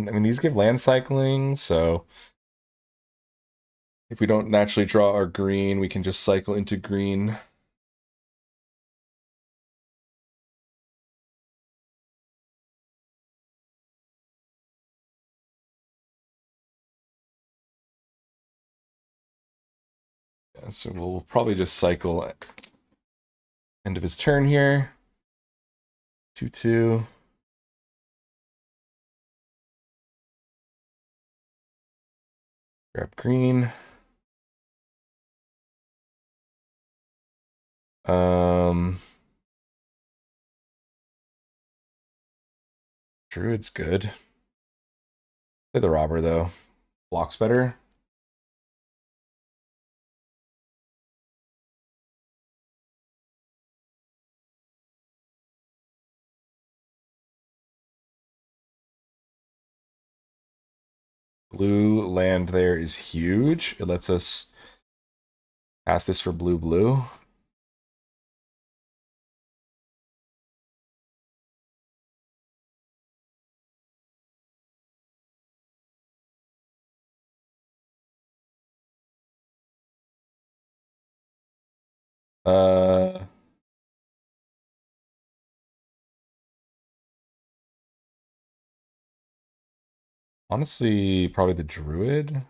I mean, these give land cycling, so if we don't naturally draw our green, we can just cycle into green. Yeah, so we'll probably just cycle end of his turn here. 2/2. Grab green. Druid's good. Play the robber though. Blocks better. Blue land there is huge. It lets us pass this for blue. Uh, honestly, probably the druid.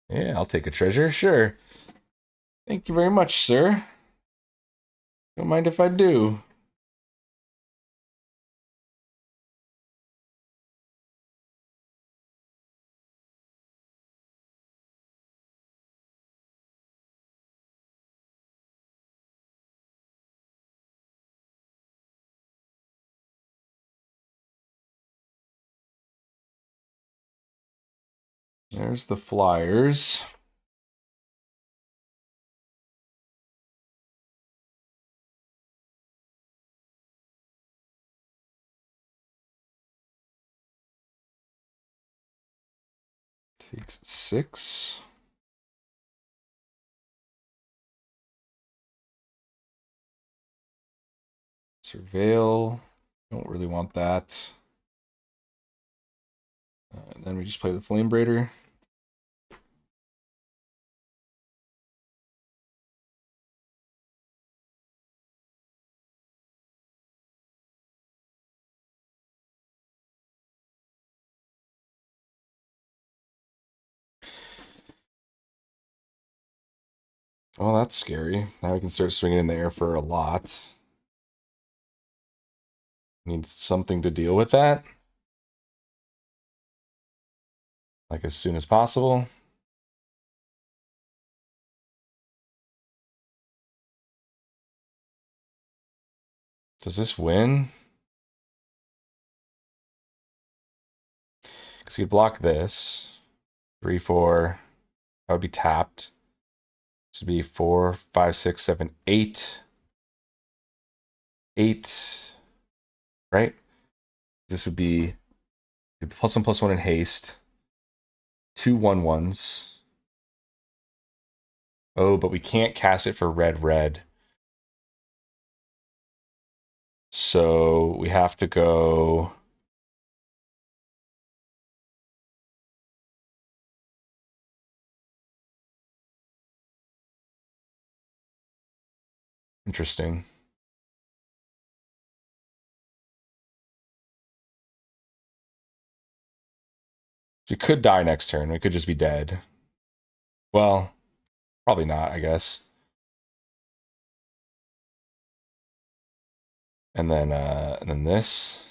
Yeah, I'll take a treasure, sure. Thank you very much, sir. Don't mind if I do. There's the Flyers. Takes 6. Surveil. Don't really want that. And then we just play the Flame Braider. Oh, that's scary. Now we can start swinging in the air for a lot. Need something to deal with that. Like as soon as possible. Does this win? Because he'd block this. 3, 4. That would be tapped. This would be 4, 5, 6, 7, 8. 8. Right? This would be +1/+1 in haste. 2 1/1s. Oh, but we can't cast it for red. So we have to go. Interesting. We could die next turn. We could just be dead. Well, probably not, I guess. And then this.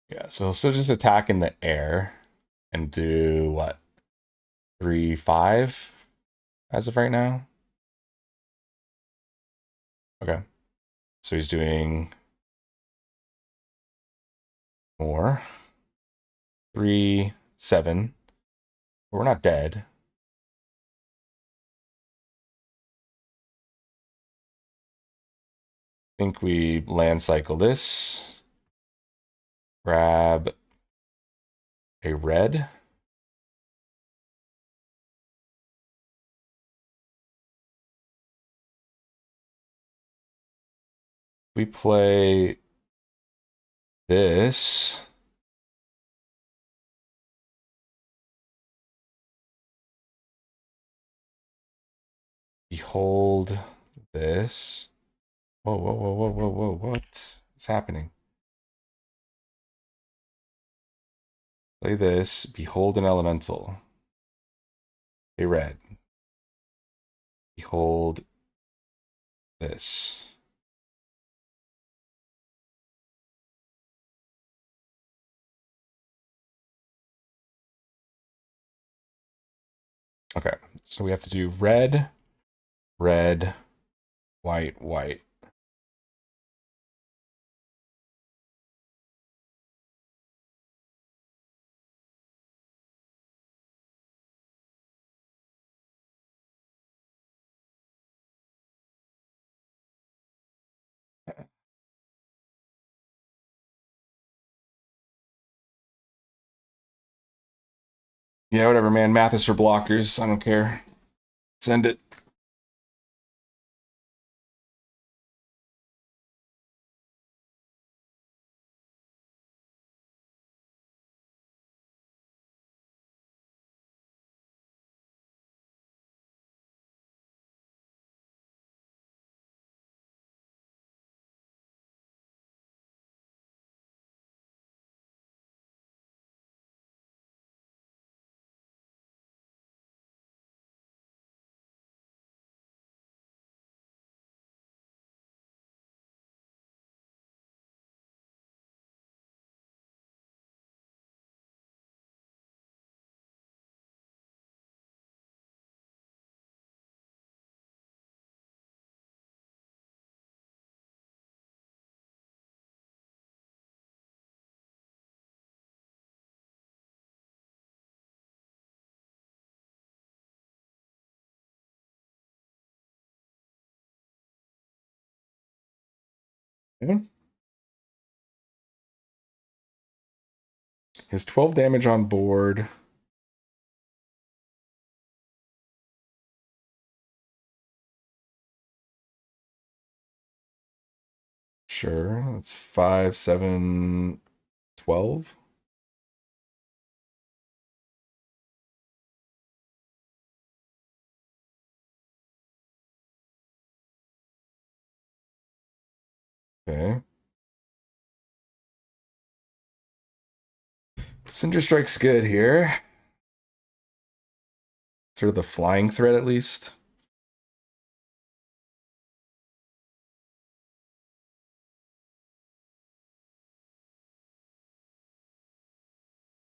Yeah, so he'll still just attack in the air and do what? 3, 5 as of right now. Okay. So he's doing more. 3, 7. We're not dead. I think we land cycle this. Grab a red. We play this. Behold this. Whoa. What is happening? Play this. Behold an elemental. A red. Behold this. Okay, so we have to do red, red, white. Yeah, whatever, man. Math is for blockers. I don't care. Send it. Okay. His 12 damage on board. Sure. That's 5, 7, 12. Okay. Cinder Strike's good here. Sort of the flying threat, at least.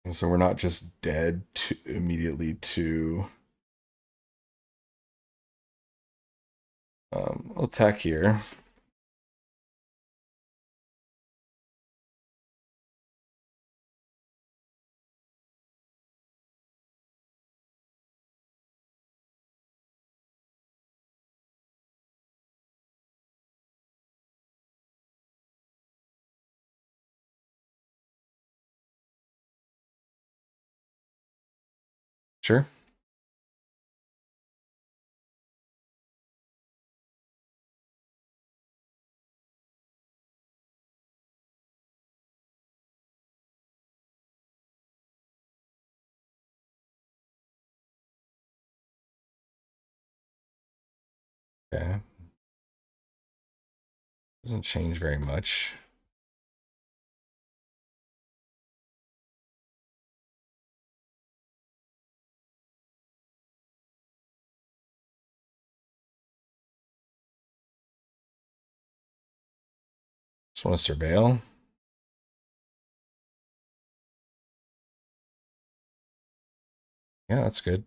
And so we're not just dead immediately to I'll attack here. Sure. Okay. Doesn't change very much. Just want to surveil. Yeah, that's good.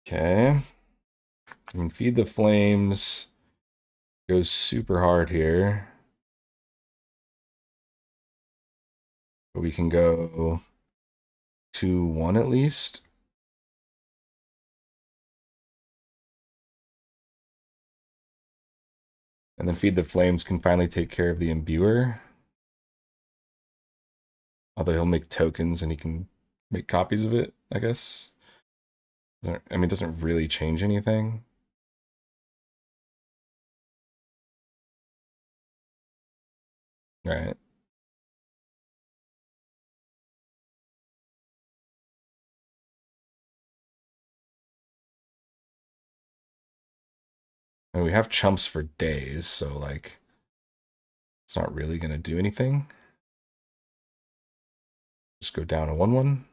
Okay. I can feed the flames. Goes super hard here. But we can go 2-1 at least. And then feed the flames can finally take care of the imbuer. Although he'll make tokens and he can make copies of it, I guess. I mean, it doesn't really change anything. Right. And we have chumps for days, so like it's not really gonna do anything. Just go down a 1-1.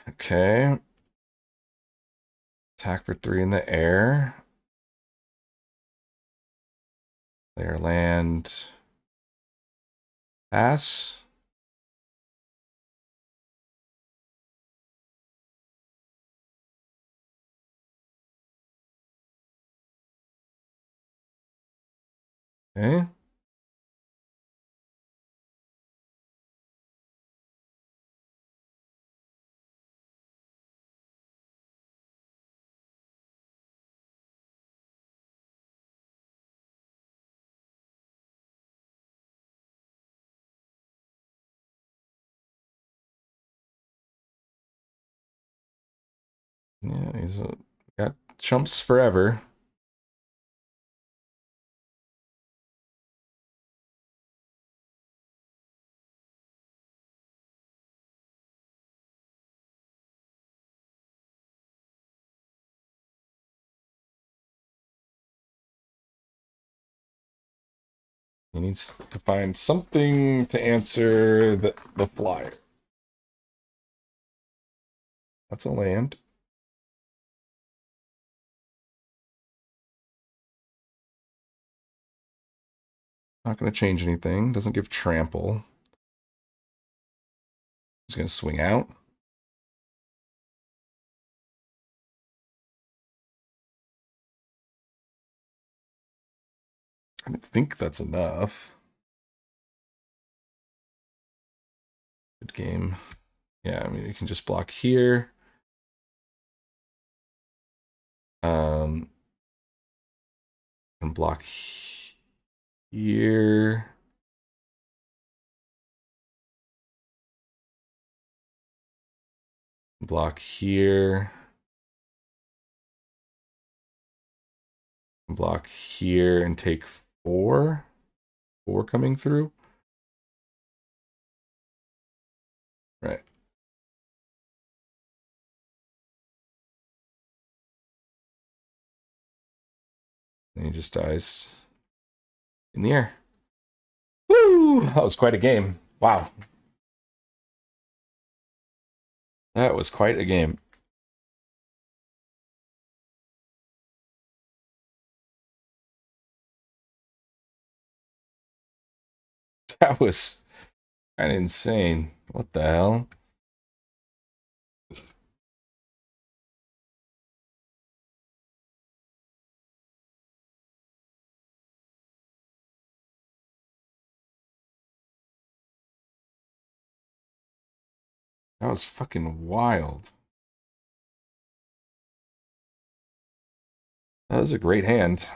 Okay. Attack for 3 in the air. Player land. Pass. Okay. Yeah, he's got chumps forever. He needs to find something to answer the flyer. That's a land. Not going to change anything. Doesn't give trample. He's going to swing out. I don't think that's enough. Good game. Yeah, I mean, you can just block here. And block here. Block here. Block here and take 4. 4 coming through. Right. And he just dies in the air. Woo! That was quite a game. Wow. That was quite a game. That was kind of insane. What the hell? That was fucking wild. That was a great hand.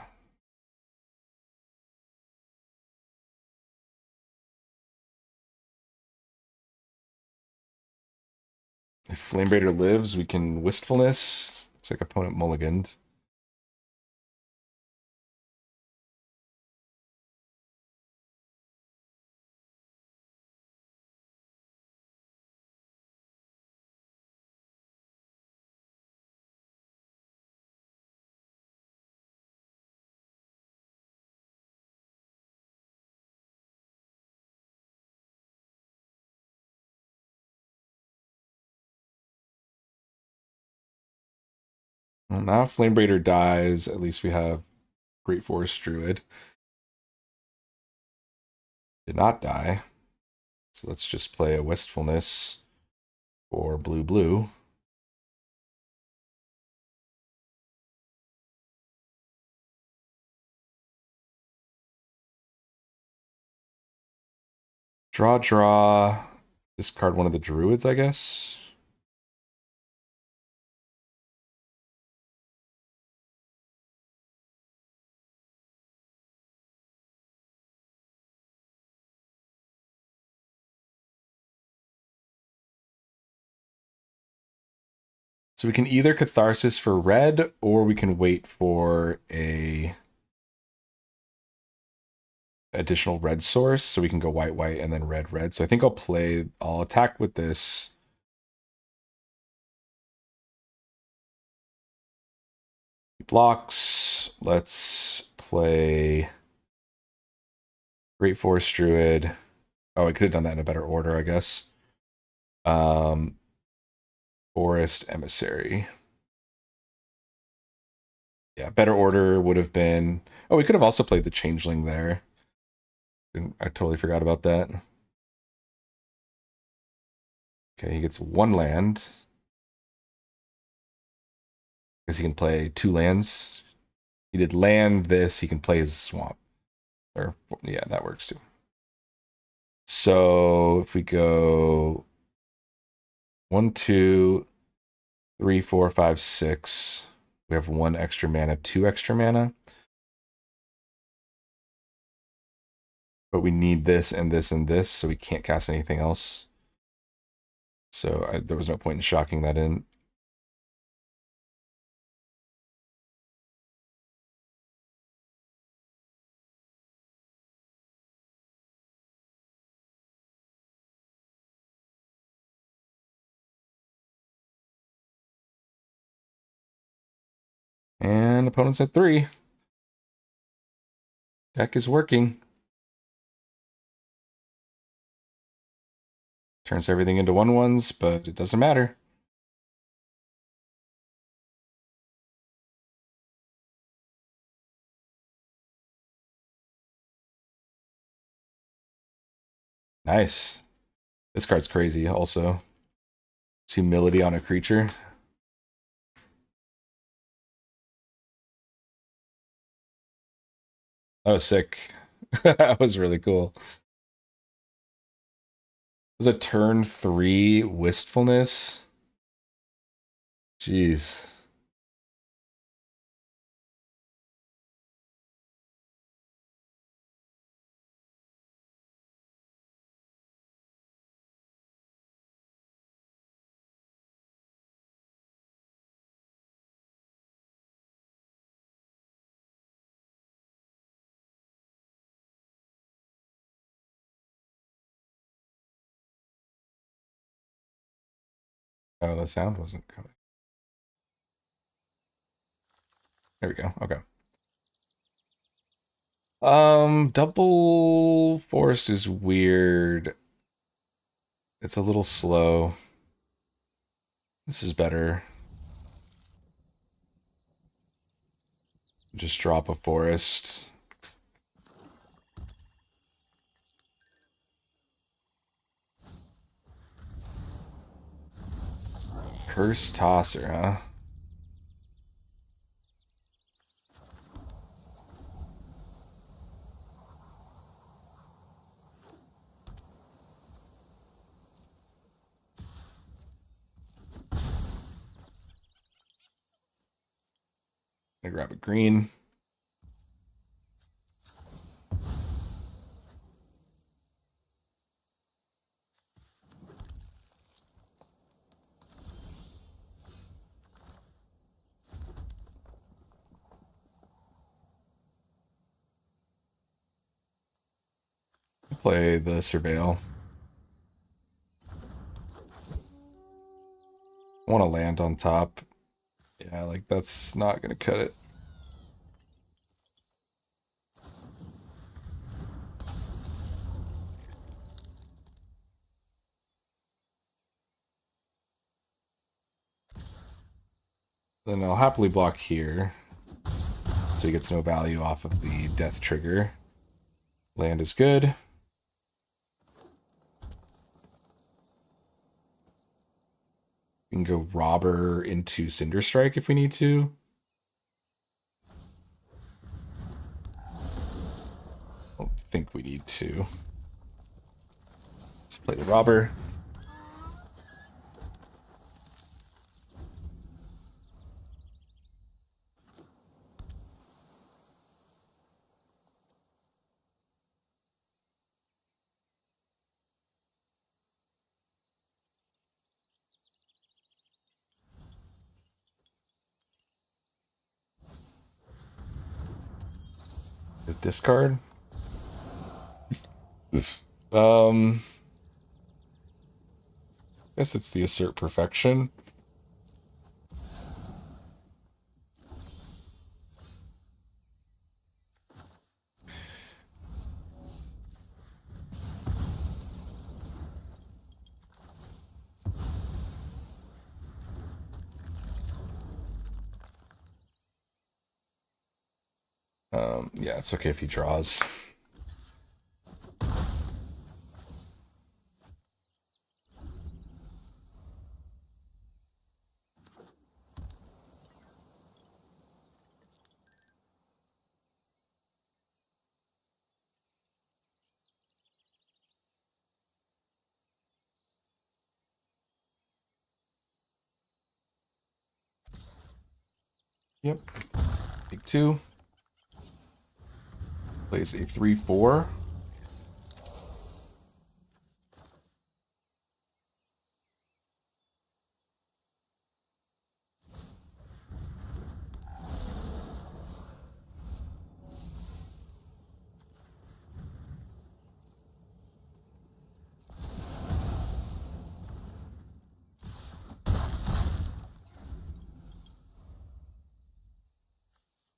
If Flame Raider lives, we can Wistfulness. Looks like opponent mulliganed. Well, now if Flame Raider dies, at least we have Great Forest Druid. Did not die. So let's just play a Wistfulness for blue. Draw. Discard one of the Druids, I guess. So we can either Catharsis for red, or we can wait for a additional red source, so we can go white, and then red. So I think I'll attack with this. He blocks. Let's play Great Forest Druid. Oh, I could have done that in a better order, I guess. Forest Emissary. Yeah, better order would have been... Oh, we could have also played the Changeling there. I totally forgot about that. Okay, he gets 1 land. Because he can play 2 lands. He did land this, he can play his swamp. Or, yeah, that works too. So if we go 1, 2, 3, 4, 5, 6, we have 1 extra mana, 2 extra mana. But we need this and this and this, so we can't cast anything else. So there was no point in shocking that in. And opponent's at 3. Deck is working. Turns everything into 1/1s, but it doesn't matter. Nice. This card's crazy also. It's humility on a creature. That was sick. That was really cool. It was a turn 3 wistfulness. Jeez. Oh, the sound wasn't coming. There we go. Okay. Double forest is weird. It's a little slow. This is better. Just drop a forest. Curse Tosser, huh? I grab a green. Play the Surveil. I want to land on top. Yeah, like that's not gonna cut it. Then I'll happily block here. So he gets no value off of the death trigger. Land is good. We can go Robber into Cinder Strike if we need to. I don't think we need to. Just play the Robber. His discard. um, guess it's the Assert Perfection. Yeah, it's okay if he draws. Yep. Take 2. Plays a 3/4.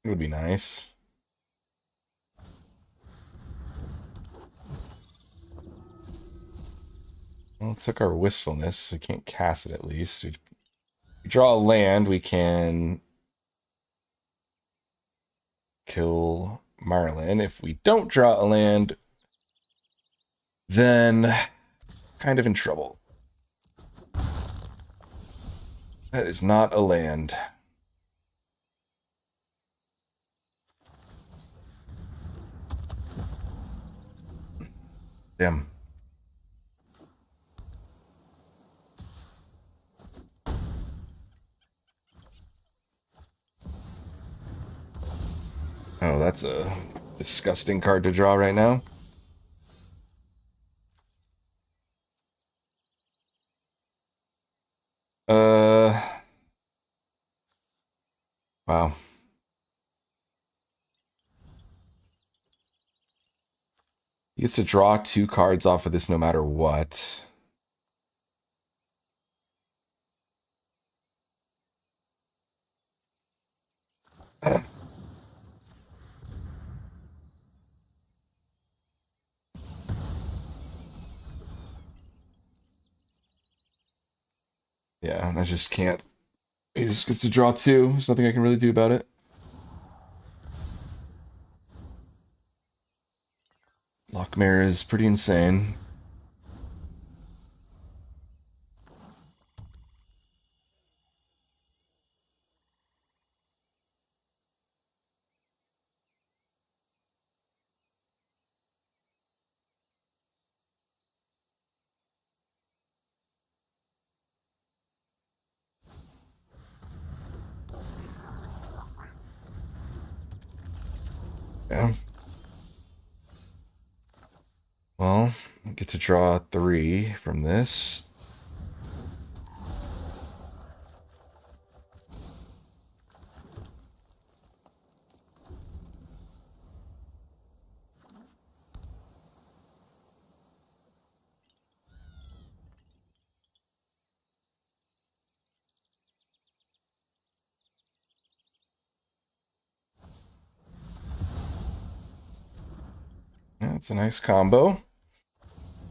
It would be nice. Well, it took our wistfulness, so we can't cast it at least. We draw a land, we can kill Marlin. If we don't draw a land, then kind of in trouble. That is not a land. Damn. Oh, that's a disgusting card to draw right now. Wow. He gets to draw 2 cards off of this no matter what. Yeah, I just can't. He just gets to draw 2. There's nothing I can really do about it. Lockmare is pretty insane. Yeah. Well, I get to draw 3 from this. Yeah, it's a nice combo.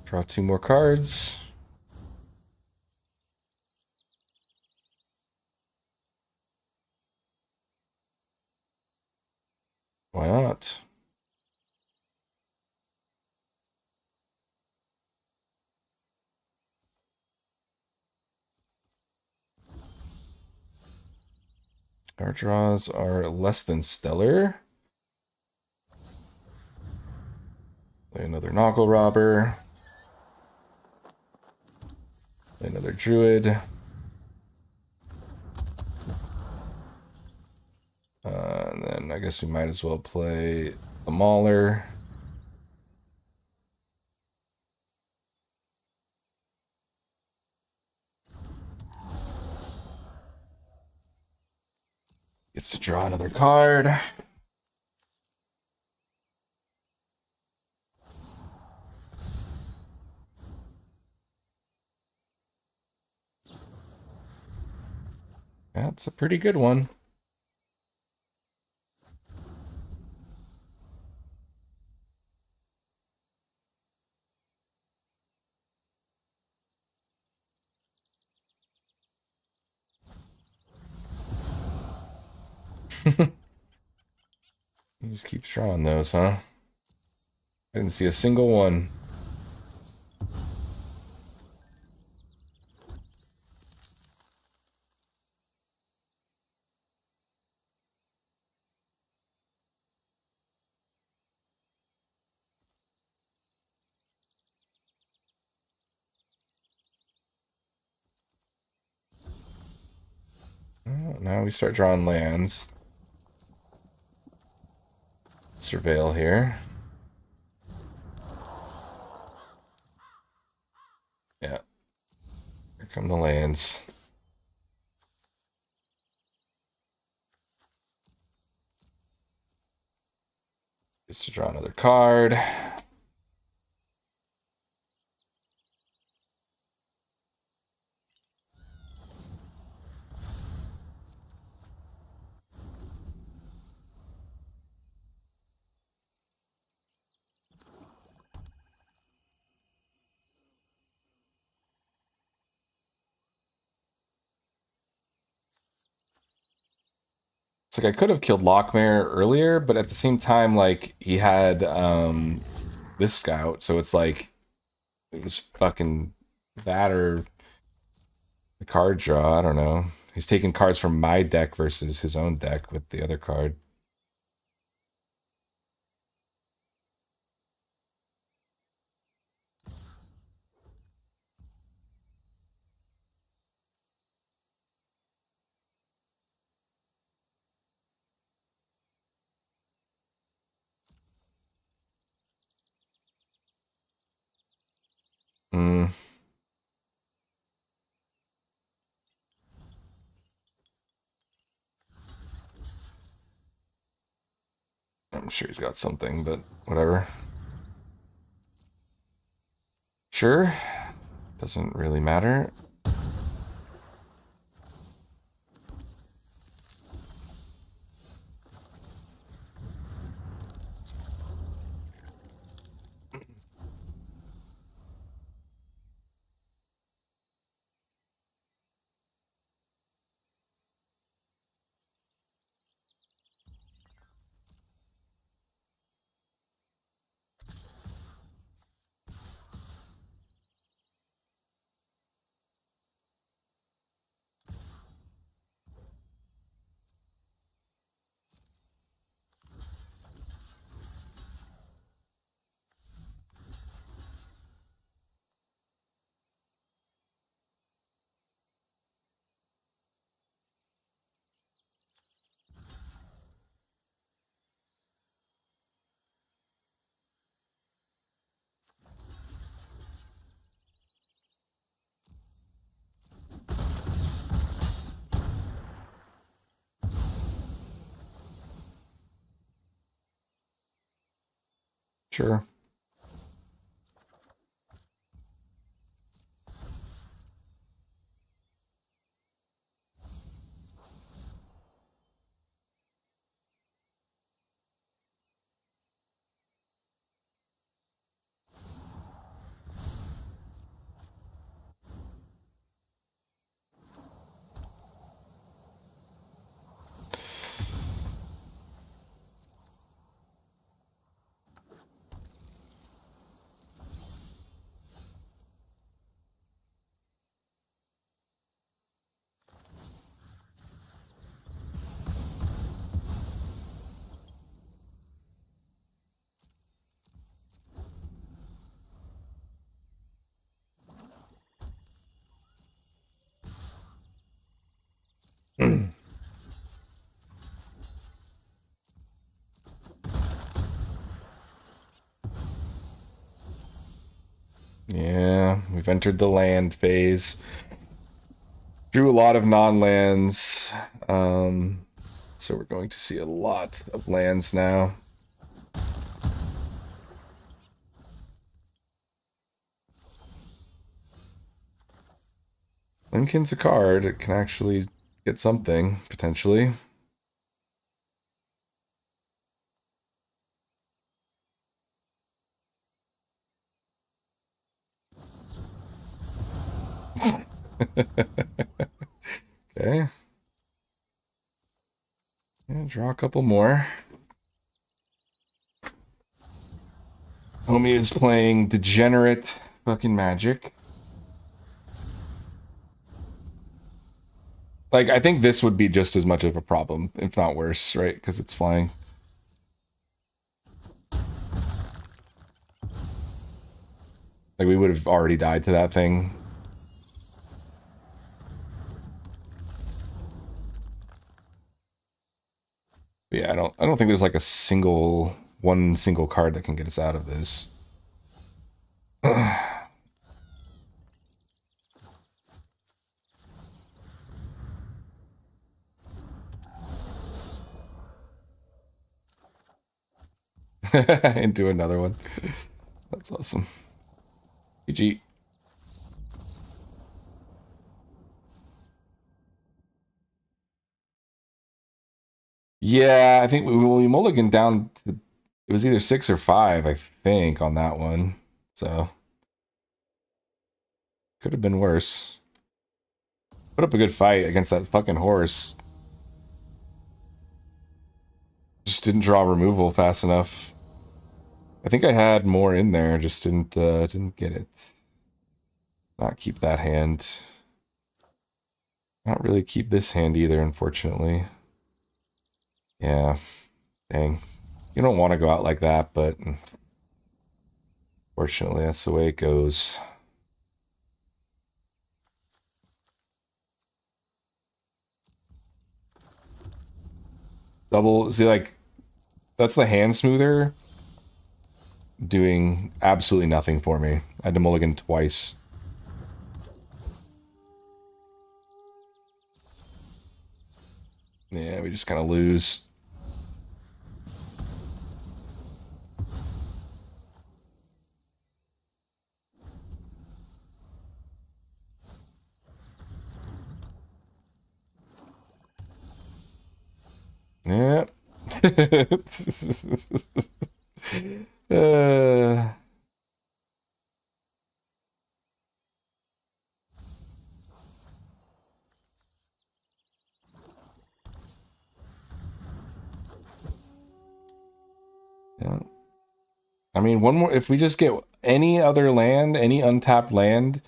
Draw 2 more cards. Why not? Our draws are less than stellar. Play another Knuckle Robber. Play another Druid. And then I guess we might as well play the Mauler. Gets to draw another card. That's a pretty good one. He just keeps drawing those, huh? I didn't see a single one. Oh, now we start drawing lands. Surveil here. Yeah. Here come the lands. Just to draw another card. It's like I could have killed Lockmare earlier, but at the same time, like he had this scout, so it's like it was fucking That or the card draw. I don't know. He's taking cards from my deck versus his own deck with the other card. Mm, I'm sure he's got something, but whatever. Sure. Doesn't really matter. Sure. Yeah, we've entered the land phase. Drew a lot of non-lands. So we're going to see a lot of lands now. Lincoln's a card. It can actually get something, potentially. Okay. Yeah, draw a couple more. Homie is playing degenerate fucking Magic. Like, I think this would be just as much of a problem, if not worse, right? Because it's flying. Like, we would have already died to that thing. But yeah, I don't think there's like one single card that can get us out of this. Into another one. That's awesome. GG. Yeah, I think we mulliganed down to, it was either 6 or 5, I think, on that one. So could have been worse. Put up a good fight against that fucking horse. Just didn't draw removal fast enough. I think I had more in there, just didn't get it. Not keep that hand. Not really keep this hand either, unfortunately. Yeah, dang. You don't want to go out like that, but fortunately, that's the way it goes. Double, see, like, that's the hand smoother doing absolutely nothing for me. I had to mulligan twice. Yeah, we just kind of lose. Yeah. uh, yeah. I mean, one more. If we just get any other land, any untapped land,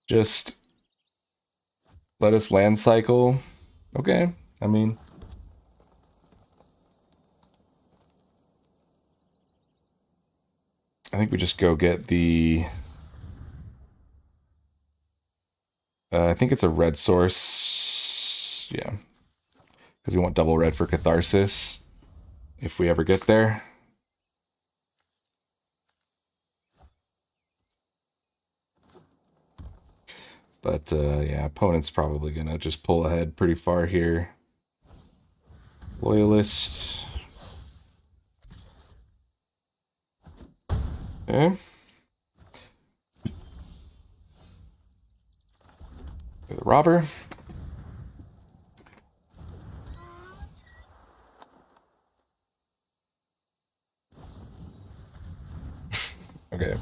just let us land cycle. Okay. I mean, I think we just go get the. I think it's a red source. Yeah. Because we want double red for Catharsis if we ever get there. But yeah, opponent's probably gonna just pull ahead pretty far here. Loyalist. Okay. The robber. Okay.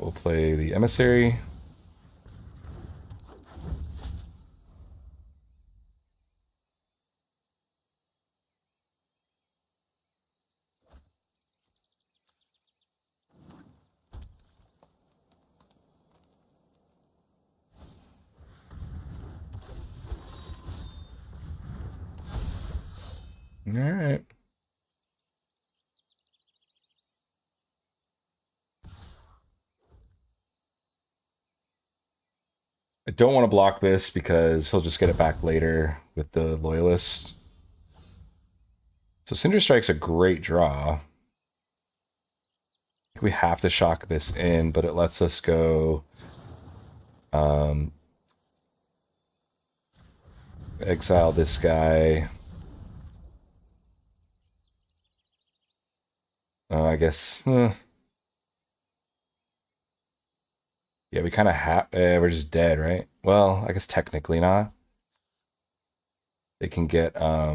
We'll play the emissary. All right. I don't want to block this because he'll just get it back later with the Loyalist. So Cinder Strike's a great draw. We have to shock this in, but it lets us go exile this guy. I guess. Yeah, we kind of have. We're just dead, right? Well, I guess technically not. They can get. Yeah,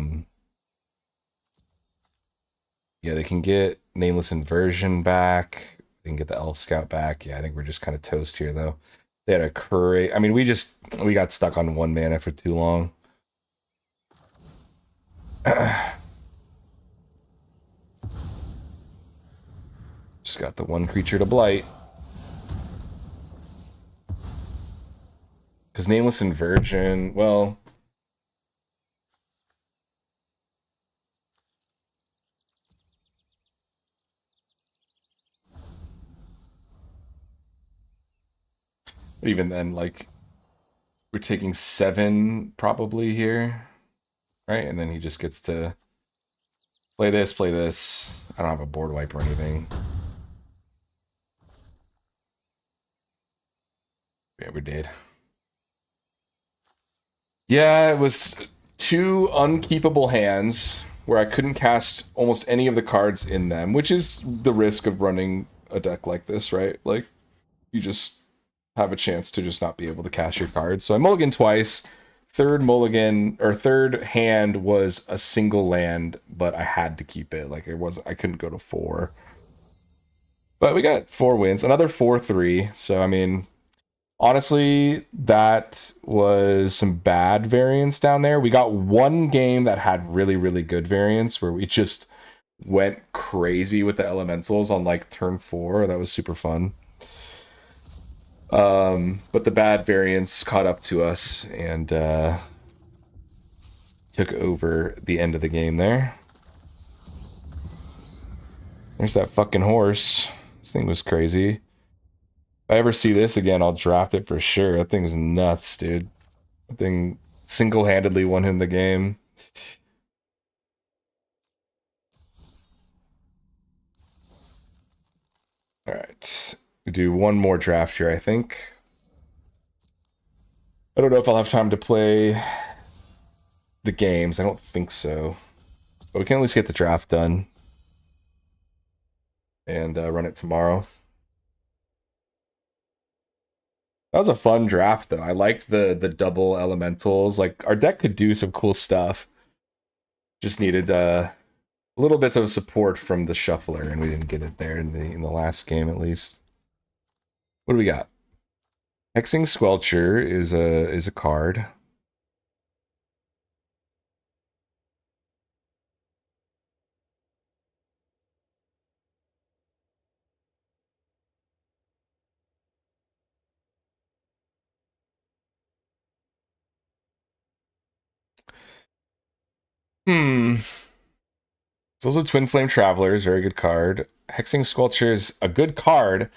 they can get Nameless Inversion back. They can get the Elf Scout back. Yeah, I think we're just kind of toast here, though. They had a curry. I mean, we got stuck on 1 mana for too long. Just got the 1 creature to blight. Because Nameless Inversion, well. But even then, like, we're taking 7 probably here. Right? And then he just gets to play this, play this. I don't have a board wipe or anything. Yeah, we did. Yeah, it was 2 unkeepable hands where I couldn't cast almost any of the cards in them, which is the risk of running a deck like this, right? Like, you just have a chance to just not be able to cast your cards. So I mulligan twice. Third mulligan or third hand was a single land, but I had to keep it. Like I couldn't go to 4. But we got 4 wins, another 4-3. So I mean, honestly, that was some bad variance down there. We got 1 game that had really, really good variance where we just went crazy with the elementals on like turn 4. That was super fun. But the bad variants caught up to us and took over the end of the game there. There's that fucking horse. This thing was crazy. If I ever see this again, I'll draft it for sure. That thing's nuts, dude. That thing single-handedly won him the game. All right. We do one more draft here, I think. I don't know if I'll have time to play the games. I don't think so. But we can at least get the draft done and run it tomorrow. That was a fun draft, though. I liked the double elementals. Like, our deck could do some cool stuff. Just needed a little bits of support from the shuffler, and we didn't get it there in the last game, at least. What do we got? Hexing Squelcher is a card. It's also Twin Flame Travelers, very good card. Hexing Squelcher is a good card,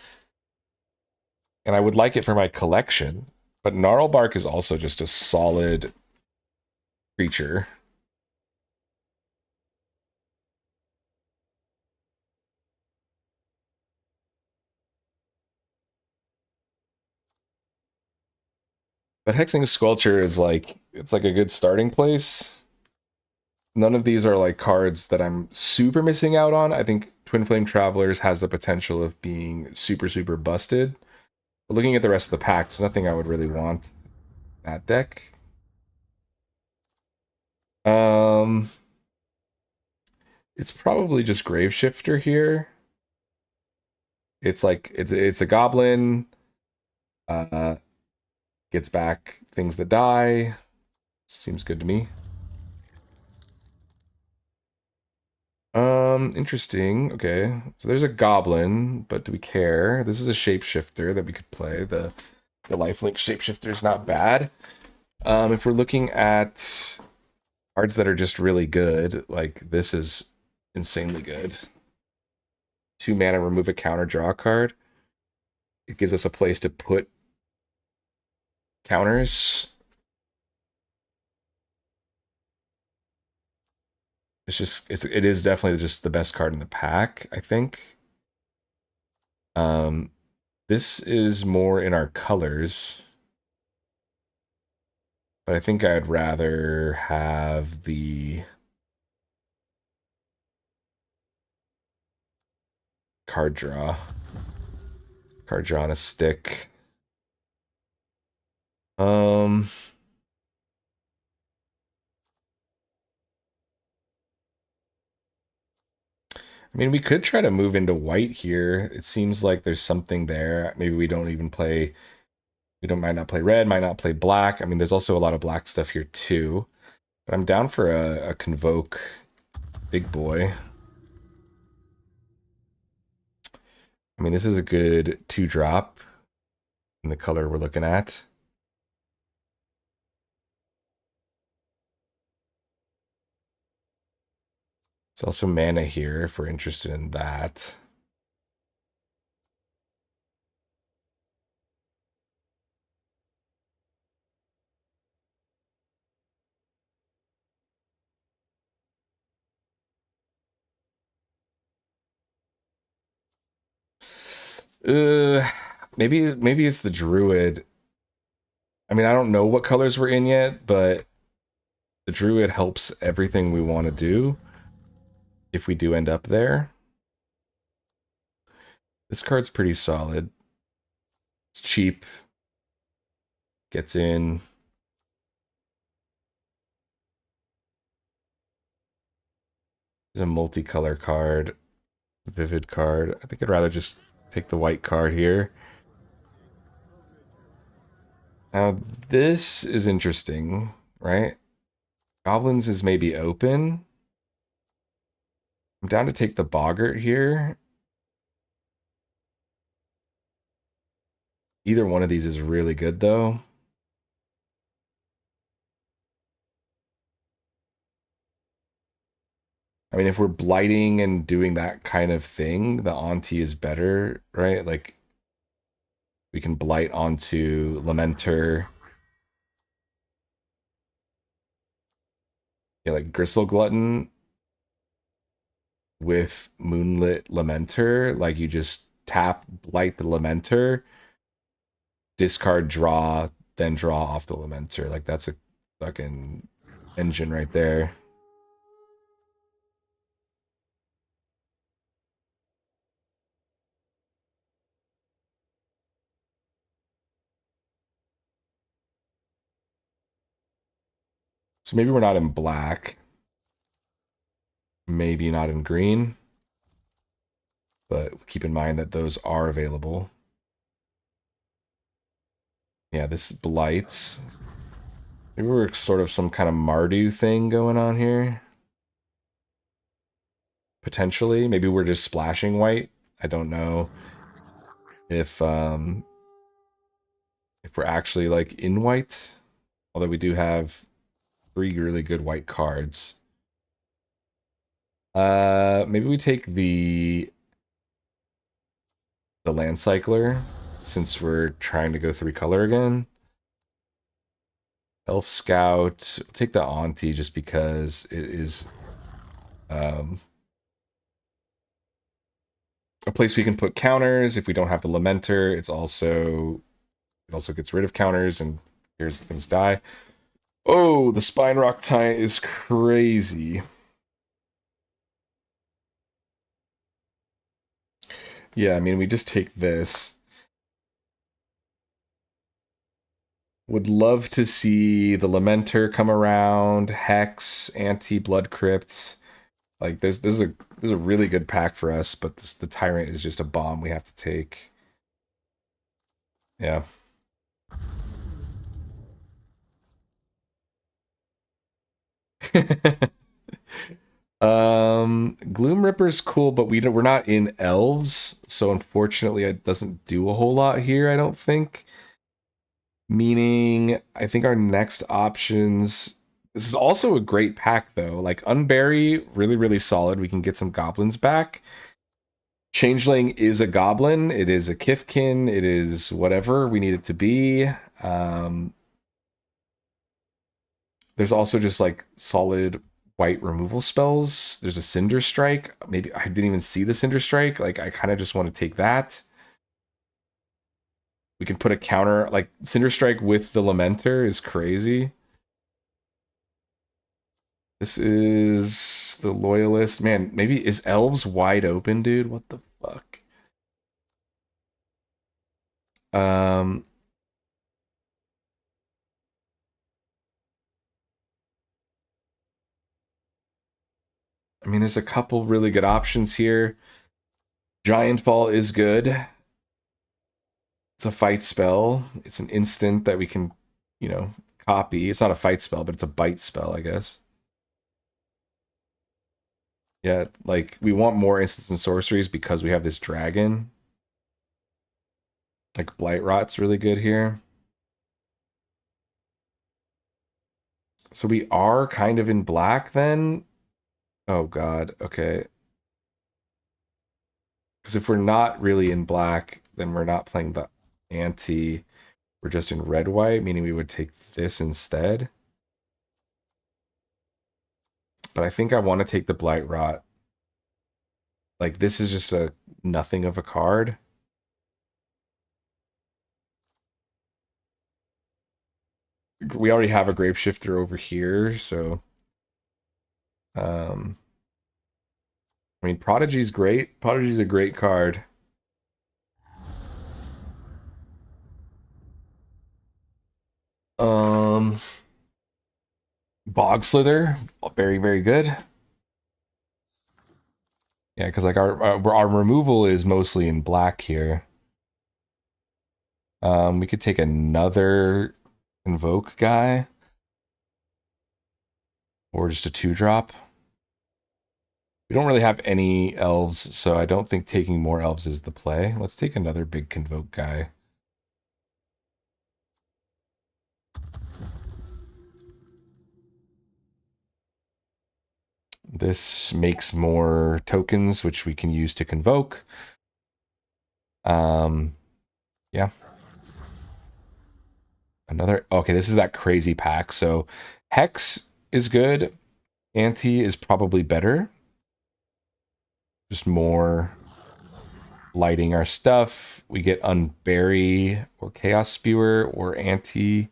and I would like it for my collection. But Gnarlbark is also just a solid creature. But Hexing Squelcher is like, it's like a good starting place. None of these are like cards that I'm super missing out on. I think Twin Flame Travelers has the potential of being super, super busted. But looking at the rest of the pack, there's nothing I would really want in that deck. Um, it's probably just Graveshifter here. It's like it's a goblin. Uh, gets back things that die. Seems good to me. Interesting. Okay, so there's a goblin, but do we care? This is a shapeshifter that we could play. The lifelink shapeshifter is not bad. If we're looking at cards that are just really good, like this is insanely good. 2 mana, remove a counter, draw a card. It gives us a place to put counters. It is definitely just the best card in the pack, I think. This is more in our colors, but I think I'd rather have the card draw. Card draw on a stick. I mean, we could try to move into white here. It seems like there's something there. Maybe we don't even play. Might not play red, might not play black. I mean, there's also a lot of black stuff here too. But I'm down for a Convoke big boy. I mean, this is a good 2-drop in the color we're looking at. It's also mana here if we're interested in that. Uh, maybe it's the Druid. I mean, I don't know what colors we're in yet, but the Druid helps everything we want to do if we do end up there. This card's pretty solid. It's cheap. Gets in. It's a multicolor card. Vivid card. I think I'd rather just take the white card here. Now, this is interesting, right? Goblins is maybe open. I'm down to take the Boggart here. Either one of these is really good, though. I mean, if we're blighting and doing that kind of thing, the Auntie is better, right? Like, we can blight onto Lamenter. Yeah, like Gristle Glutton with Moonlit Lamenter. Like, you just tap, blight the Lamenter, discard, draw, then draw off the Lamenter. Like, that's a fucking engine right there. So maybe we're not in black. Maybe not in green. But keep in mind that those are available. Yeah, this blights. Maybe we're sort of some kind of Mardu thing going on here. Potentially. Maybe we're just splashing white. I don't know if we're actually like in white. Although we do have 3 really good white cards. Maybe we take the Land Cycler since we're trying to go 3 color again. Elf Scout. I'll take the Auntie just because it is a place we can put counters. If we don't have the Lamenter, it also gets rid of counters, and here's things die. Oh, the Spine Rock Tie is crazy. Yeah, I mean, we just take this. Would love to see the Lamenter come around, Hex, Anti-Blood Crypt. Like, there's a really good pack for us, but the Tyrant is just a bomb we have to take. Yeah. Gloom Ripper's cool, but we're not in elves, so unfortunately it doesn't do a whole lot here, I don't think. Meaning, I think our next options. This is also a great pack, though. Like, Unbury, really, really solid. We can get some goblins back. Changeling is a goblin. It is a Kithkin. It is whatever we need it to be. There's also just, like, solid white removal spells. There's a Cinder Strike. Maybe I didn't even see the Cinder Strike. Like, I kind of just want to take that. We can put a counter, like, Cinder Strike with the Lamenter is crazy. This is the Loyalist. Man, maybe is Elves wide open, dude? What the fuck? Um, I mean, there's a couple really good options here. Giant Fall is good. It's a fight spell. It's an instant that we can, copy. It's not a fight spell, but it's a bite spell, I guess. Yeah, like, we want more instants and sorceries because we have this dragon. Like, Blight Rot's really good here. So we are kind of in black then. Oh god, okay. Because if we're not really in black, then we're not playing the anti. We're just in red-white, meaning we would take this instead. But I think I want to take the Blight Rot. Like, this is just a nothing of a card. We already have a Grapeshifter over here, so... I mean, Prodigy's great. Prodigy's a great card. Bog Slither, very, very good. Yeah, because like our removal is mostly in black here. We could take another Invoke guy. Or just a 2-drop. We don't really have any elves, so I don't think taking more elves is the play. Let's take another big Convoke guy. This makes more tokens, which we can use to convoke. Yeah. Another, okay, this is that crazy pack. So Hex is good. Anti is probably better. Just more lighting our stuff. We get Unbury or Chaos Spewer or Anti.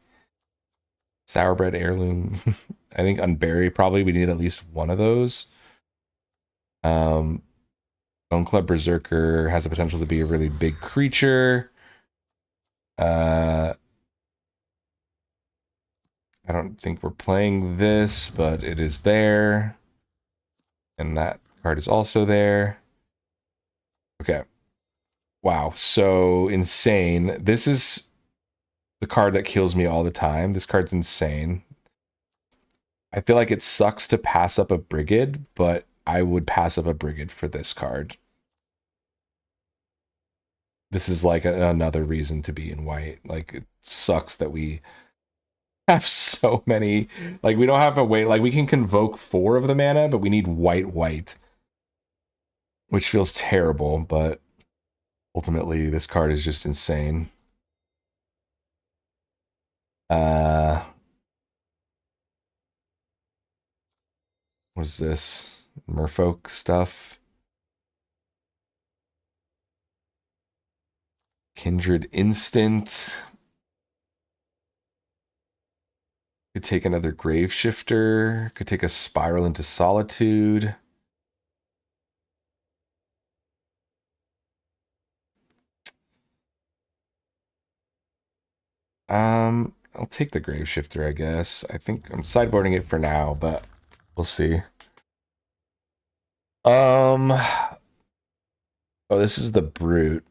Sourbread Heirloom. I think Unbury probably. We need at least one of those. Bone Club Berserker has the potential to be a really big creature. I don't think we're playing this, but it is there. And that card is also there. Okay. Wow. So insane. This is the card that kills me all the time. This card's insane. I feel like it sucks to pass up a Brigade, but I would pass up a Brigade for this card. This is like another reason to be in white. Like, it sucks that we have so many. Like, we don't have a way. Like, we can convoke 4 of the mana, but we need white, which feels terrible. But ultimately, this card is just insane. What is this? Merfolk stuff. Kindred Instant. Could take another Grave Shifter. Could take a Spiral into Solitude. I'll take the Grave Shifter, I guess. I think I'm sideboarding it for now, but we'll see. Oh, this is the Brute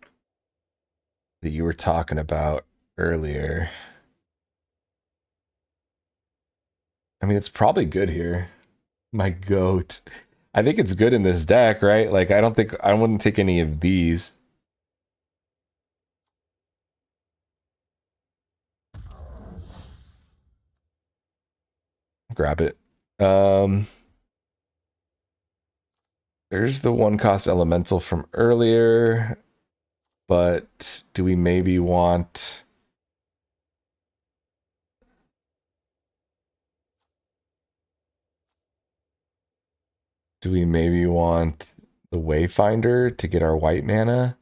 that you were talking about earlier. I mean, it's probably good here. My goat. I think it's good in this deck, right? Like, I wouldn't take any of these. Grab it. There's the 1-cost elemental from earlier, but do we maybe want... Do we maybe want the Wayfinder to get our white mana?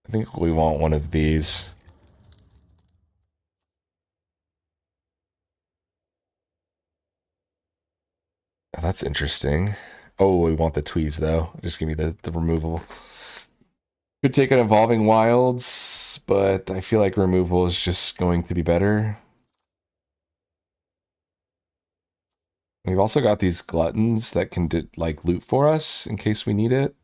I think we want one of these. Oh, that's interesting. Oh, we want the tweeze though. Just give me the removal. Could take an Evolving Wilds, but I feel like removal is just going to be better. We've also got these gluttons that can like loot for us in case we need it.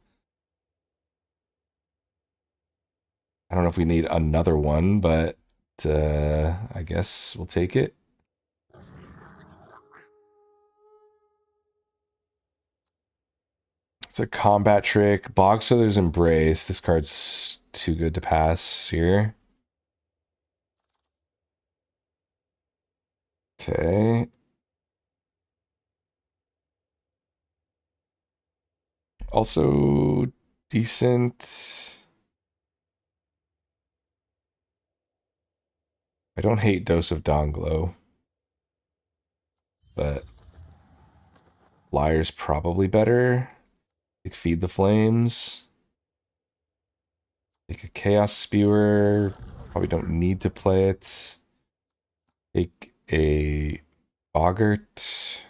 I don't know if we need another one, but I guess we'll take it. It's a combat trick. Bogsother's Embrace. This card's too good to pass here. Okay. Also decent. I don't hate Dose of Donglow, but Flyer's probably better. Like Feed the Flames. Take a Chaos Spewer. Probably don't need to play it. Take a Boggart.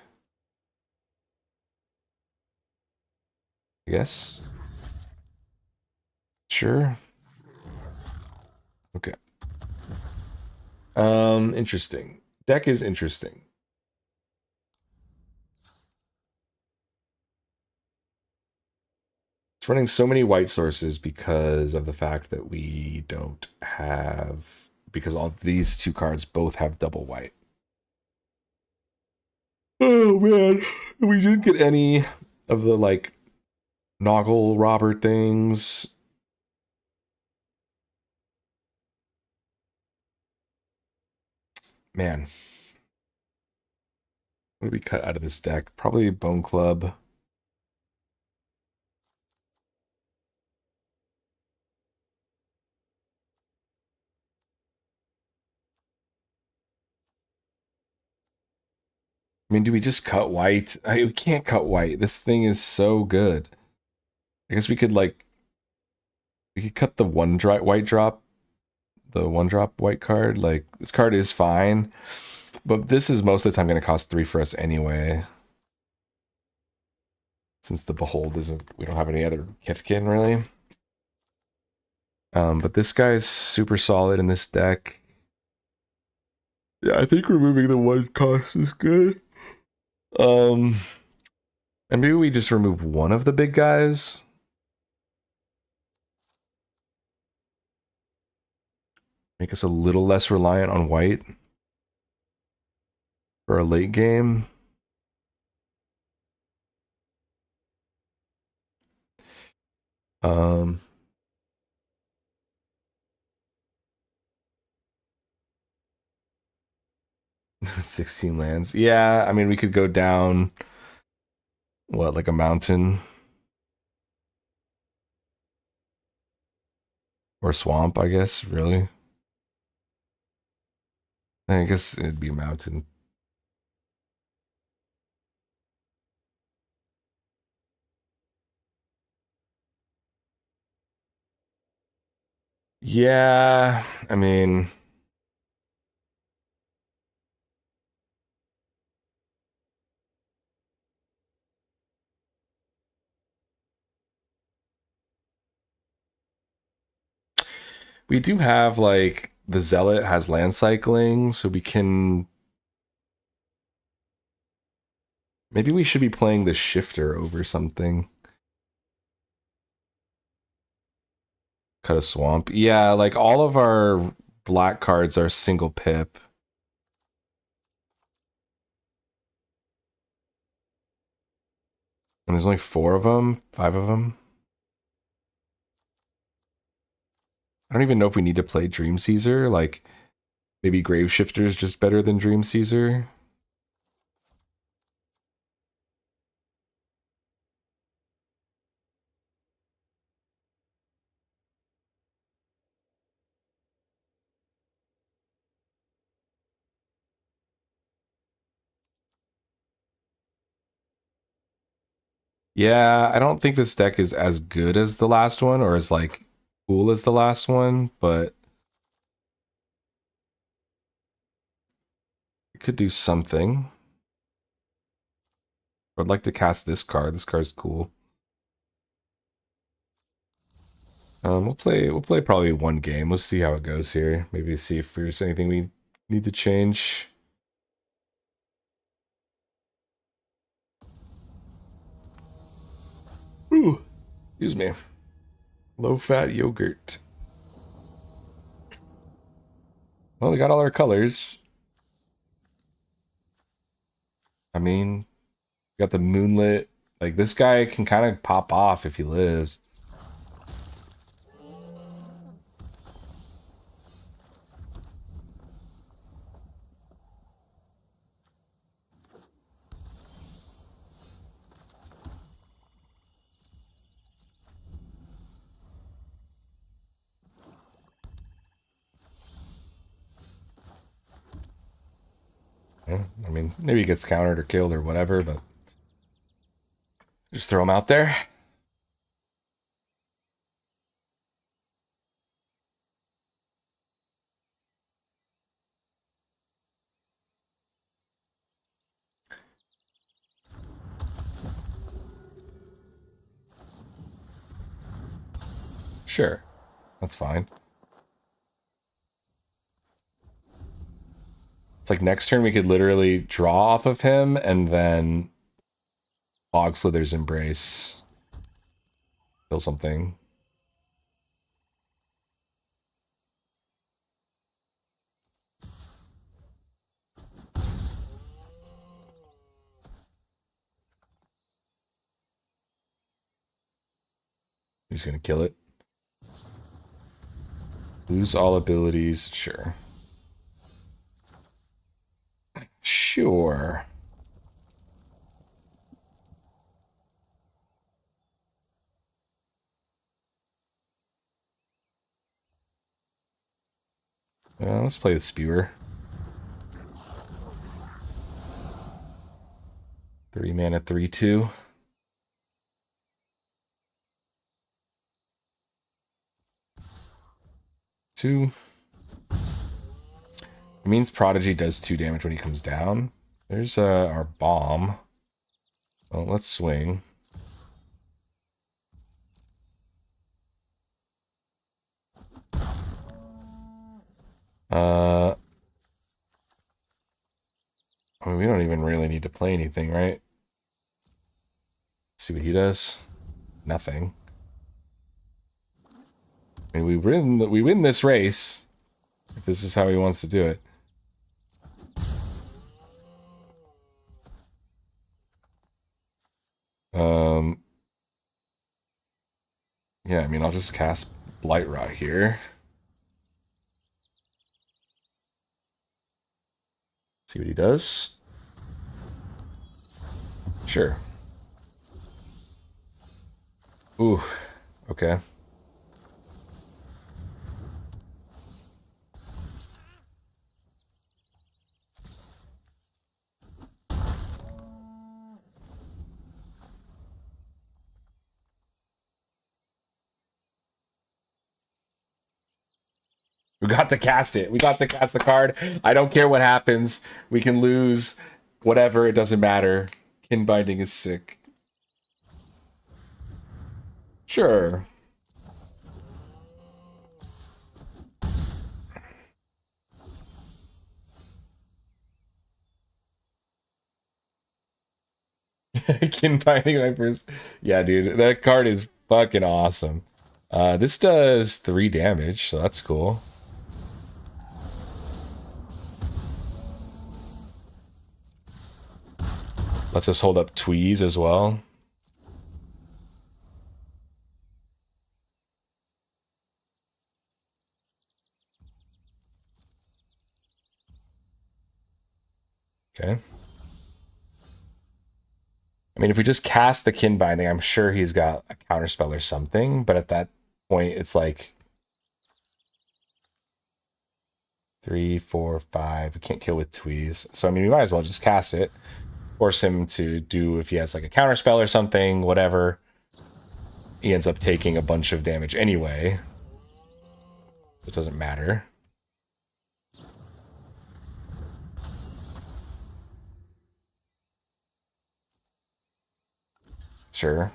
I guess. Sure. Okay. Interesting. Deck is interesting. It's running so many white sources because of the fact that we don't have, because all these 2 cards both have double white. Oh man, we didn't get any of the like Noggle Robert things. Man, What do we cut out of this deck? Probably Bone Club. I mean, do we just cut white? We can't cut white. This thing is so good. I guess we could like we could cut the white drop, the one drop white card. Like this card is fine, but this is most of the time going to cost 3 for us anyway. Since the Behold isn't, we don't have any other Kithkin really. But this guy's super solid in this deck. Yeah, I think removing the one cost is good. And maybe we just remove one of the big guys. Make us a little less reliant on white for a late game. Um, 16 lands. Yeah, I mean, we could go down, what, like a mountain? Or swamp, I guess, really. I guess it'd be mountain. Yeah, I mean, we do have like the Zealot has land cycling, so we can. Maybe we should be playing the Shifter over something. Cut a swamp. Yeah, like all of our black cards are single pip. And there's only 4 of them, 5 of them. I don't even know if we need to play Dream Caesar. Like, maybe Grave Shifter is just better than Dream Caesar. Yeah, I don't think this deck is as good as the last one or as like cool as the last one, but it could do something. I'd like to cast this card. This card's cool. We'll play probably one game. Let's see how it goes here. Maybe see if there's anything we need to change. Ooh, excuse me. Low fat yogurt. Well, we got all our colors. I mean, we got the moonlit. Like this guy can kind of pop off if he lives. Yeah, I mean, maybe he gets countered or killed or whatever, but just throw him out there. Sure, that's fine. It's like next turn we could literally draw off of him and then Bog Slither's Embrace. Kill something. He's gonna kill it. Lose all abilities, sure. Sure. Let's play the Spewer. 3 mana, 3/2. Two. It means Prodigy does 2 damage when he comes down. There's our bomb. Well, let's swing. I mean, we don't even really need to play anything, right? See what he does. Nothing. I mean, we win this race. If this is how he wants to do it. Yeah, I mean, I'll just cast Blight Rot here. See what he does. Sure. Ooh, okay. We got to cast it. We got to cast the card. I don't care what happens. We can lose. Whatever, it doesn't matter. Kin Binding is sick. Sure. Kin Binding Vipers. Yeah, dude. That card is fucking awesome. This does 3 damage, so that's cool. Lets us hold up Tweez as well. Okay. I mean, if we just cast the Kin Binding, I'm sure he's got a counterspell or something, but at that point, it's like 3, 4, 5. We can't kill with Tweez. So, I mean, we might as well just cast it. Force him to do, if he has like a counterspell or something, whatever. He ends up taking a bunch of damage anyway. It doesn't matter. Sure.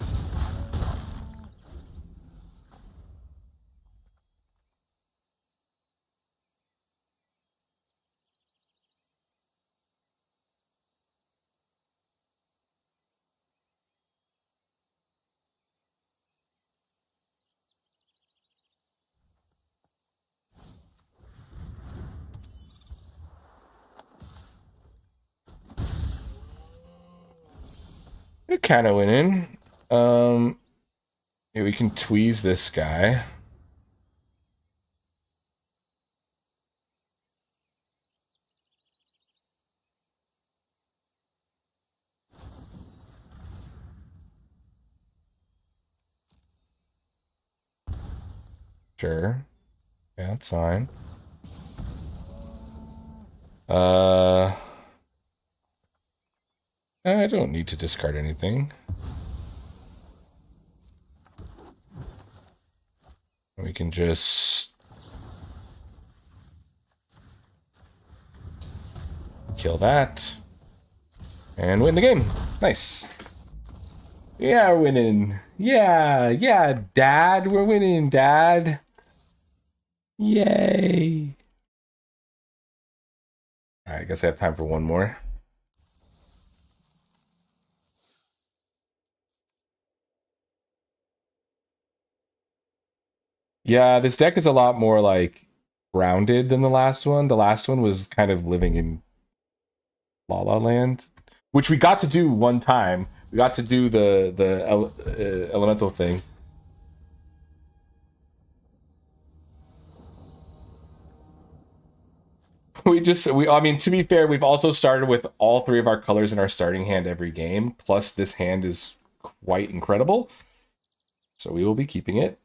It kind of went in. Yeah, we can tweeze this guy. Sure. Yeah, that's fine. I don't need to discard anything. We can just kill that and win the game. Nice. Yeah, we're winning. Yeah, Dad. We're winning, Dad. Yay. All right, I guess I have time for one more. Yeah, this deck is a lot more like grounded than the last one. The last one was kind of living in La La Land, which we got to do one time. We got to do the elemental thing. I mean, to be fair, we've also started with all 3 of our colors in our starting hand every game. Plus, this hand is quite incredible. So we will be keeping it.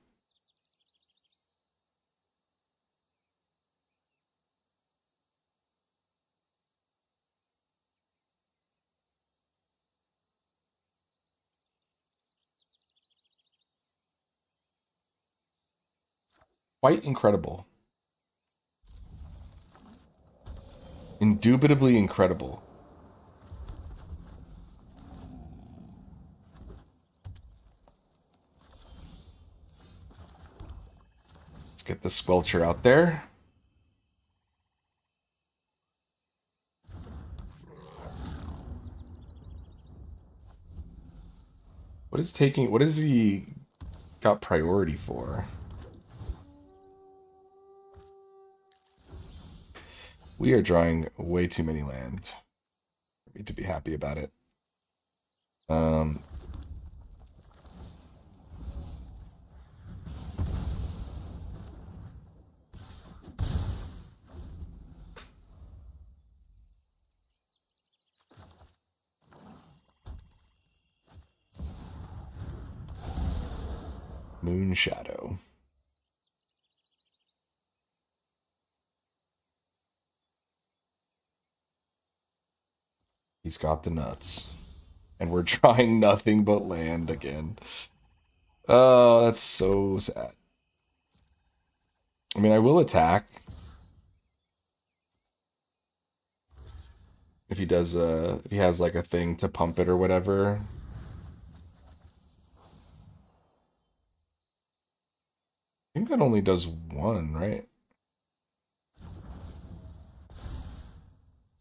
quite incredible. Indubitably incredible. Let's get the Squelcher out there. What is he got priority for? We are drawing way too many land for me to be happy about it. Moon Shadow. He's got the nuts. And we're trying nothing but land again. Oh, that's so sad. I mean, I will attack. If he does, if he has like a thing to pump it or whatever. I think that only does one, right?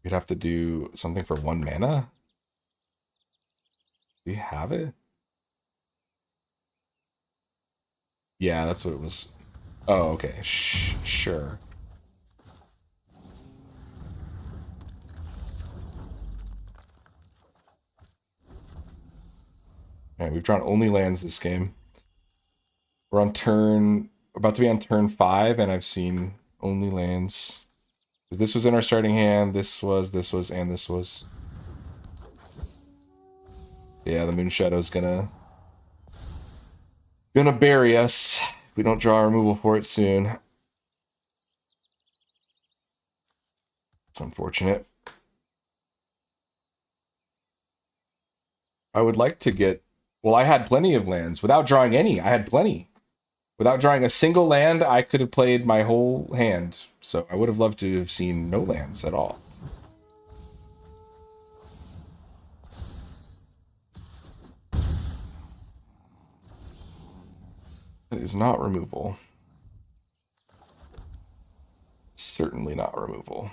You'd have to do something for 1 mana? Do you have it? Yeah, that's what it was. Oh, okay. Sure. Alright, we've drawn only lands this game. We're on turn... about to be on turn 5, and I've seen only lands. Because this was in our starting hand, this was, and this was. Yeah, the Moon Shadow's gonna bury us if we don't draw a removal for it soon. It's unfortunate. I would like to get... well, I had plenty of lands. Without drawing any, I had plenty. Without drawing a single land, I could have played my whole hand. So I would have loved to have seen no lands at all. It is not removal. Certainly not removal.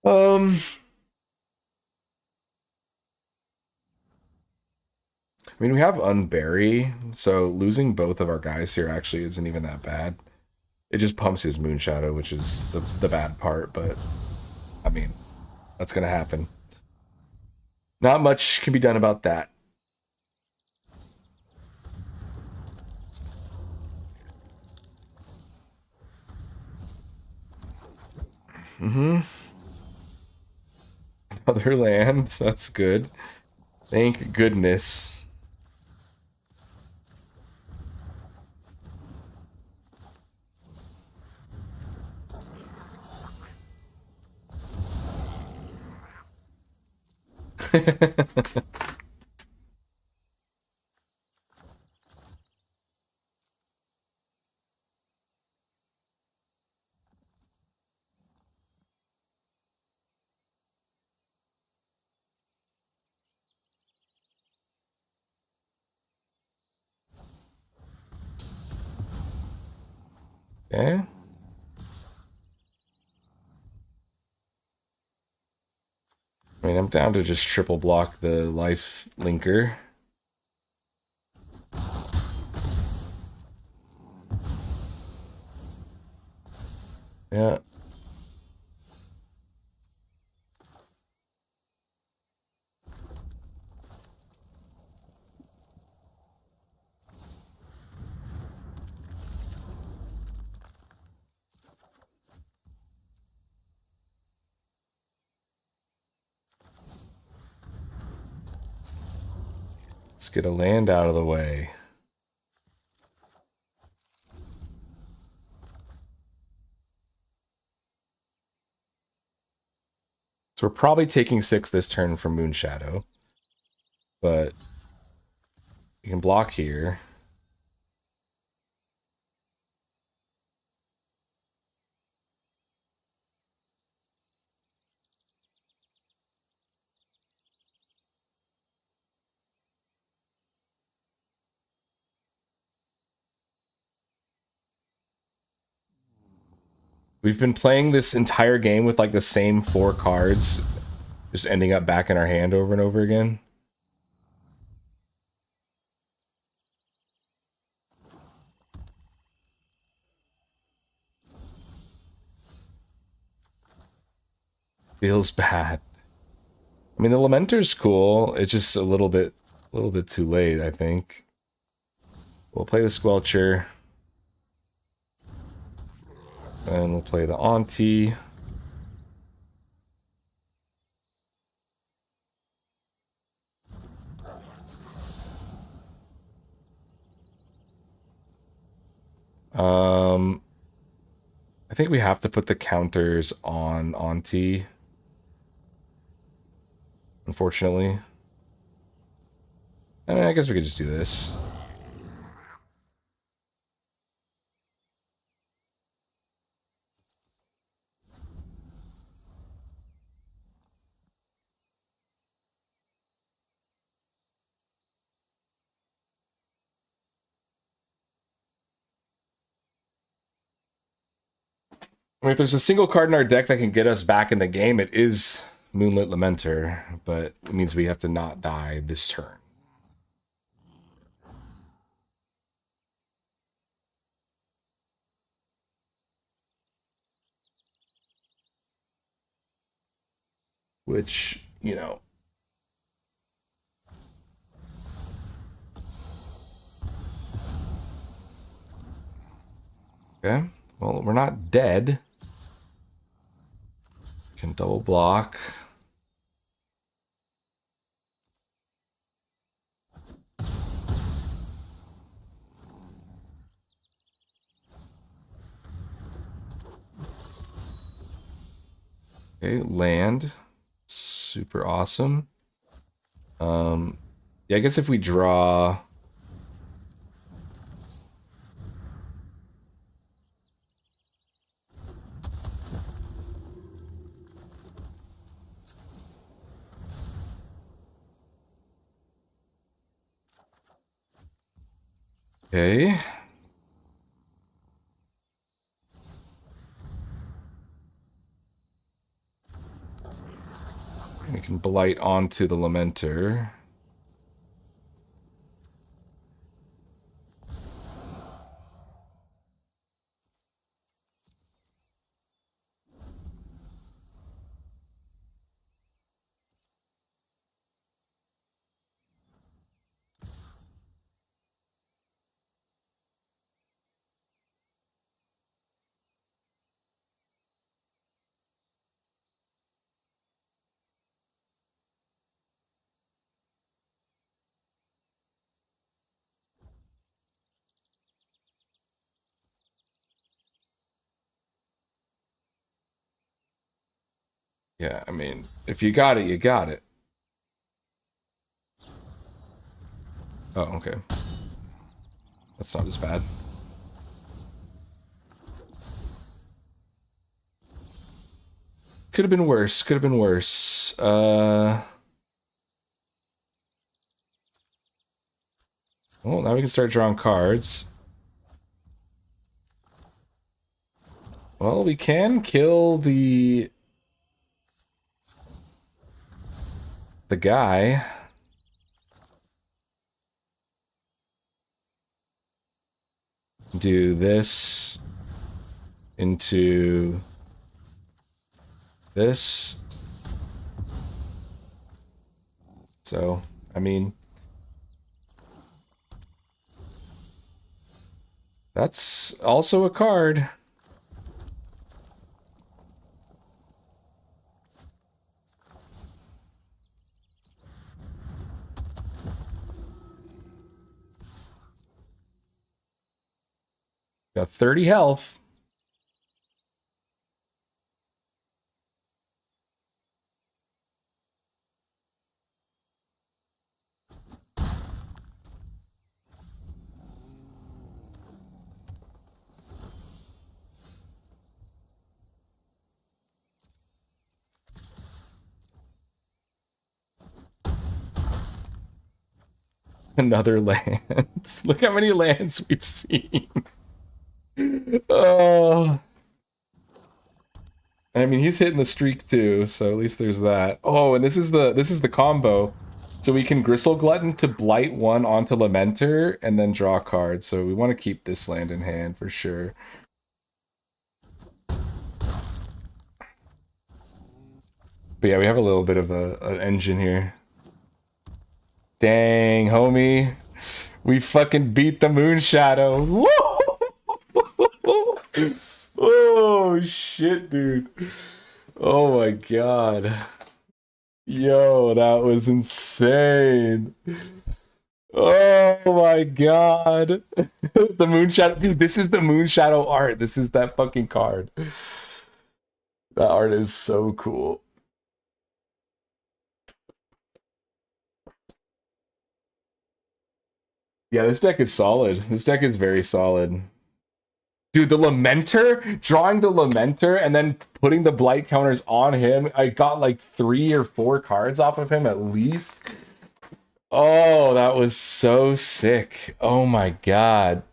I mean, we have Unbury, so losing both of our guys here actually isn't even that bad. It just pumps his Moon Shadow, which is the bad part, but I mean, that's gonna happen. Not much can be done about that. Another land, that's good. Thank goodness. Okay. I mean, I'm down to just triple block the life linker. Yeah. Let's get a land out of the way. So we're probably taking 6 this turn from Moonshadow. But you can block here. We've been playing this entire game with like the same 4 cards, just ending up back in our hand over and over again. Feels bad. I mean, the Lamenter's cool. It's just a little bit too late, I think. We'll play the Squelcher. And we'll play the Auntie. I think we have to put the counters on Auntie. Unfortunately. I mean, I guess we could just do this. I mean, if there's a single card in our deck that can get us back in the game, it is Moonlit Lamenter, but it means we have to not die this turn. Which, you know. Okay, well, we're not dead. Can double block. Okay, land. Super awesome. Yeah, I guess if we draw... Okay. We can blight onto the Lamenter. Yeah, I mean, if you got it, you got it. Oh, okay. That's not as bad. Could have been worse. Could have been worse. Well, now we can start drawing cards. Well, we can kill the guy. Do this. into this. So, I mean, that's also a card. Got 30 health. Another land. Look how many lands we've seen. Oh. I mean, he's hitting the streak too, so at least there's that. Oh, and this is the combo. So we can Gristle Glutton to blight one onto Lamenter and then draw a card. So we want to keep this land in hand for sure. But yeah, we have a little bit of an engine here. Dang, homie. We fucking beat the Moon Shadow. Oh shit, dude. Oh my god. Yo, that was insane. Oh my god. The Moon Shadow. Dude, this is the Moon Shadow art. This is that fucking card. That art is so cool. Yeah, this deck is solid. This deck is very solid. Dude, the Lamenter, drawing the Lamenter and then putting the blight counters on him. I got like 3 or 4 cards off of him at least. Oh, that was so sick. Oh my god.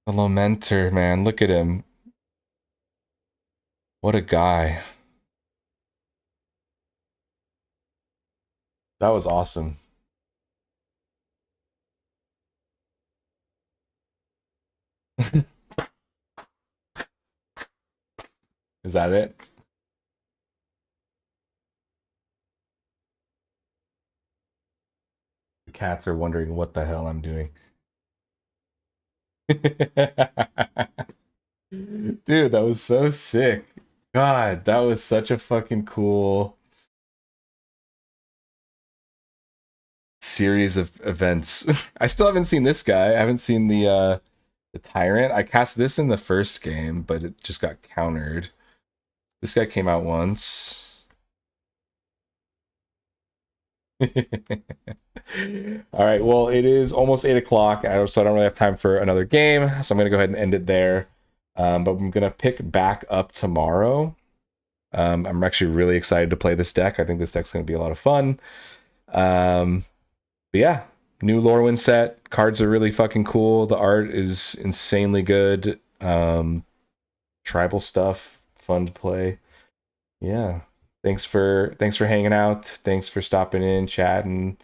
The Lamenter, man. Look at him. What a guy. That was awesome. Is that it? The cats are wondering what the hell I'm doing. Dude, that was so sick. God, that was such a fucking cool series of events. I still haven't seen this guy. I haven't seen the Tyrant. I cast this in the first game, but it just got countered. This guy came out once. All right, well, it is almost 8 o'clock, so I don't really have time for another game, so I'm going to go ahead and end it there. But I'm going to pick back up tomorrow. I'm actually really excited to play this deck. I think this deck's going to be a lot of fun. But yeah, new Lorwyn set. Cards are really fucking cool. The art is insanely good. Tribal stuff, fun to play. Yeah. Thanks for hanging out. Thanks for stopping in, chatting.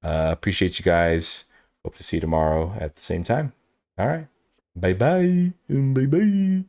Appreciate you guys. Hope to see you tomorrow at the same time. All right. Bye bye. Bye bye.